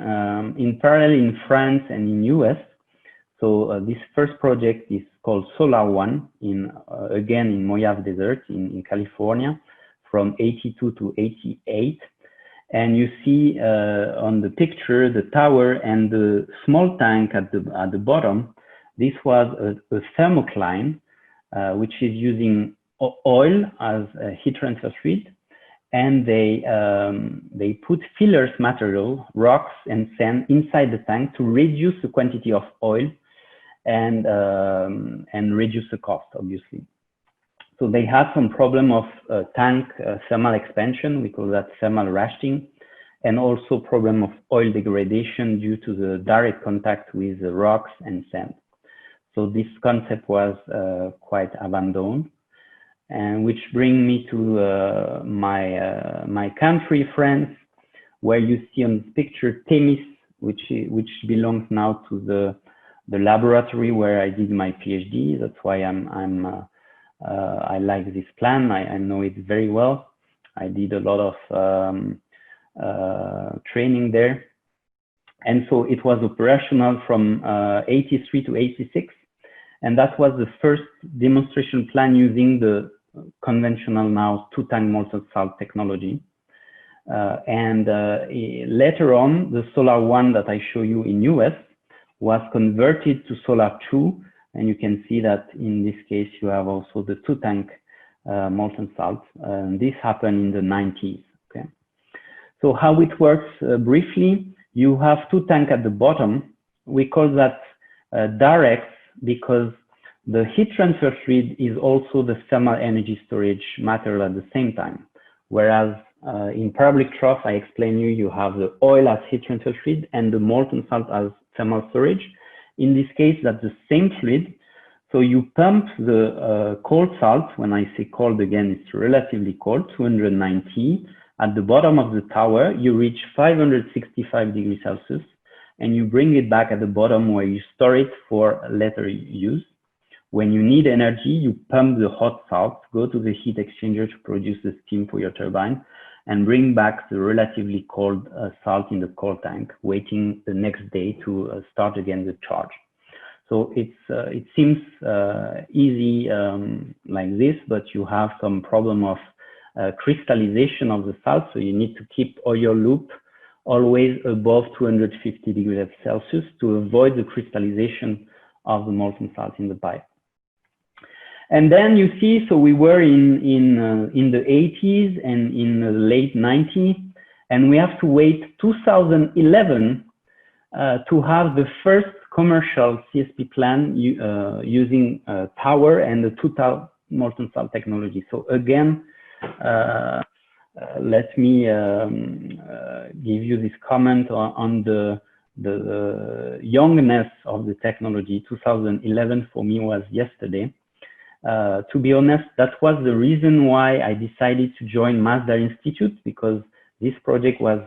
parallel in France and in US. So this first project is called Solar One again in Mojave Desert in California from 82 to 88. And you see on the picture the tower and the small tank at the bottom. This was a thermocline which is using oil as a heat transfer fluid, and they put fillers material, rocks and sand inside the tank to reduce the quantity of oil and reduce the cost, obviously. So they had some problem of tank thermal expansion, we call that thermal rashing, and also problem of oil degradation due to the direct contact with the rocks and sand. So this concept was quite abandoned. And which brings me to my country, France, where you see on this picture Themis, which belongs now to the laboratory where I did my PhD. That's why I like this plan. I know it very well. I did a lot of training there, and so it was operational from 83 to 86, and that was the first demonstration plan using the conventional now 2-tank molten salt technology. Later on, the Solar One that I show you in US was converted to Solar 2, and you can see that in this case you have also the 2-tank molten salt. This happened in the 90s. Okay, so how it works briefly, you have 2 tanks at the bottom. We call that direct because the heat transfer fluid is also the thermal energy storage material at the same time. Whereas in parabolic trough, I explained you have the oil as heat transfer fluid and the molten salt as thermal storage. In this case, that's the same fluid. So you pump the cold salt. When I say cold again, it's relatively cold, 290. At the bottom of the tower, you reach 565 degrees Celsius, and you bring it back at the bottom where you store it for later use. When you need energy, you pump the hot salt, go to the heat exchanger to produce the steam for your turbine, and bring back the relatively cold salt in the cold tank, waiting the next day to start again the charge. So it seems easy like this, but you have some problem of crystallization of the salt. So you need to keep oil loop always above 250 degrees Celsius to avoid the crystallization of the molten salt in the pipe. And then you see, so we were in the 80s and in the late 90s, and we have to wait 2011 to have the first commercial CSP plant using tower and the 2,000 molten salt technology. So again, let me give you this comment on the youngness of the technology. 2011 for me was yesterday. To be honest, that was the reason why I decided to join Masdar Institute, because this project was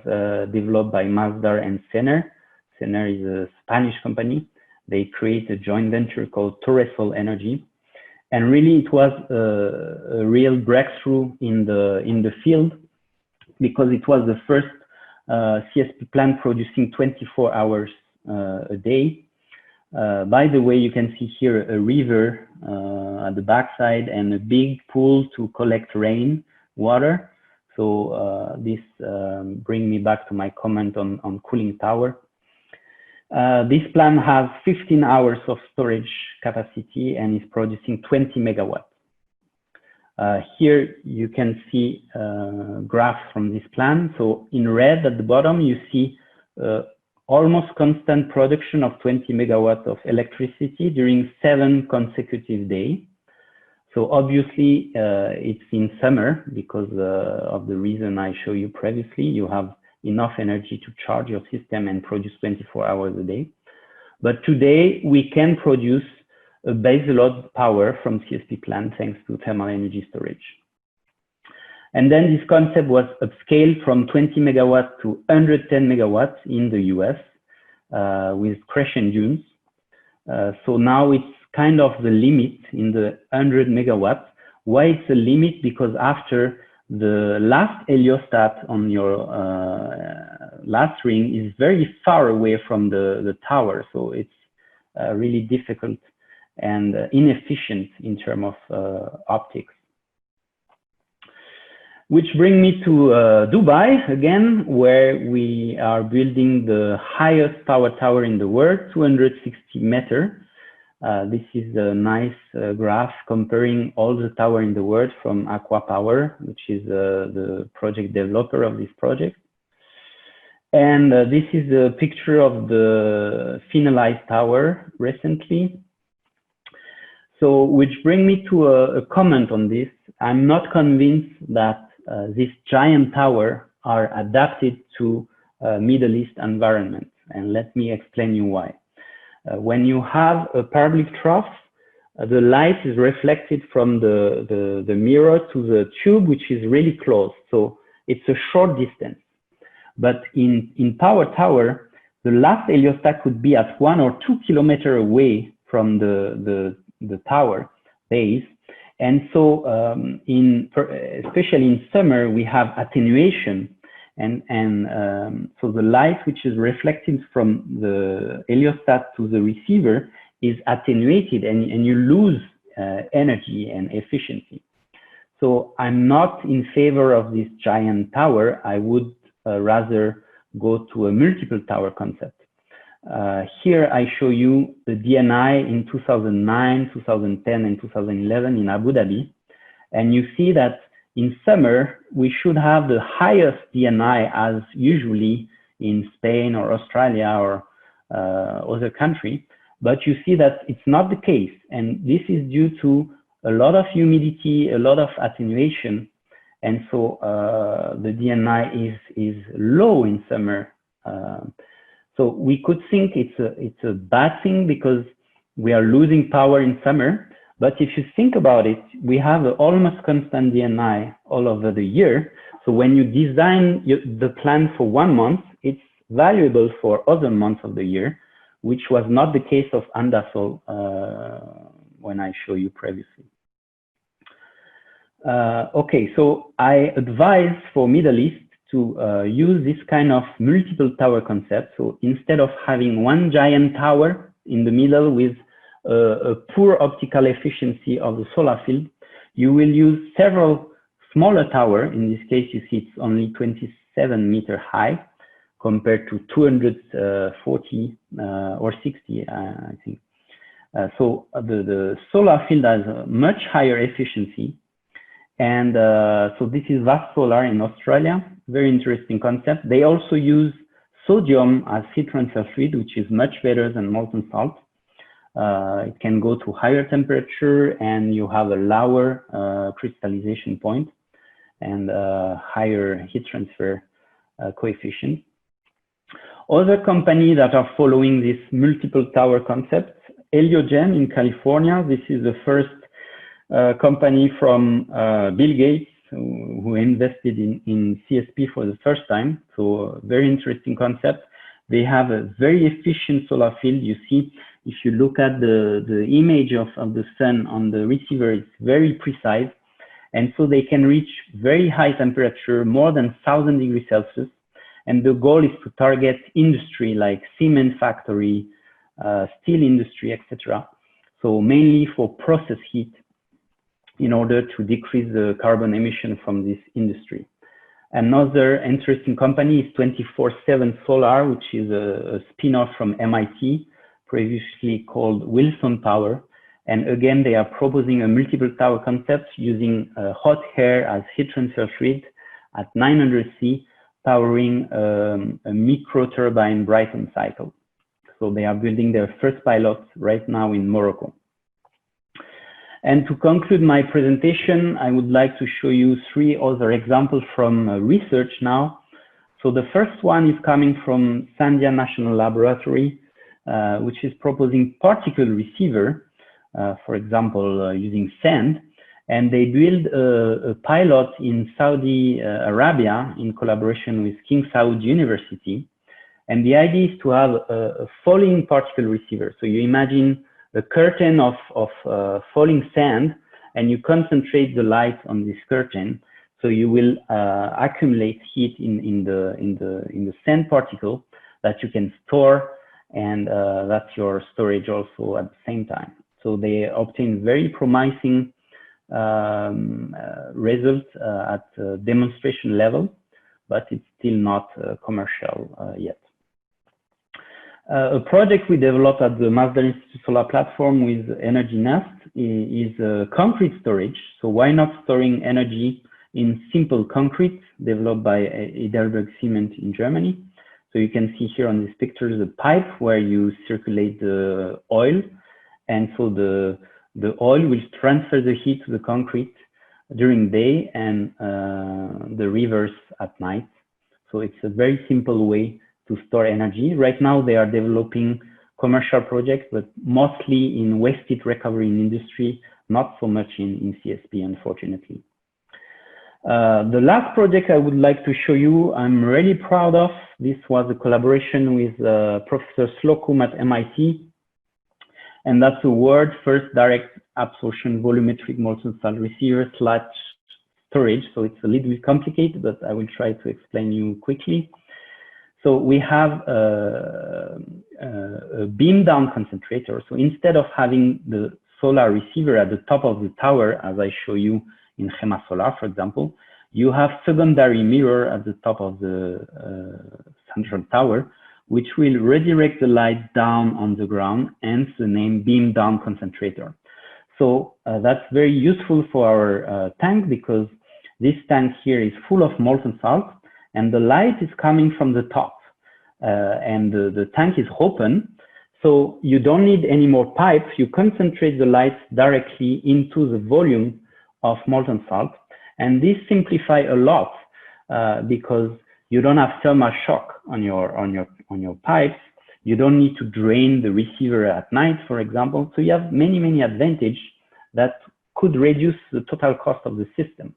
developed by Masdar and Cener. Cener is a Spanish company. They create a joint venture called COE-Energy. And really it was a real breakthrough in the field, because it was the first CSP plant producing 24 hours a day. By the way, you can see here a river at the backside and a big pool to collect rain water. So this brings me back to my comment on cooling tower. This plant has 15 hours of storage capacity and is producing 20 megawatts. Here you can see graphs from this plant. So in red at the bottom, you see almost constant production of 20 megawatts of electricity during 7 consecutive days. So obviously it's in summer because of the reason I showed you previously. You have enough energy to charge your system and produce 24 hours a day. But today we can produce a baseload power from CSP plant thanks to thermal energy storage. And then this concept was upscaled from 20 megawatts to 110 megawatts in the US with crescent dunes. So now it's kind of the limit in the 100 megawatts. Why it's a limit? Because after the last heliostat on your last ring is very far away from the tower. So it's really difficult and inefficient in terms of optics. Which brings me to Dubai again, where we are building the highest power tower in the world, 260 meters. This is a nice graph comparing all the towers in the world from Aqua Power, which is the project developer of this project. And this is a picture of the finalized tower recently. So, which brings me to a comment on this. I'm not convinced that this giant tower are adapted to Middle East environment. And let me explain you why. When you have a parabolic trough, the light is reflected from the mirror to the tube, which is really close. So it's a short distance. But in power tower, the last heliostat could be at 1 or 2 kilometers away from the tower base. And so especially in summer, we have attenuation. And so the light which is reflected from the heliostat to the receiver is attenuated, and you lose energy and efficiency. So I'm not in favor of this giant tower. I would rather go to a multiple tower concept. Here I show you the DNI in 2009, 2010, and 2011 in Abu Dhabi. And you see that in summer, we should have the highest DNI as usually in Spain or Australia or other country. But you see that it's not the case. And this is due to a lot of humidity, a lot of attenuation. And so the DNI is low in summer. So we could think it's a bad thing because we are losing power in summer. But if you think about it, we have an almost constant DNI all over the year. So when you design the plan for 1 month, it's valuable for other months of the year, which was not the case of Andasol when I show you previously. Okay, so I advise for Middle East to use this kind of multiple tower concept. So instead of having one giant tower in the middle with a poor optical efficiency of the solar field, you will use several smaller towers. In this case, you see it's only 27 meters high, compared to 240 or 60, I think. So the solar field has a much higher efficiency. And so this is Vast Solar in Australia, very interesting concept. They also use sodium as heat transfer fluid, which is much better than molten salt. It can go to higher temperature and you have a lower crystallization point and higher heat transfer coefficient. Other companies that are following this multiple tower concept, Heliogen in California. This is the first company from Bill Gates who invested in CSP for the first time. So very interesting concept. They have a very efficient solar field. You see, if you look at the image of the sun on the receiver, it's very precise. And so they can reach very high temperature, more than 1,000 degrees Celsius. And the goal is to target industry like cement factory, steel industry, etc. So mainly for process heat in order to decrease the carbon emission from this industry. Another interesting company is 24/7 Solar, which is a spin-off from MIT, previously called Wilson Power. And again, they are proposing a multiple tower concept using hot air as heat transfer fluid at 900 C, powering a micro turbine Brighton cycle. So they are building their first pilots right now in Morocco. And to conclude my presentation, I would like to show you 3 other examples from research now. So the first one is coming from Sandia National Laboratory, which is proposing particle receiver, for example, using sand. And they build a pilot in Saudi Arabia in collaboration with King Saud University. And the idea is to have a falling particle receiver. So you imagine a curtain of falling sand, and you concentrate the light on this curtain. So you will accumulate heat in the sand particle that you can store, and that's your storage also at the same time. So they obtain very promising results at demonstration level, but it's still not commercial yet. A project we developed at the Masdar Institute Solar Platform with Energy Nest is concrete storage. So why not storing energy in simple concrete developed by Heidelberg Cement in Germany? So you can see here on this picture the pipe where you circulate the oil. And so the oil will transfer the heat to the concrete during day and the reverse at night. So it's a very simple way to store energy. Right now they are developing commercial projects, but mostly in waste heat recovery in industry, not so much in CSP, unfortunately. The last project I would like to show you, I'm really proud of. This was a collaboration with Professor Slocum at MIT. And that's the world's first direct absorption volumetric molten salt receiver / storage. So it's a little bit complicated, but I will try to explain you quickly. So we have a beam down concentrator. So instead of having the solar receiver at the top of the tower, as I show you in Gema Solar, for example, you have secondary mirror at the top of the central tower, which will redirect the light down on the ground, hence the name beam down concentrator. So that's very useful for our tank, because this tank here is full of molten salt, and the light is coming from the top, and the tank is open. So you don't need any more pipes. You concentrate the light directly into the volume of molten salt. And this simplifies a lot because you don't have thermal shock on your pipes. You don't need to drain the receiver at night, for example. So you have many advantages that could reduce the total cost of the system.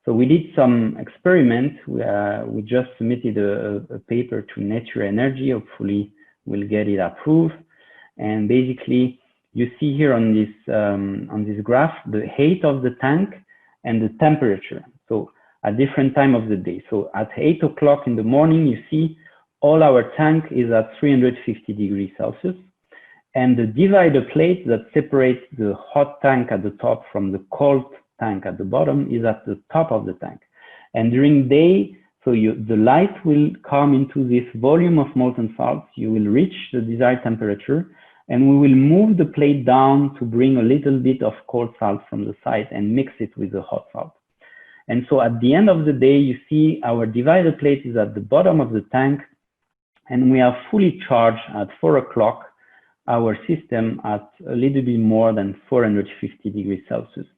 So we did some experiments. We just submitted a paper to Nature Energy. Hopefully we'll get it approved. And basically you see here on this graph, the height of the tank and the temperature. So at different time of the day. So at 8 o'clock in the morning, you see all our tank is at 350 degrees Celsius. And the divider plate that separates the hot tank at the top from the cold tank at the bottom is at the top of the tank. And during day, So the light will come into this volume of molten salts. You will reach the desired temperature, and we will move the plate down to bring a little bit of cold salt from the side and mix it with the hot salt. And so at the end of the day, you see our divider plate is at the bottom of the tank, and we are fully charged at 4 o'clock, our system at a little bit more than 450 degrees Celsius.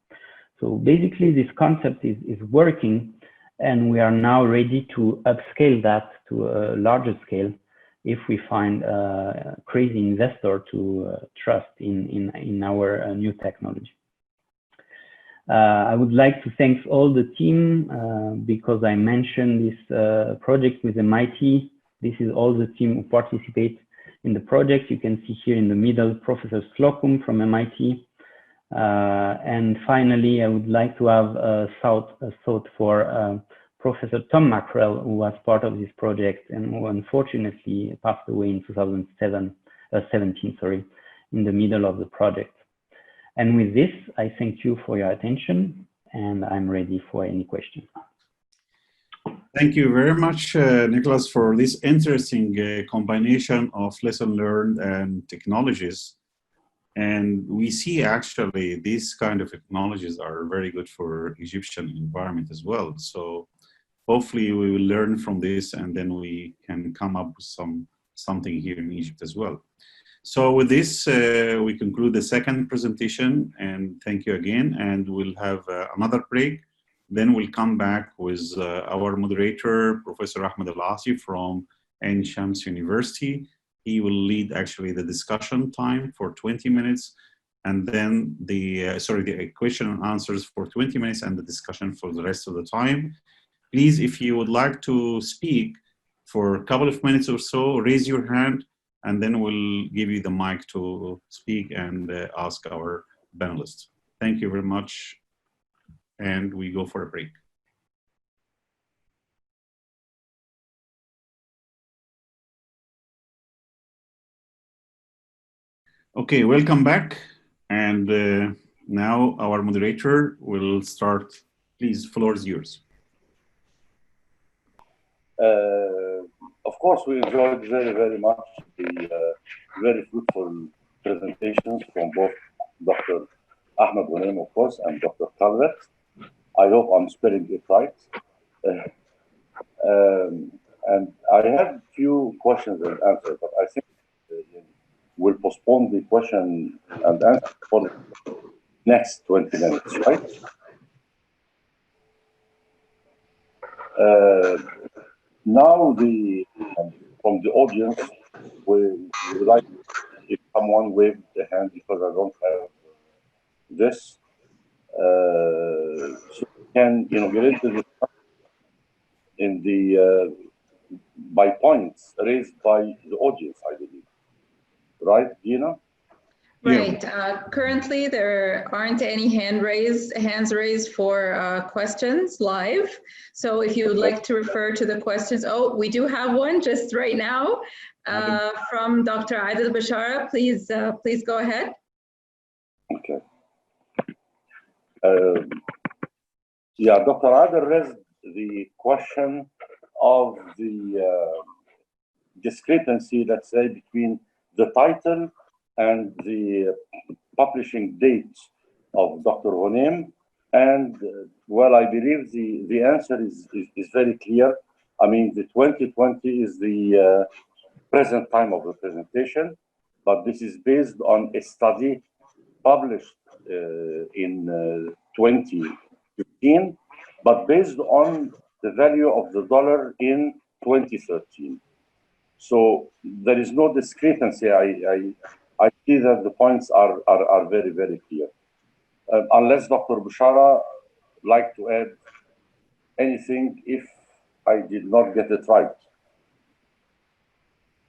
So basically this concept is working, and we are now ready to upscale that to a larger scale if we find a crazy investor to trust in our new technology. I would like to thank all the team because I mentioned this project with MIT. This is all the team who participate in the project. You can see here in the middle, Professor Slocum from MIT. And finally, I would like to have a thought for Professor Tom Mackrell, who was part of this project and who unfortunately passed away in 2017, in the middle of the project. And with this, I thank you for your attention, and I'm ready for any questions. Thank you very much, Nicholas, for this interesting combination of lesson learned and technologies. And we see actually these kind of technologies are very good for Egyptian environment as well. So hopefully we will learn from this, and then we can come up with something here in Egypt as well. So with this, we conclude the second presentation, and thank you again. And we'll have another break. Then we'll come back with our moderator, Professor Ahmed Al-Asi from Ain Shams University. He will lead actually the discussion time for 20 minutes, and then the question and answers for 20 minutes, and the discussion for the rest of the time. Please, if you would like to speak for a couple of minutes or so, raise your hand, and then we'll give you the mic to speak and ask our panelists. Thank you very much, and we go for a break. Okay, welcome back. And now our moderator will start. Please, floor is yours. Of course, we enjoyed very, very much the very fruitful presentations from both Dr. Ahmed Ghanem, of course, and Dr. Calvert. I hope I'm spelling it right. And I have a few questions and answers, but I think we'll postpone the question and answer for the next 20 minutes, right? Now, from the audience, we would like if someone waved the hand, because I don't have this. So can get into the in the by points raised by the audience, I believe. Right, Dina? Right. Currently, there aren't any hands raised for questions live. So if you would like to refer to the questions, oh, we do have one just right now from Dr. Adil Bashara. Please, please go ahead. Okay. Yeah, Dr. Adil raised the question of the discrepancy, let's say, between the title and the publishing date of Dr. Ghanem. And well, I believe the answer is very clear. I mean, the 2020 is the present time of the presentation, but this is based on a study published in 2015, but based on the value of the dollar in 2013. So there is no discrepancy. I see that the points are very, very clear. Unless Dr. Bashara like to add anything if I did not get it right.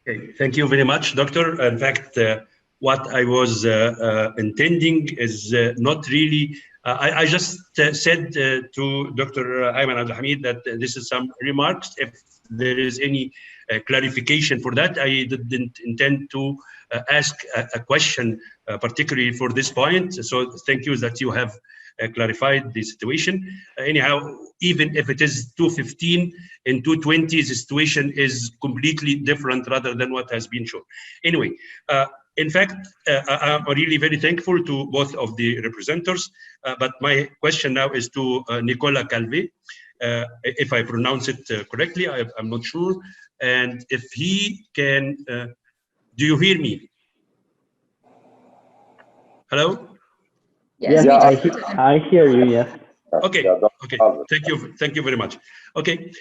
Okay, thank you very much, Doctor. In fact, what I was intending is not really, I just said to Dr. Ayman Abdulhamid that this is some remarks. If there is any clarification for that, I didn't intend to ask a question particularly for this point. So thank you that you have clarified the situation. Anyhow, even if it is 215 and 220, the situation is completely different rather than what has been shown. Anyway, in fact, I'm really very thankful to both of the representatives, but my question now is to Nicolas Calvé, if I pronounce it correctly, I'm not sure, and if he can, do you hear me? Hello? Yes, yeah, I hear you, yes. Okay, okay, thank you very much. Okay,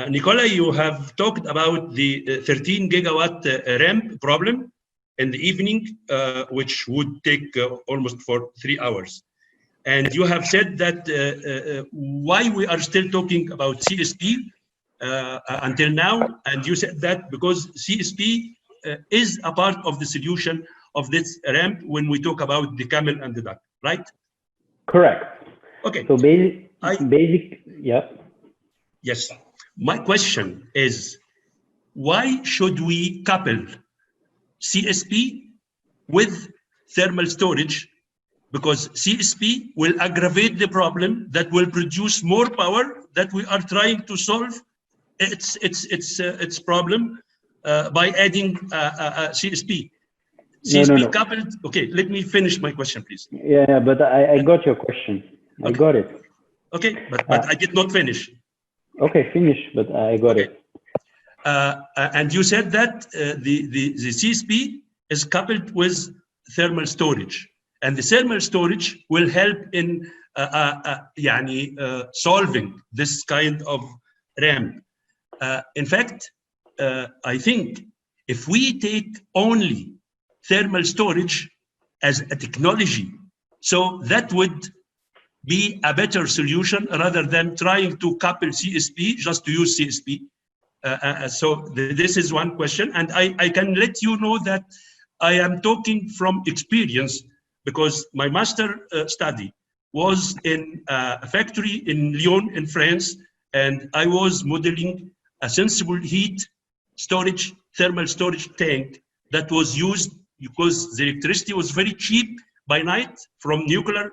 Nicola, you have talked about the 13 gigawatt ramp problem in the evening, which would take almost for 3 hours. And you have said that why we are still talking about CSP until now, and you said that because CSP is a part of the solution of this ramp when we talk about the camel and the duck, right? Correct. Okay. So yeah. Yes. My question is, why should we couple CSP with thermal storage? Because CSP will aggravate the problem that will produce more power that we are trying to solve its problem by adding CSP. CSP coupled. Okay, let me finish my question, please. Yeah, but I got your question. Okay. I got it. Okay, but I did not finish. Okay, finish, but I got it. And you said that the CSP is coupled with thermal storage, and the thermal storage will help in solving this kind of ramp. In fact, I think if we take only thermal storage as a technology, so that would be a better solution rather than trying to couple CSP just to use CSP. So this is one question, and I can let you know that I am talking from experience because my master study was in a factory in Lyon in France, and I was modeling a sensible heat storage, thermal storage tank that was used because the electricity was very cheap by night from nuclear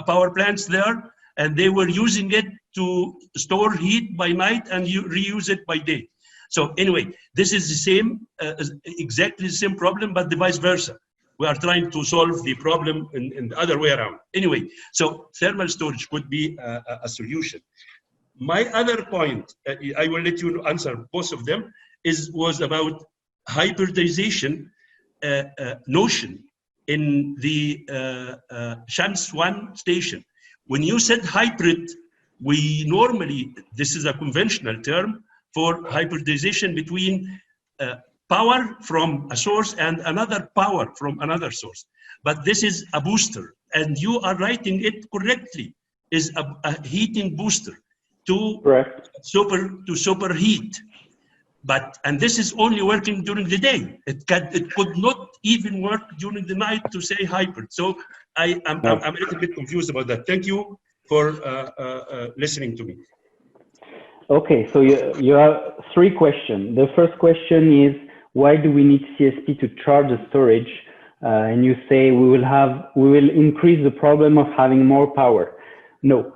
power plants there, and they were using it to store heat by night and you reuse it by day. So anyway, this is the same, exactly the same problem, but the vice versa. We are trying to solve the problem in the other way around. Anyway, so thermal storage could be a solution. My other point, I will let you answer both of them, was about hybridization notion in the Shams 1 station. When you said hybrid, we normally, this is a conventional term for hybridization between power from a source and another power from another source. But this is a booster, and you are writing it correctly, is a heating booster to superheat. And this is only working during the day. It could not even work during the night to say hybrid. So I'm a little bit confused about that. Thank you for listening to me. Okay, so you have 3 questions. The first question is, why do we need CSP to charge the storage? And you say we will increase the problem of having more power. No,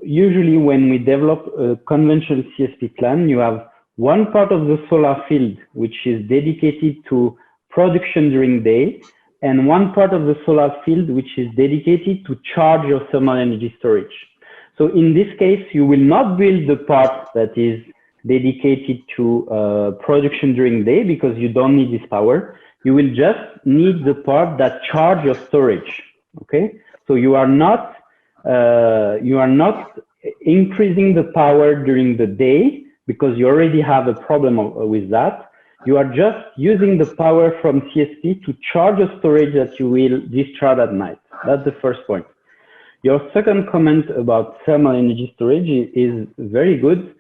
usually when we develop a conventional CSP plant, you have one part of the solar field which is dedicated to production during day, and one part of the solar field which is dedicated to charge your thermal energy storage. So in this case, you will not build the part that is dedicated to production during day because you don't need this power. You will just need the part that charge your storage. Okay, so you are not increasing the power during the day because you already have a problem with that. You are just using the power from CSP to charge a storage that you will discharge at night. That's the first point. Your second comment about thermal energy storage is very good.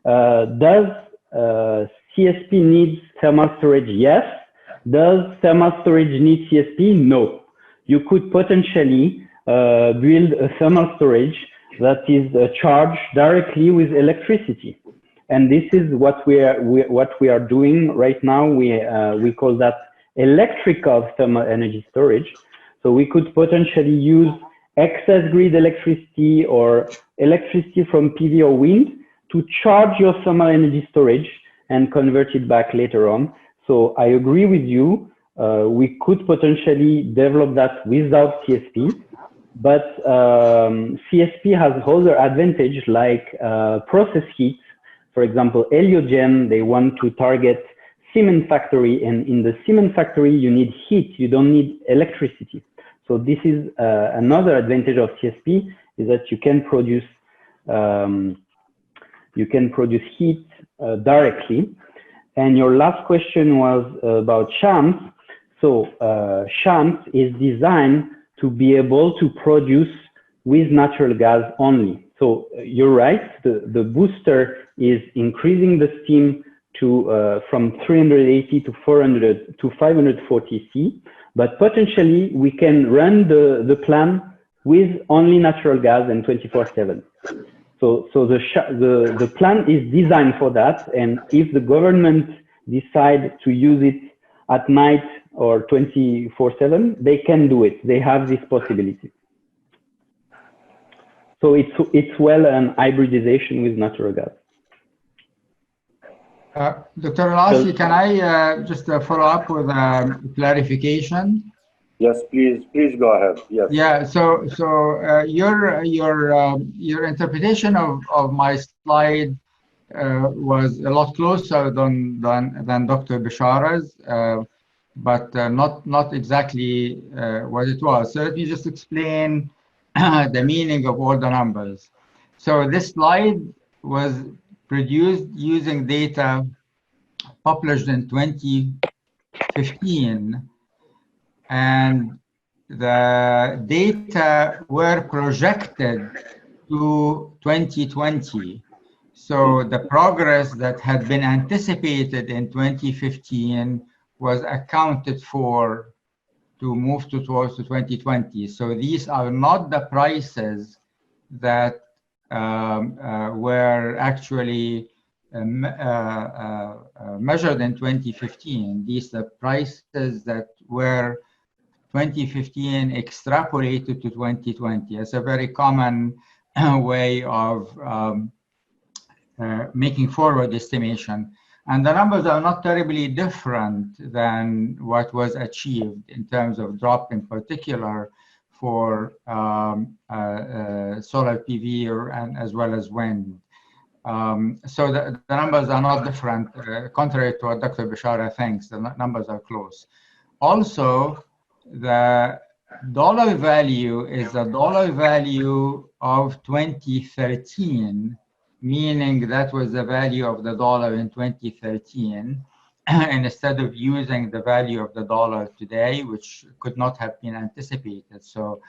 Does CSP need thermal storage? Yes. Does thermal storage need CSP? No. You could potentially build a thermal storage that is charged directly with electricity. And this is what we are doing right now. We call that electrical thermal energy storage. So we could potentially use excess grid electricity or electricity from PV or wind to charge your thermal energy storage and convert it back later on. So I agree with you. We could potentially develop that without CSP, but CSP has other advantage like process heat. For example, Heliogen, they want to target cement factory, and in the cement factory you need heat, you don't need electricity. So this is another advantage of CSP, is that you can produce heat directly. And your last question was about shams. So shams is designed to be able to produce with natural gas only. So you're right, the booster is increasing the steam to from 380 to 400 to 540 C, but potentially we can run the plant with only natural gas and 24/7. So the plant is designed for that, and if the government decide to use it at night or 24/7, they can do it. They have this possibility. So it's well an hybridization with natural gas. Dr. Lassi, can I just follow up with clarification? Yes, please go ahead. Yes. Yeah. So your interpretation of my slide was a lot closer than Dr. Bishara's, but not exactly what it was. So let me just explain the meaning of all the numbers. So this slide was produced using data published in 2015, and the data were projected to 2020. So the progress that had been anticipated in 2015 was accounted for to move towards 2020. So these are not the prices that were actually measured in 2015. These are prices that were 2015 extrapolated to 2020. It's a very common way of making forward estimation. And the numbers are not terribly different than what was achieved in terms of drop, in particular for solar PV and as well as wind. So the numbers are not different, contrary to what Dr. Bishara thinks. The numbers are close. Also, the dollar value is the dollar value of 2013, meaning that was the value of the dollar in 2013, and instead of using the value of the dollar today, which could not have been anticipated. So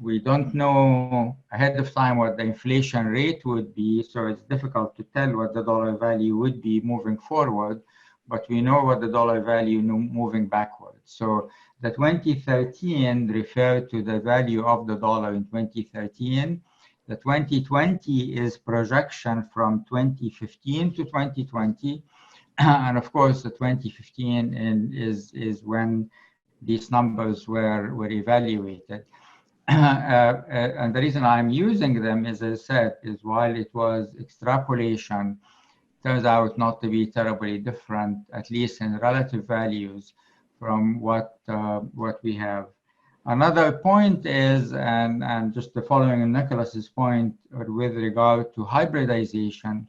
we don't know ahead of time what the inflation rate would be, so it's difficult to tell what the dollar value would be moving forward, but we know what the dollar value moving backwards. So the 2013 referred to the value of the dollar in 2013. The 2020 is projection from 2015 to 2020. And of course, the 2015 is when these numbers were evaluated. And the reason I'm using them, as I said, is while it was extrapolation, turns out not to be terribly different, at least in relative values, from what we have. Another point is, and just the following Nicholas's point with regard to hybridization.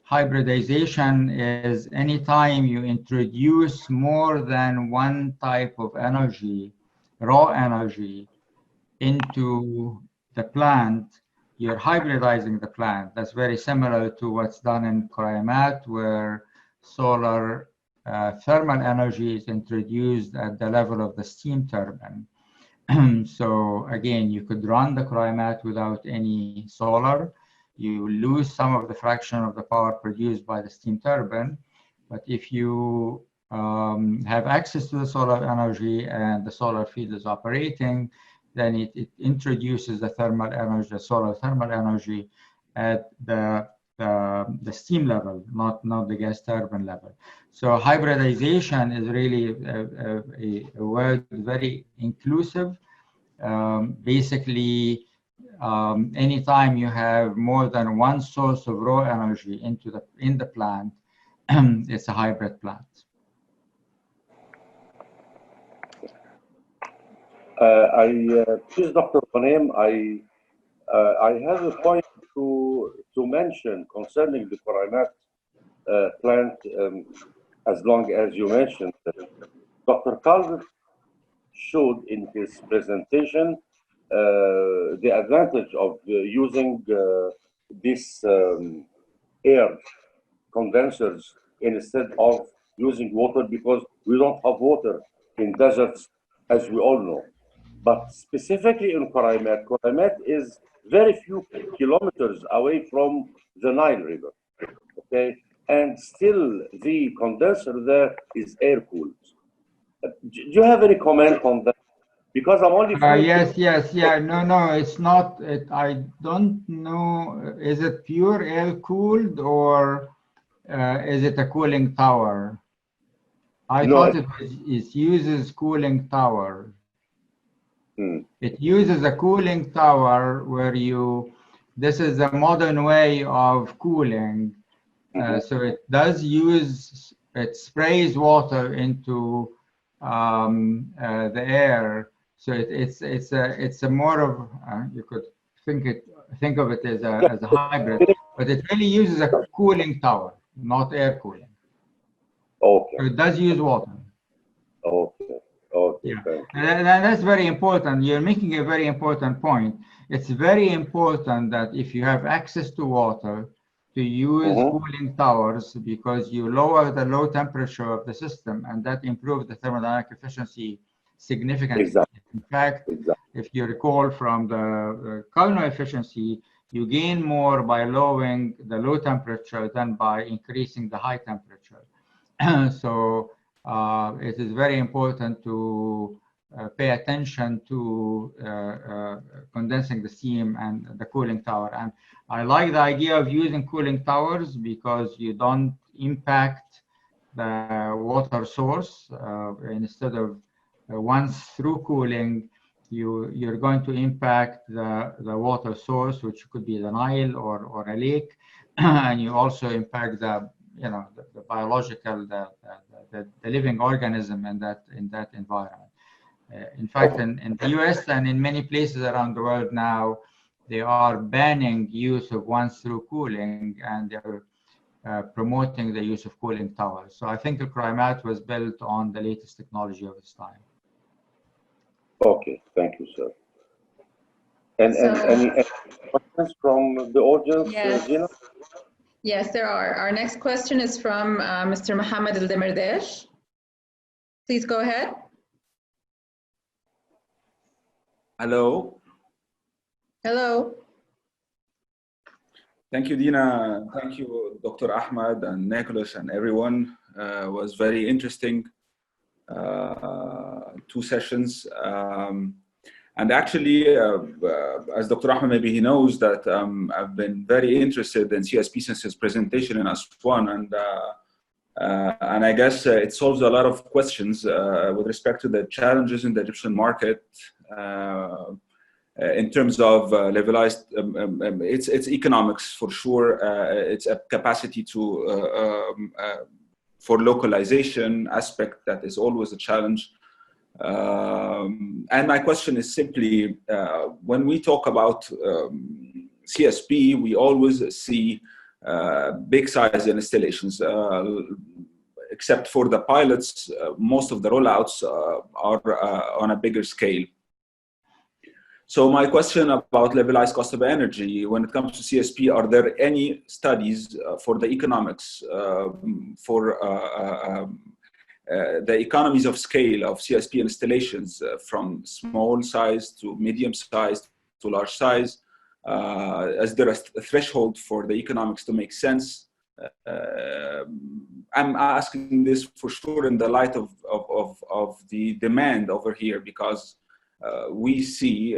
Hybridization is any time you introduce more than one type of energy, raw energy, into the plant, you're hybridizing the plant. That's very similar to what's done in Cryomat, where solar thermal energy is introduced at the level of the steam turbine. So again, you could run the Cryomat without any solar. You lose some of the fraction of the power produced by the steam turbine. But if you have access to the solar energy and the solar field is operating, then it introduces the thermal energy, the solar thermal energy at the steam level, not the gas turbine level. So hybridization is really a word very inclusive. Basically, anytime you have more than one source of raw energy in the plant, it's a hybrid plant. Please, Dr. Ghanem, I have a point to mention concerning the Quraimat plant. As long as you mentioned, Dr. Kelvin showed in his presentation the advantage of using these air condensers instead of using water, because we don't have water in deserts, as we all know. But specifically in Quraimat, Quraimat is very few kilometers away from the Nile River, okay? And still the condenser there is air-cooled. Do you have any comment on that? Because I'm only... No, it's not. I don't know. Is it pure air-cooled or is it a cooling tower? I thought it uses cooling tower. It uses a cooling tower where this is a modern way of cooling. So it does use, it sprays water into the air. So it's a more of, you could think of it as a hybrid, but it really uses a cooling tower, not air cooling. Okay. So it does use water. Okay. Yeah. And that's very important. You're making a very important point. It's very important that if you have access to water, to use cooling towers, because you lower the low temperature of the system, and that improves the thermodynamic efficiency significantly. Exactly. In fact, if you recall from the culinary efficiency, you gain more by lowering the low temperature than by increasing the high temperature. So it is very important to pay attention to condensing the steam and the cooling tower. And I like the idea of using cooling towers because you don't impact the water source. Instead of once through cooling, you're going to impact the water source, which could be the Nile or a lake, and you also impact the biological, the living organism in that environment. In fact, in the US and in many places around the world now, they are banning use of once-through cooling, and they're promoting the use of cooling towers. So I think the Quraimat was built on the latest technology of its time. Okay, thank you, sir. And any questions from the audience, Gina? Yes, there are. Our next question is from Mr. Mohammed Al-Demirdesh. Please go ahead. Hello. Hello. Thank you, Dina. Thank you, Dr. Ahmad and Nicholas and everyone. It was very interesting. 2 sessions. And actually, as Dr. Ahmed, maybe he knows that I've been very interested in CSP since his presentation in Aswan, and I guess it solves a lot of questions with respect to the challenges in the Egyptian market in terms of levelized. It's economics for sure. It's a capacity to for localization aspect that is always a challenge. And my question is simply, when we talk about CSP, we always see big size installations, except for the pilots, most of the rollouts are on a bigger scale. So my question about levelized cost of energy, when it comes to CSP, are there any studies for the economics, for the economies of scale of CSP installations from small size to medium size to large size? Is there a threshold for the economics to make sense? I'm asking this for sure in the light of the demand over here, because we see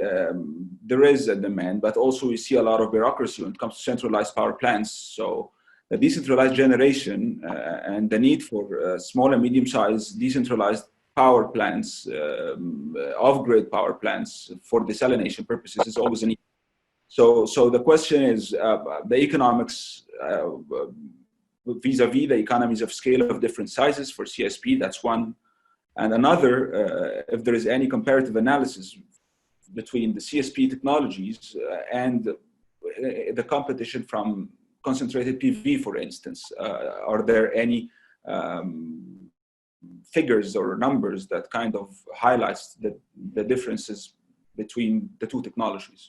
there is a demand, but also we see a lot of bureaucracy when it comes to centralized power plants. So the decentralized generation and the need for small and medium-sized decentralized power plants, off-grid power plants for desalination purposes is always a need. So the question is the economics vis-a-vis the economies of scale of different sizes for CSP. That's one. And another, if there is any comparative analysis between the CSP technologies and the competition from concentrated PV, for instance. Are there any figures or numbers that kind of highlights the differences between the two technologies?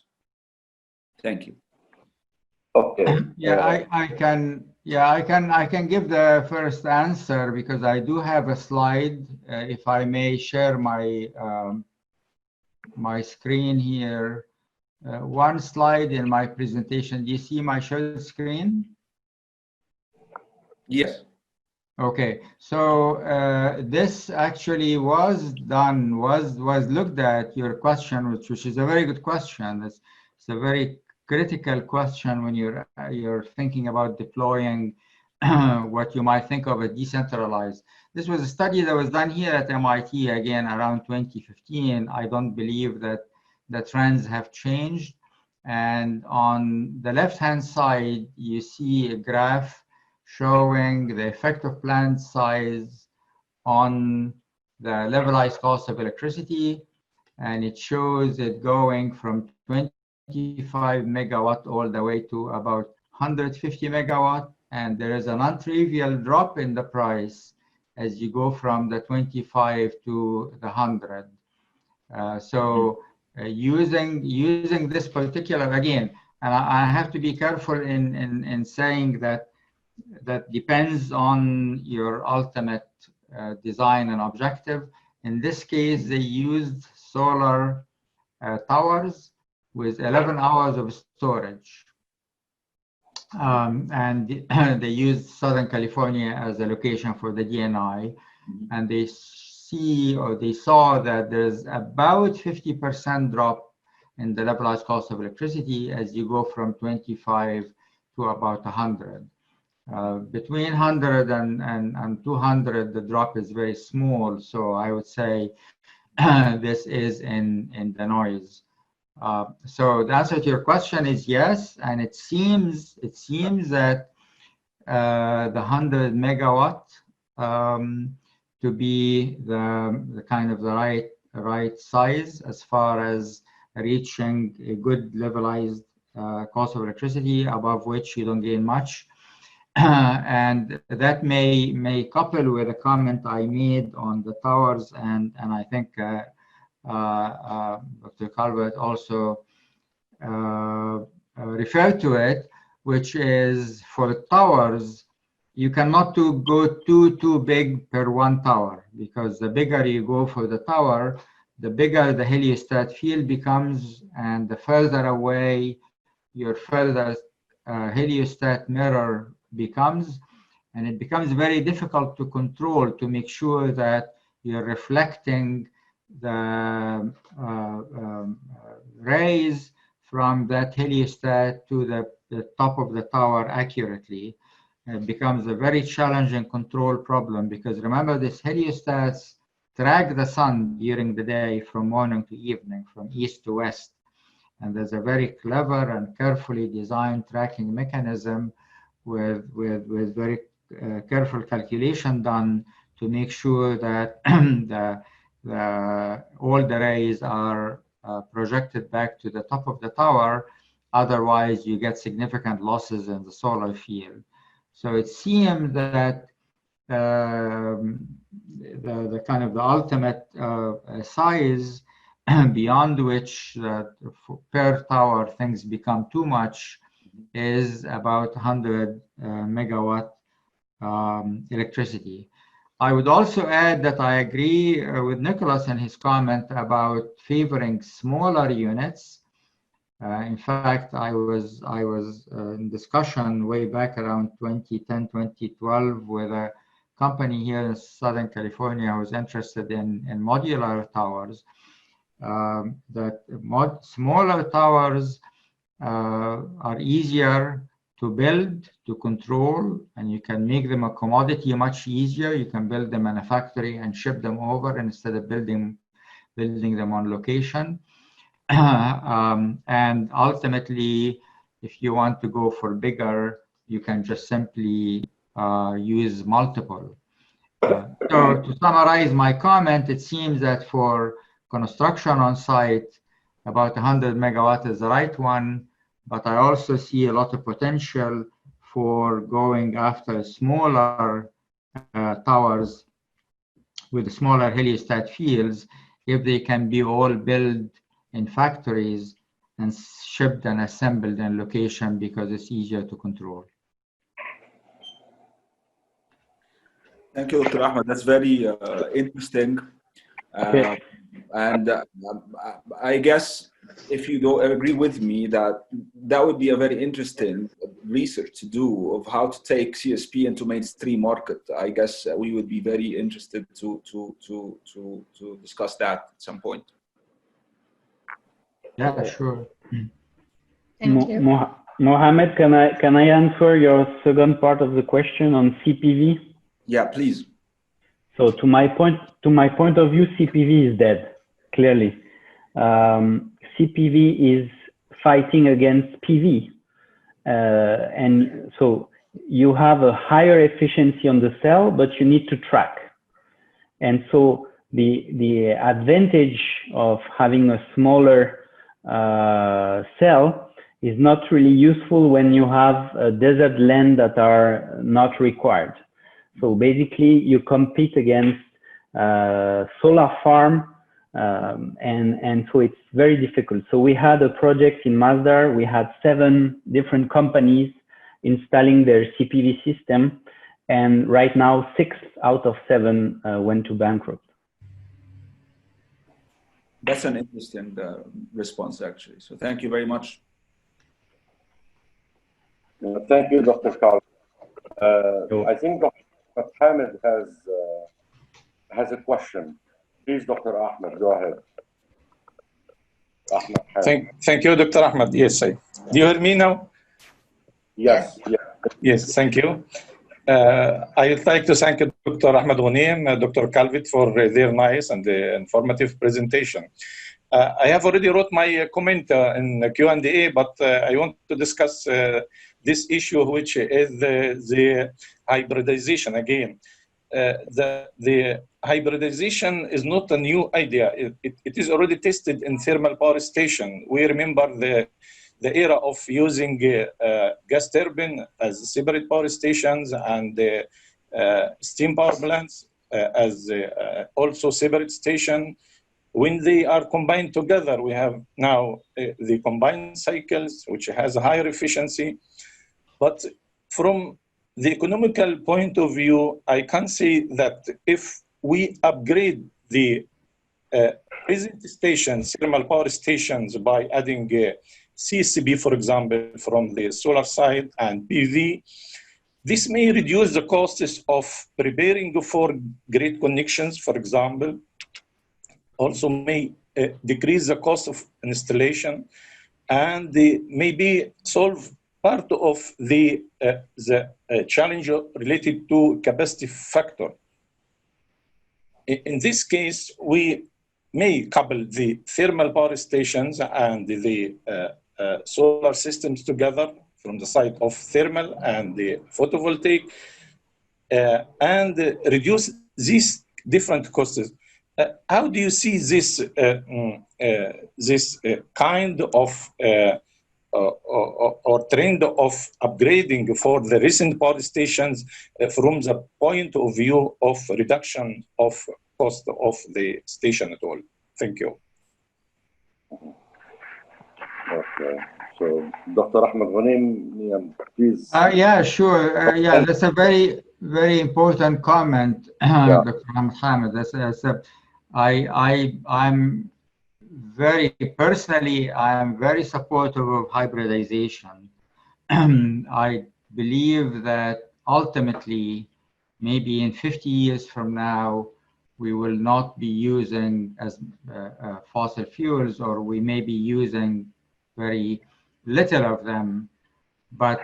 Thank you. Okay. I can give the first answer because I do have a slide. If I may share my my screen here. One slide in my presentation. Do you see my shared screen? Yes. Okay, so this actually was done, was looked at, your question, which is a very good question. It's a very critical question when you're thinking about deploying what you might think of as decentralized. This was a study that was done here at MIT, again, around 2015. I don't believe that the trends have changed. And on the left-hand side, you see a graph showing the effect of plant size on the levelized cost of electricity. And it shows it going from 25 megawatt all the way to about 150 megawatt. And there is a non-trivial drop in the price as you go from the 25 to the 100. Using this particular, again, and I have to be careful in saying that depends on your ultimate design and objective. In this case, they used solar towers with 11 hours of storage. And they used Southern California as a location for the DNI. And they saw that there's about 50% drop in the levelized cost of electricity as you go from 25 to about 100. Between 100 and 200, the drop is very small. So I would say this is in the noise. So the answer to your question is yes, and it seems that the 100 megawatt to be the kind of the right size as far as reaching a good levelized cost of electricity, above which you don't gain much. And that may couple with a comment I made on the towers, and I think Dr. Calvert also referred to it, which is for towers, you cannot go too big per one tower, because the bigger you go for the tower, the bigger the heliostat field becomes, and the further away your further heliostat mirror becomes, and it becomes very difficult to control, to make sure that you're reflecting the rays from that heliostat to the top of the tower accurately. It becomes a very challenging control problem, because remember, these heliostats track the sun during the day from morning to evening, from east to west. And there's a very clever and carefully designed tracking mechanism with very careful calculation done to make sure that all the rays are projected back to the top of the tower. Otherwise, you get significant losses in the solar field. So it seems that the kind of the ultimate size beyond which per tower things become too much is about 100 megawatt electricity. I would also add that I agree with Nicholas and his comment about favoring smaller units. In fact, I was in discussion way back around 2010, 2012 with a company here in Southern California who was interested in modular towers. Smaller towers are easier to build, to control, and you can make them a commodity much easier. You can build them in a factory and ship them over instead of building them on location. And ultimately, if you want to go for bigger, you can just simply use multiple. So to summarize my comment, it seems that for construction on site, about 100 megawatt is the right one, but I also see a lot of potential for going after smaller towers with smaller heliostat fields if they can be all built in factories and shipped and assembled in location because it's easier to control. Thank you, Dr. Ahmed. That's very interesting. And I guess if you don't agree with me, that would be a very interesting research to do of how to take CSP into mainstream market. I guess we would be very interested to discuss that at some point. Yeah, sure. Thank you. Mohammed, can I answer your second part of the question on CPV? Yeah, please. So to my point of view, CPV is dead, clearly. CPV is fighting against PV. And so you have a higher efficiency on the cell, but you need to track. And so the advantage of having a smaller cell is not really useful when you have a desert land that are not required. So basically you compete against solar farm, and so it's very difficult. So we had a project in Masdar, we had 7 different companies installing their CPV system, and right now 6 out of 7 went to bankrupt. That's an interesting response, actually. So thank you very much. Thank you, Dr. Carl. I think Dr. Hamid has a question. Please, Dr. Ahmed, go ahead. Thank you, Dr. Ahmed. Yes, do you hear me now? Yes. Yes, thank you. I'd like to thank Dr. Ahmed Ghanem and Dr. Kelvin for their nice and informative presentation. I have already wrote my comment in the Q&A, but I want to discuss this issue, which is the hybridization again. The hybridization is not a new idea. It is already tested in thermal power station. We remember the era of using gas turbine as separate power stations and steam power plants as also separate station. When they are combined together, we have now the combined cycles, which has a higher efficiency. But from the economical point of view, I can say that if we upgrade the present stations, thermal power stations, by adding CSP, for example, from the solar side and PV, this may reduce the costs of preparing for grid connections, for example. Also may decrease the cost of installation, and maybe solve part of the challenge related to capacity factor. In this case, we may couple the thermal power stations and the solar systems together from the side of thermal and the photovoltaic, and reduce these different costs. How do you see this kind of or trend of upgrading for the recent power stations from the point of view of reduction of cost of the station at all? Thank you. Okay. So, Dr. Ahmed Ghanem, please. Yeah, sure. Yeah, that's a very, very important comment, Dr. Hamid. I'm very personally, I'm very supportive of hybridization. I believe that ultimately, maybe in 50 years from now, we will not be using as fossil fuels, or we may be using very little of them, but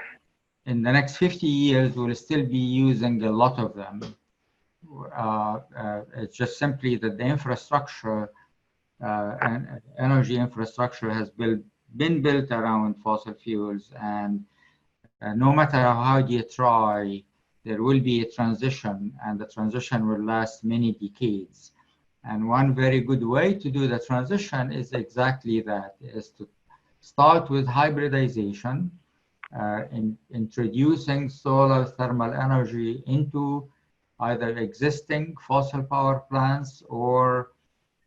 in the next 50 years, we'll still be using a lot of them. It's just simply that the infrastructure and energy infrastructure has been built around fossil fuels, and no matter how you try, there will be a transition, and the transition will last many decades. And one very good way to do the transition is exactly that, is to start with hybridization, in introducing solar thermal energy into either existing fossil power plants or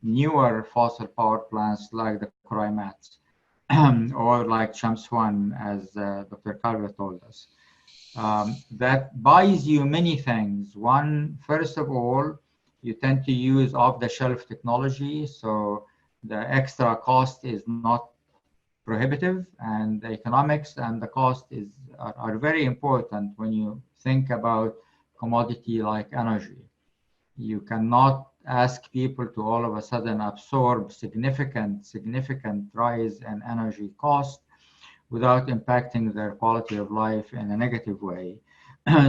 newer fossil power plants like the COE-Mats or like Chams-1, as Dr. Calvert told us. That buys you many things. One, first of all, you tend to use off-the-shelf technology, so the extra cost is not prohibitive, and the economics and the cost are very important when you think about commodity like energy. You cannot ask people to all of a sudden absorb significant rise in energy cost without impacting their quality of life in a negative way.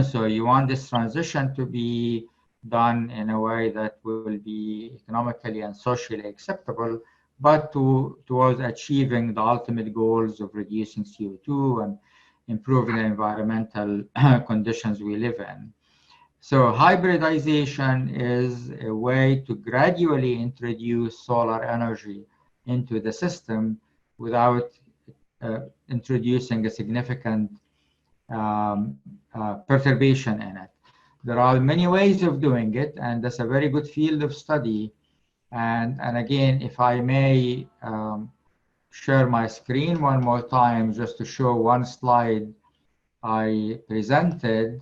So you want this transition to be done in a way that will be economically and socially acceptable, but towards achieving the ultimate goals of reducing CO2 and improving the environmental conditions we live in. So hybridization is a way to gradually introduce solar energy into the system without introducing a significant perturbation in it. There are many ways of doing it, and that's a very good field of study. And again, if I may share my screen one more time just to show one slide I presented.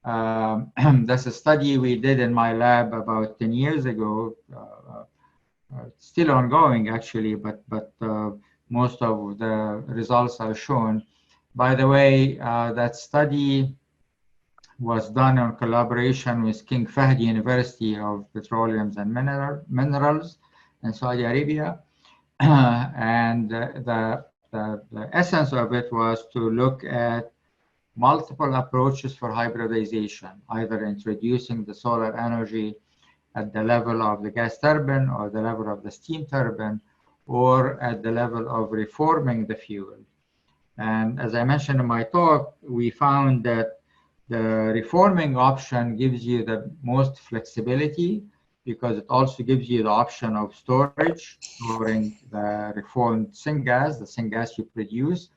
That's a study we did in my lab about 10 years ago. Still ongoing, actually, but most of the results are shown. By the way, that study was done in collaboration with King Fahd University of Petroleums and Minerals in Saudi Arabia. And the essence of it was to look at multiple approaches for hybridization, either introducing the solar energy at the level of the gas turbine or the level of the steam turbine, or at the level of reforming the fuel. And as I mentioned in my talk, we found that the reforming option gives you the most flexibility, because it also gives you the option of storing the reformed syngas, the syngas you produce.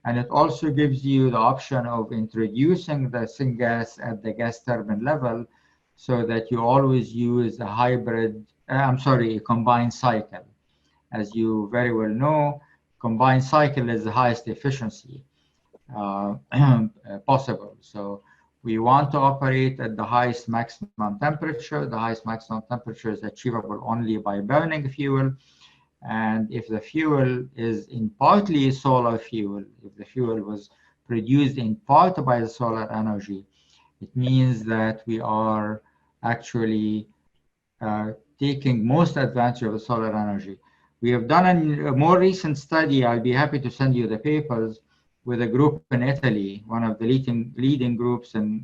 And it also gives you the option of introducing the syngas at the gas turbine level, so that you always use a combined cycle. As you very well know, combined cycle is the highest efficiency possible. So we want to operate at the highest maximum temperature. The highest maximum temperature is achievable only by burning fuel. And if the fuel is in partly solar fuel, if the fuel was produced in part by the solar energy, it means that we are actually taking most advantage of the solar energy. We have done a more recent study. I'll be happy to send you the papers, with a group in Italy, one of the leading groups in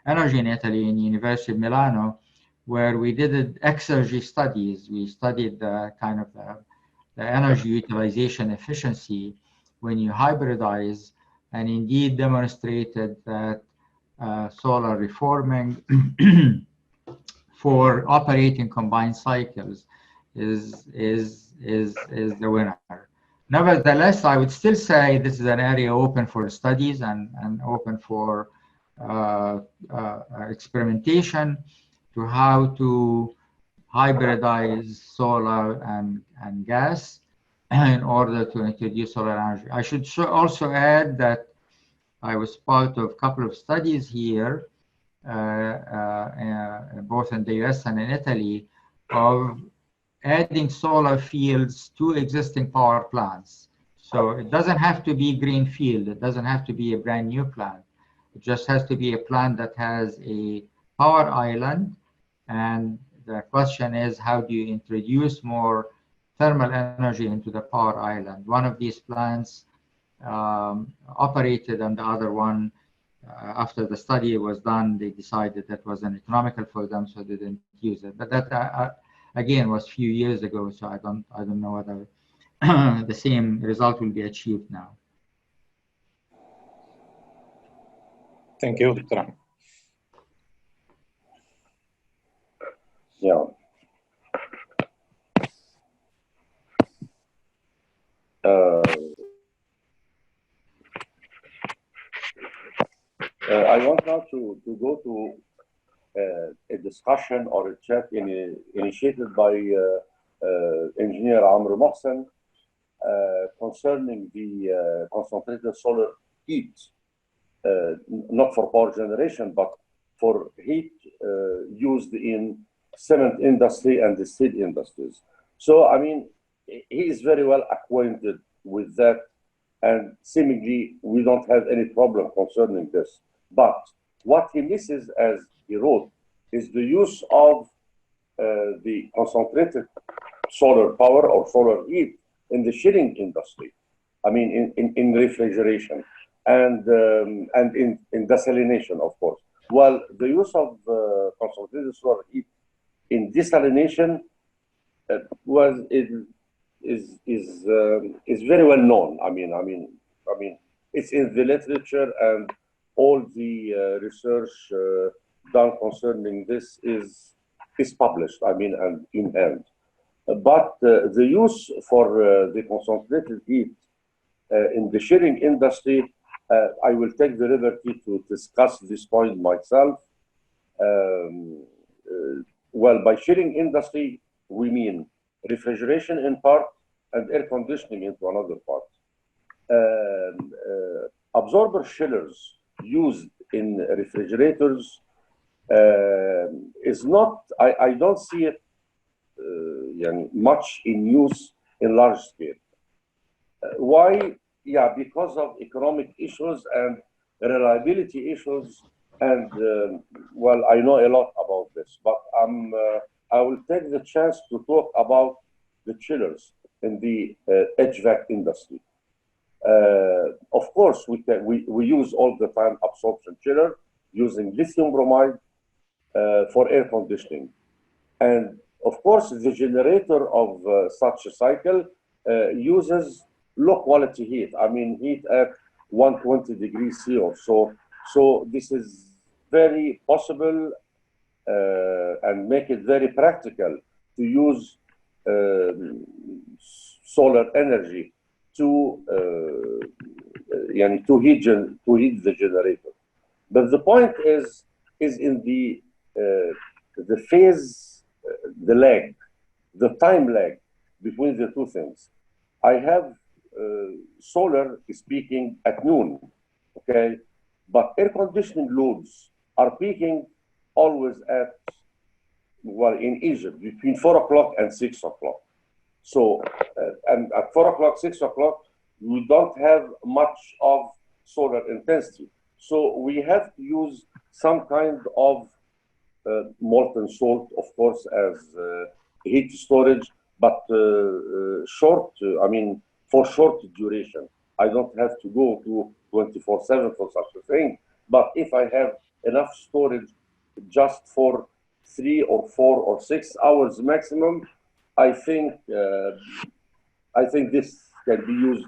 energy in Italy, in the University of Milano, where we did exergy studies. We studied the kind of the energy utilization efficiency when you hybridize, and indeed demonstrated that solar reforming for operating combined cycles is the winner. Nevertheless, I would still say this is an area open for studies and open for experimentation to how to hybridize solar and gas in order to introduce solar energy. I should also add that I was part of a couple of studies here, both in the US and in Italy, of adding solar fields to existing power plants. So it doesn't have to be greenfield. It doesn't have to be a brand new plant. It just has to be a plant that has a power island. And the question is, how do you introduce more thermal energy into the power island? One of these plants operated, and the other one, after the study was done, they decided that wasn't economical for them, so they didn't use it. But that again, was a few years ago, so I don't know whether the same result will be achieved now. Thank you, Dr. Ahmed. Yeah. I want now to go to a discussion or a chat initiated by Engineer Amr Mohsen concerning the concentrated solar heat, not for power generation, but for heat used in cement industry and the steel industries. So, I mean, he is very well acquainted with that, and seemingly we don't have any problem concerning this. But what he misses, as he wrote, is the use of the concentrated solar power or solar heat in the chilling industry. I mean, in refrigeration and in desalination, of course. Well, the use of concentrated solar heat in desalination is very well known. I mean, it's in the literature, and all the research done concerning this is published. I mean, and in hand. But the use for the concentrated heat in the chilling industry, I will take the liberty to discuss this point myself. Well, by chilling industry, we mean refrigeration in part and air conditioning into another part. Absorber chillers used in refrigerators is not, I don't see it much in use in large scale. Why? Yeah, because of economic issues and reliability issues. And well, I know a lot about this, but I will take the chance to talk about the chillers in the HVAC industry. Of course, we use all the time absorption chiller using lithium bromide for air conditioning. And of course, the generator of such a cycle uses low quality heat. I mean, heat at 120 degrees C or so. So this is very possible and make it very practical to use solar energy to heat the generator. But the point is in the phase, the lag, the time lag between the two things. I have solar is peaking at noon, okay? But air conditioning loads are peaking always at, well, in Egypt, between 4 o'clock and 6 o'clock. So, and at 4 o'clock, 6 o'clock, we don't have much of solar intensity. So we have to use some kind of molten salt, of course, as heat storage, but short, I mean, for short duration. I don't have to go to 24/7 for such a thing. But if I have enough storage just for 3 or 4 or 6 hours maximum, I think this can be used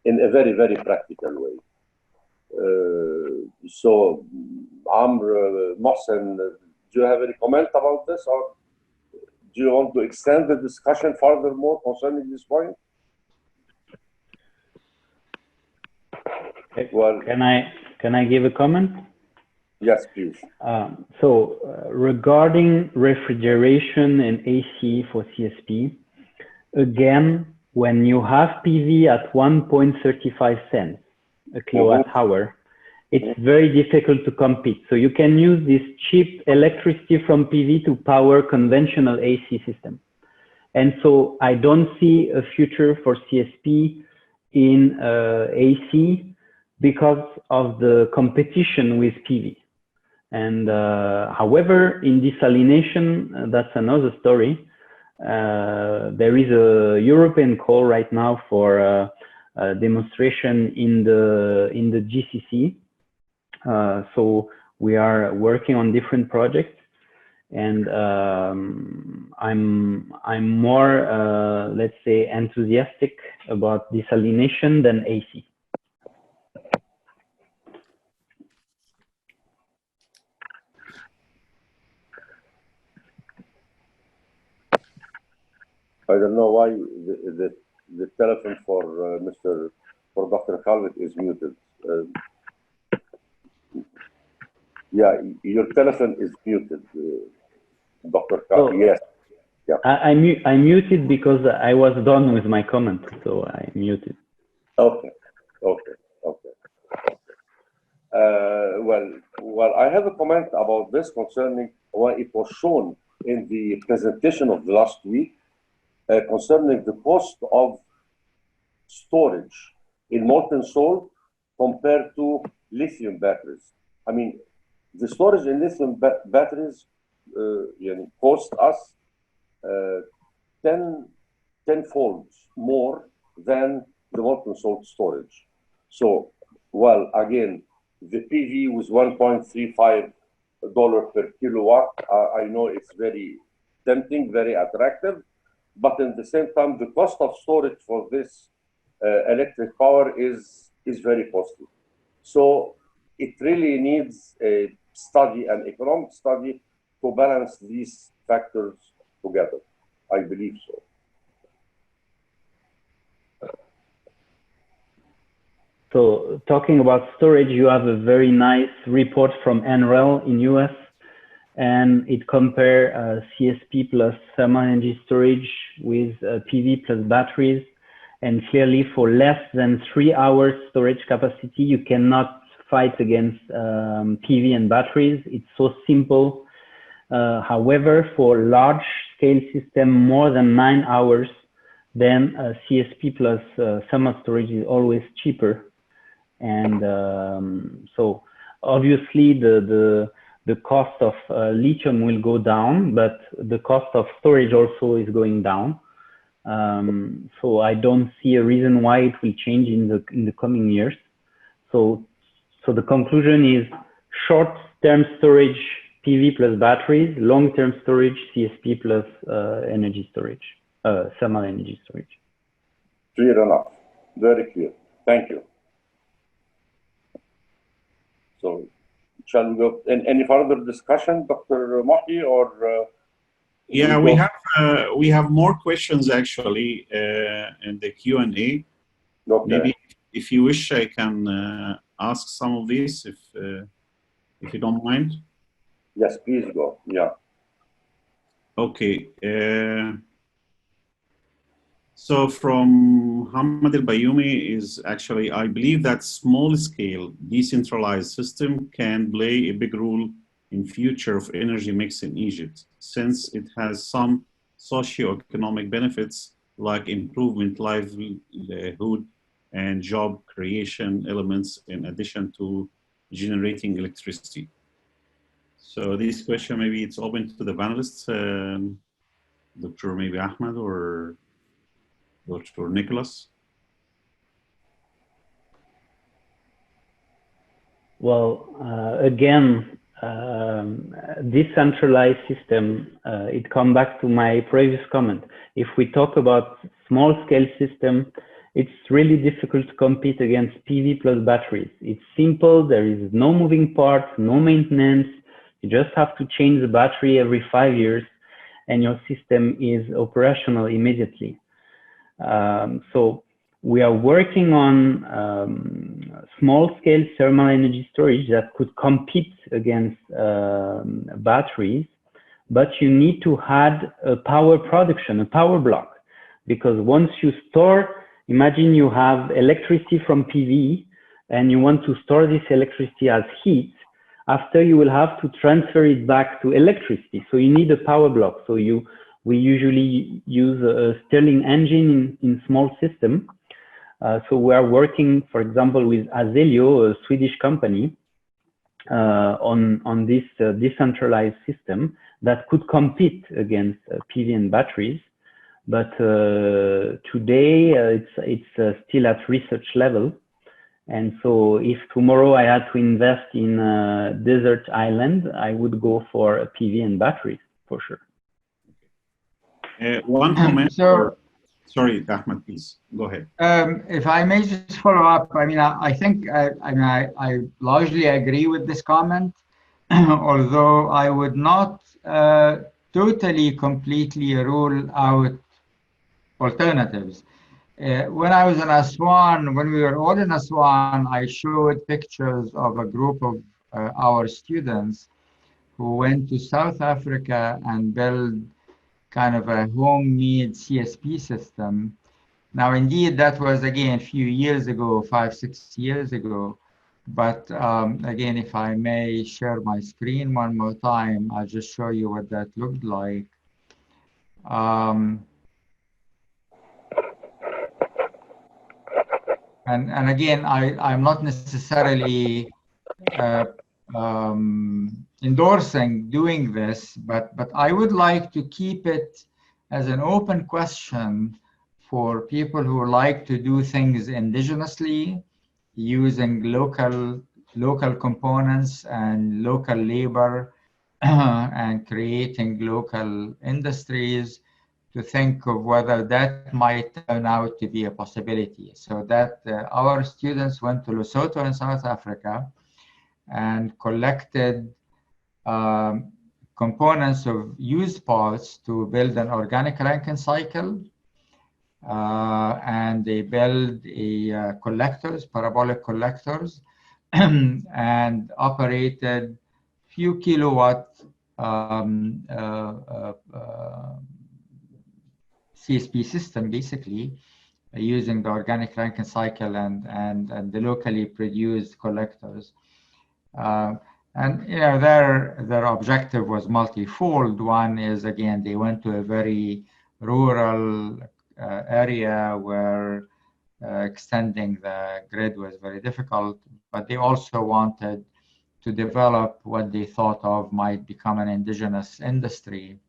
in a very, very practical way. So, Amr Mohsen, do you have any comment about this, or do you want to extend the discussion furthermore concerning this point? Well, can I give a comment? Yes, please. Regarding refrigeration and AC for CSP, again, when you have PV at 1.35 cents a kilowatt hour, it's very difficult to compete. So you can use this cheap electricity from PV to power conventional AC system. And so I don't see a future for CSP in AC because of the competition with PV. And however, in desalination, that's another story. There is a European call right now for a demonstration in the GCC. So we are working on different projects. and I'm more, let's say, enthusiastic about desalination than AC. I don't know why the telephone for Dr. Calvet is muted. Yeah, your telephone is muted, Dr. Calvet. Yes. Yeah. I muted because I was done with my comment, so I muted. Okay. Okay. Okay. Well, I have a comment about this concerning what it was shown in the presentation of the last week. Concerning the cost of storage in molten salt compared to lithium batteries. I mean, the storage in lithium batteries cost us 10-fold more than the molten salt storage. So, well, again, the PV was $1.35 per kilowatt. I know it's very tempting, very attractive. But in the same time, the cost of storage for this electric power is very costly. So it really needs a study, an economic study, to balance these factors together. I believe so. So talking about storage, you have a very nice report from NREL in US. And it compares CSP plus thermal energy storage with PV plus batteries. And clearly for less than 3 hours storage capacity, you cannot fight against PV and batteries. It's so simple. However, for large scale system, more than 9 hours, then CSP plus thermal storage is always cheaper. And so obviously the cost of lithium will go down, but the cost of storage also is going down. So I don't see a reason why it will change in the coming years. So the conclusion is short-term storage PV plus batteries, long-term storage CSP plus energy storage, thermal energy storage. Clear enough. Very clear. Thank you. So, shall we go in any further discussion, Dr. Mahdi, or? Yeah, we have more questions actually in the Q&A. Okay. Maybe if you wish, I can ask some of these if you don't mind. Yes, please go. Yeah. Okay. So from Hamad al-Bayoumi is actually, I believe that small scale decentralized system can play a big role in future of energy mix in Egypt, since it has some socio-economic benefits like improvement livelihood and job creation elements in addition to generating electricity. So this question, maybe it's open to the panelists, Dr. maybe Ahmed or Dr. Nicholas. Well, again, decentralized system, it comes back to my previous comment. If we talk about small scale system, it's really difficult to compete against PV plus batteries. It's simple, there is no moving parts, no maintenance. You just have to change the battery every 5 years and your system is operational immediately. So we are working on small scale thermal energy storage that could compete against batteries, but you need to add a power production, a power block, because once you store, imagine you have electricity from PV and you want to store this electricity as heat. After you will have to transfer it back to electricity. So you need a power block. So we usually use a Stirling engine in small system. So we are working, for example, with Azelio, a Swedish company, on this decentralized system that could compete against PV and batteries. But today it's still at research level. And so if tomorrow I had to invest in a desert island, I would go for a PV and batteries for sure. One comment. Sorry, Ahmed, please go ahead. If I may just follow up, I mean, I think I largely agree with this comment, although I would not totally, completely rule out alternatives. When I was in Aswan, when we were all in Aswan, I showed pictures of a group of our students who went to South Africa and built kind of a homemade CSP system. Now, indeed, that was, again, a few years ago, 5-6 years ago. But again, if I may share my screen one more time, I'll just show you what that looked like. And again, I'm not necessarily endorsing doing this, but I would like to keep it as an open question for people who like to do things indigenously, using local components and local labor and creating local industries, to think of whether that might turn out to be a possibility. So that our students went to Lesotho in South Africa and collected components of used parts to build an organic Rankine cycle. And they build collectors, parabolic collectors, and operated few kilowatt CSP system, basically, using the organic Rankine cycle and the locally produced collectors. And you know, their objective was multifold. One is, again, they went to a very rural area where extending the grid was very difficult, but they also wanted to develop what they thought of might become an indigenous industry,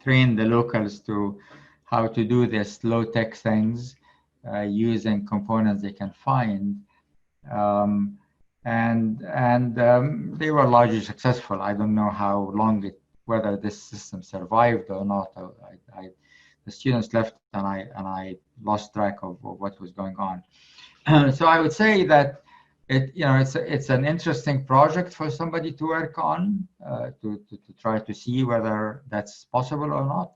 train the locals to how to do this low-tech things using components they can find. They were largely successful. I don't know how long whether this system survived or not. The students left and I lost track of what was going on. So I would say that it's an interesting project for somebody to work on, to try to see whether that's possible or not.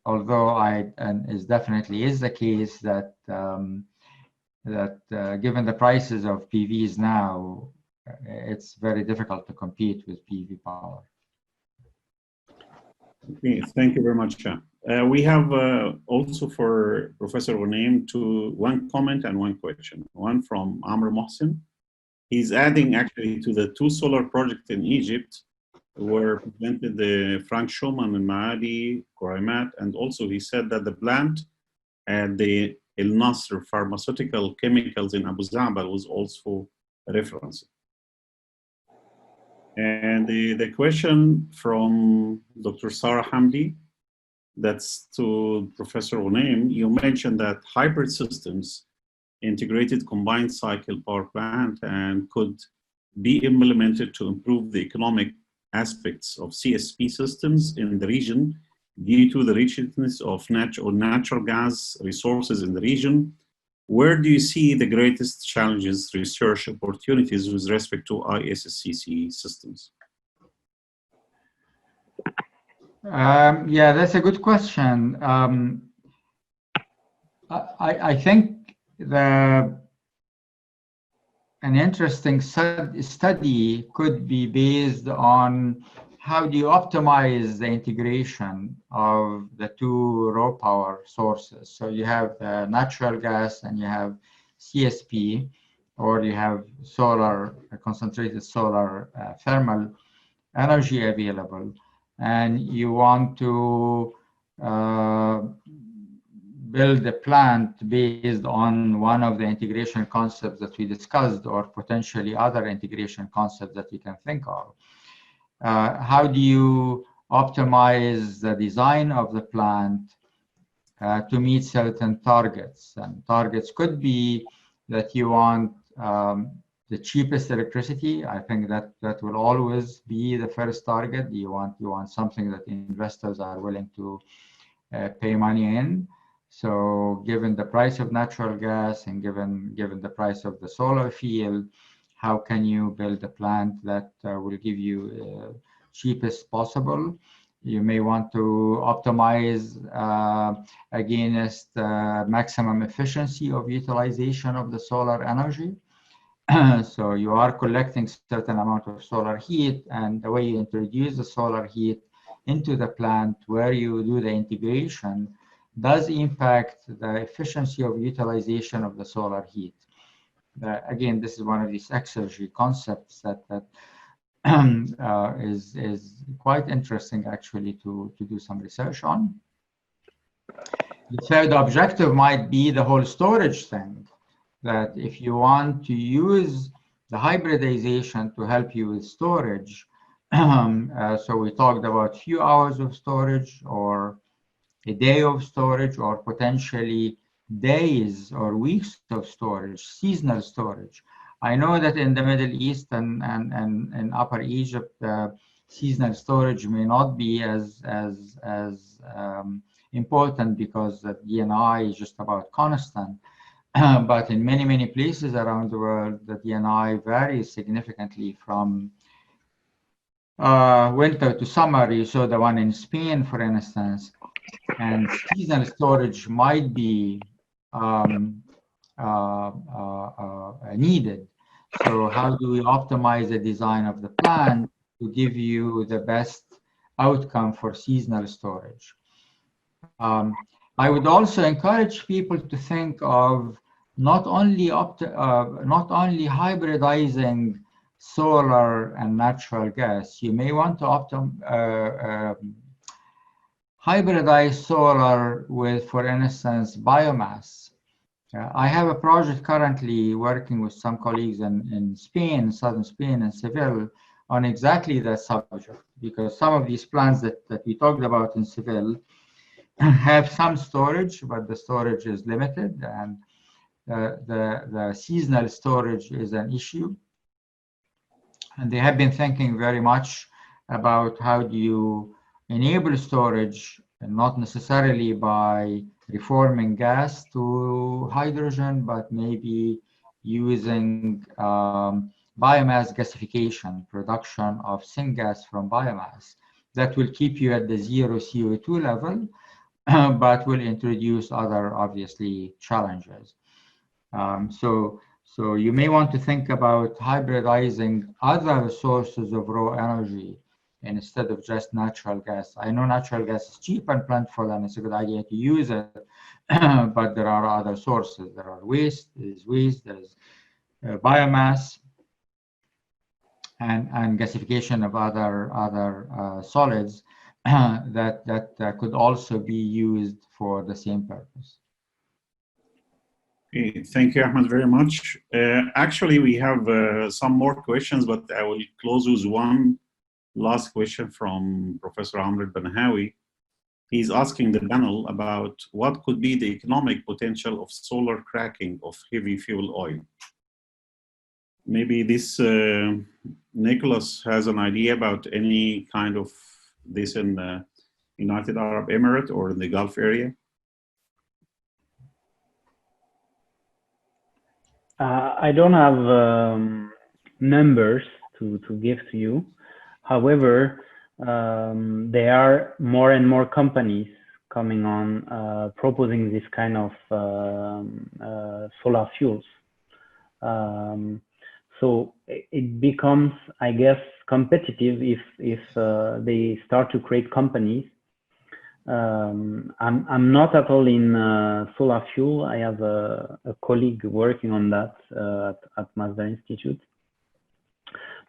Although it definitely is the case that given the prices of PVs now, it's very difficult to compete with PV power. Okay, thank you very much. We have also for Professor Ghunaim one comment and one question. One from Amr Mohsen. He's adding actually to the 2 solar projects in Egypt were presented the Frank Schumann and Maali, Koraimat, and also he said that the plant at the El Nasr pharmaceutical chemicals in Abu Zambal was also a reference. And the question from Dr. Sarah Hamdi, that's to Professor Ghunaim. You mentioned that hybrid systems, integrated combined cycle power plant, and could be implemented to improve the economic aspects of CSP systems in the region due to the richness of natural gas resources in the region. Where do you see the greatest challenges, research opportunities with respect to ISCC systems? Yeah, that's a good question. I think an interesting study could be based on how do you optimize the integration of the 2 raw power sources. So you have natural gas and you have CSP, or you have solar, concentrated solar thermal energy available. And you want to build a plant based on one of the integration concepts that we discussed, or potentially other integration concepts that you can think of. How do you optimize the design of the plant to meet certain targets? And targets could be that you want the cheapest electricity. I think that will always be the first target. You want something that investors are willing to pay money in. So given the price of natural gas and given the price of the solar field, how can you build a plant that will give you cheapest possible? You may want to optimize against maximum efficiency of utilization of the solar energy. So you are collecting certain amount of solar heat, and the way you introduce the solar heat into the plant where you do the integration does impact the efficiency of utilization of the solar heat. Again, this is one of these exergy concepts that is quite interesting actually to do some research on. The third objective might be the whole storage thing, that if you want to use the hybridization to help you with storage, so we talked about few hours of storage or a day of storage or potentially days or weeks of storage, seasonal storage. I know that in the Middle East and Upper Egypt, seasonal storage may not be as important because the DNI is just about constant. But in many places around the world, the DNI varies significantly from winter to summer. You saw the one in Spain, for instance, and seasonal storage might be needed. So how do we optimize the design of the plant to give you the best outcome for seasonal storage? I would also encourage people to think of not only hybridizing solar and natural gas. You may want to hybridize solar with, for instance, biomass. I have a project currently working with some colleagues in Spain, southern Spain and Seville, on exactly that subject, because some of these plants that we talked about in Seville have some storage, but the storage is limited, and the seasonal storage is an issue. And they have been thinking very much about how do you enable storage, and not necessarily by reforming gas to hydrogen, but maybe using biomass gasification, production of syngas from biomass. That will keep you at the 0 CO2 level, but will introduce other, obviously, challenges. So you may want to think about hybridizing other sources of raw energy instead of just natural gas. I know natural gas is cheap and plentiful, and it's a good idea to use it, but there are other sources. There are waste, there's biomass, and gasification of other solids that could also be used for the same purpose. Okay, thank you, Ahmed, very much. Actually, we have some more questions, but I will close with one last question from Professor Amr Banahawi. He's asking the panel about what could be the economic potential of solar cracking of heavy fuel oil. Maybe this Nicholas has an idea about any kind of this in the United Arab Emirates or in the Gulf area. I don't have numbers to give to you. However, there are more and more companies coming on proposing this kind of solar fuels. So it becomes, I guess, competitive if they start to create companies. I'm not at all in solar fuel. I have a colleague working on that at Mazda Institute.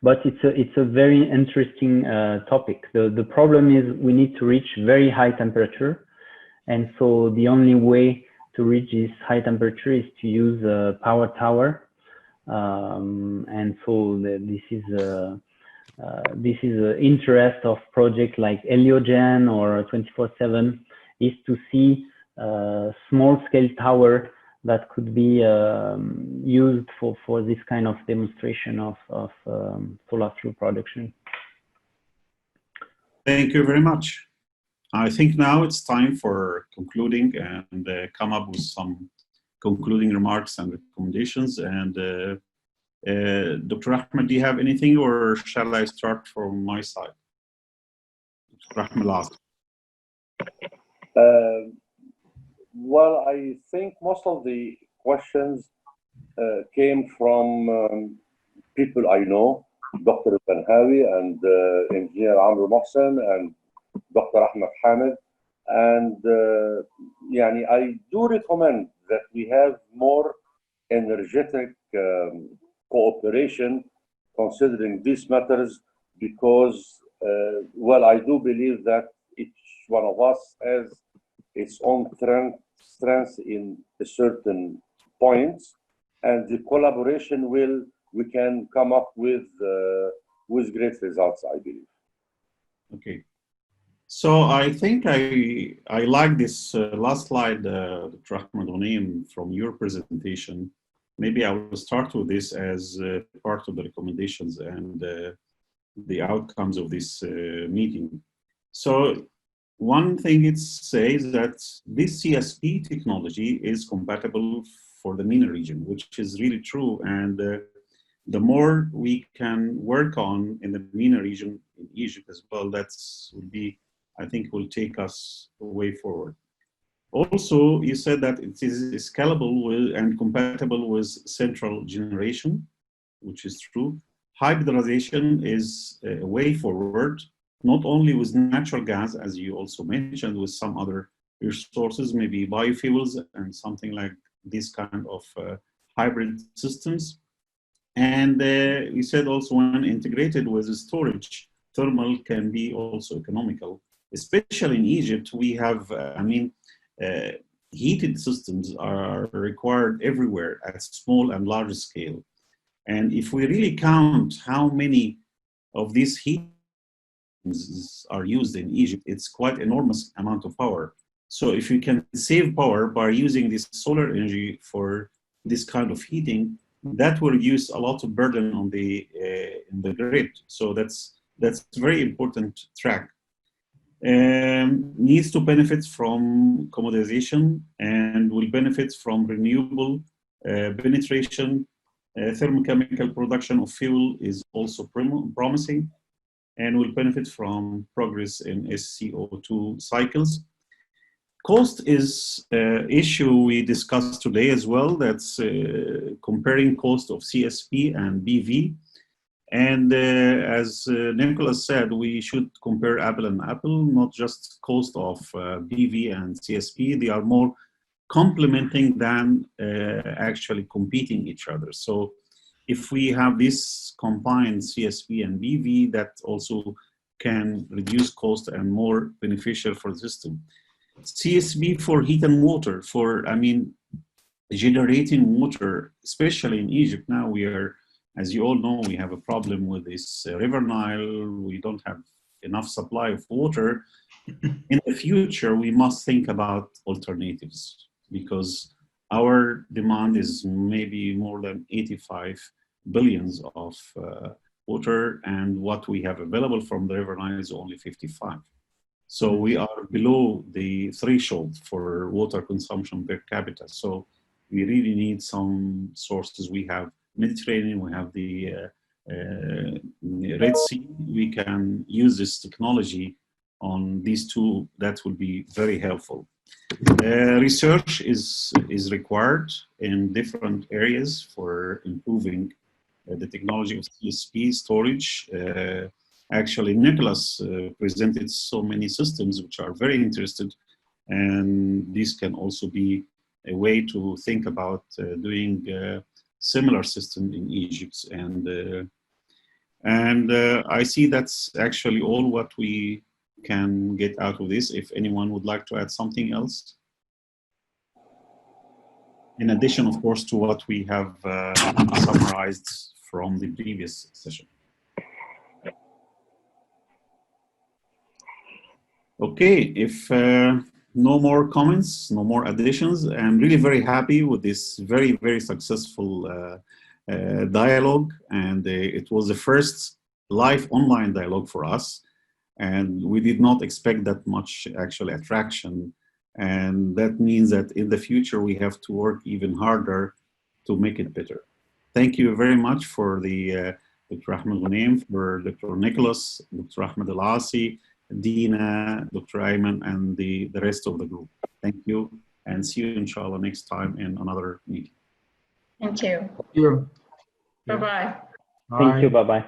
But it's a very interesting topic. The problem is we need to reach very high temperature, and so the only way to reach this high temperature is to use a power tower. And so this is the interest of projects like Heliogen or 24/7 is to see small scale tower that could be used for this kind of demonstration of solar fuel production. Thank you very much. I think now it's time for concluding and come up with some concluding remarks and recommendations. And Dr. Ahmed, do you have anything, or shall I start from my side? Dr. Ahmed last. Well, I think most of the questions came from people I know, Dr. Benhawi and Engineer Amr Mohsen and Dr. Ahmed Hamid. And I do recommend that we have more energetic cooperation considering these matters, because, well, I do believe that each one of us has its own strength in a certain points, and the collaboration we can come up with great results, I believe. Okay. So I think I like this last slide, Dr. Ahmed Ghanem, from your presentation. Maybe I will start with this as part of the recommendations and the outcomes of this meeting. So one thing it says that this CSP technology is compatible for the MENA region, which is really true. And the more we can work on in the MENA region in Egypt as well, will be, I think, will take us a way forward. Also, you said that it is scalable and compatible with central generation, which is true. Hybridization is a way forward, not only with natural gas, as you also mentioned, with some other resources, maybe biofuels and something like this kind of hybrid systems. And we said also when integrated with storage, thermal can be also economical. Especially in Egypt, we have, heated systems are required everywhere at small and large scale. And if we really count how many of these heat are used in Egypt, it's quite enormous amount of power. So if you can save power by using this solar energy for this kind of heating, that will reduce a lot of burden on the in the grid. So that's a very important track. Needs to benefit from commoditization and will benefit from renewable penetration. Thermochemical production of fuel is also promising and will benefit from progress in SCO2 cycles. Cost is an issue we discussed today as well. That's comparing cost of CSP and BV. And as Nicholas said, we should compare apple and apple, not just cost of BV and CSP. They are more complementing than actually competing each other. So if we have this combined CSP and BV, that also can reduce cost and more beneficial for the system. CSP for heat and water, generating water, especially in Egypt now, we are, as you all know, we have a problem with this River Nile. We don't have enough supply of water. In the future, we must think about alternatives, because our demand is maybe more than 85 billions of water, and what we have available from the River Nile is only 55. So we are below the threshold for water consumption per capita. So we really need some sources. We have Mediterranean, we have the Red Sea. We can use this technology on these two. That will be very helpful. Research is required in different areas for improving the technology of CSP storage. Actually, Nicholas presented so many systems which are very interested, and this can also be a way to think about doing similar system in Egypt. And I see that's actually all what we can get out of this. If anyone would like to add something else, in addition, of course, to what we have summarized from the previous session. Okay, if no more comments, no more additions. I'm really very happy with this very, very successful dialogue. And it was the first live online dialogue for us. And we did not expect that much actual attraction. And that means that in the future, we have to work even harder to make it better. Thank you very much for the Dr. Ahmed Ghunaim, for Dr. Nicholas, Dr. Ahmed Al-Asi, Dina, Dr. Ayman, and the rest of the group. Thank you, and see you inshallah next time in another meeting. Thank you. Thank you. Bye-bye. Thank you. Bye-bye.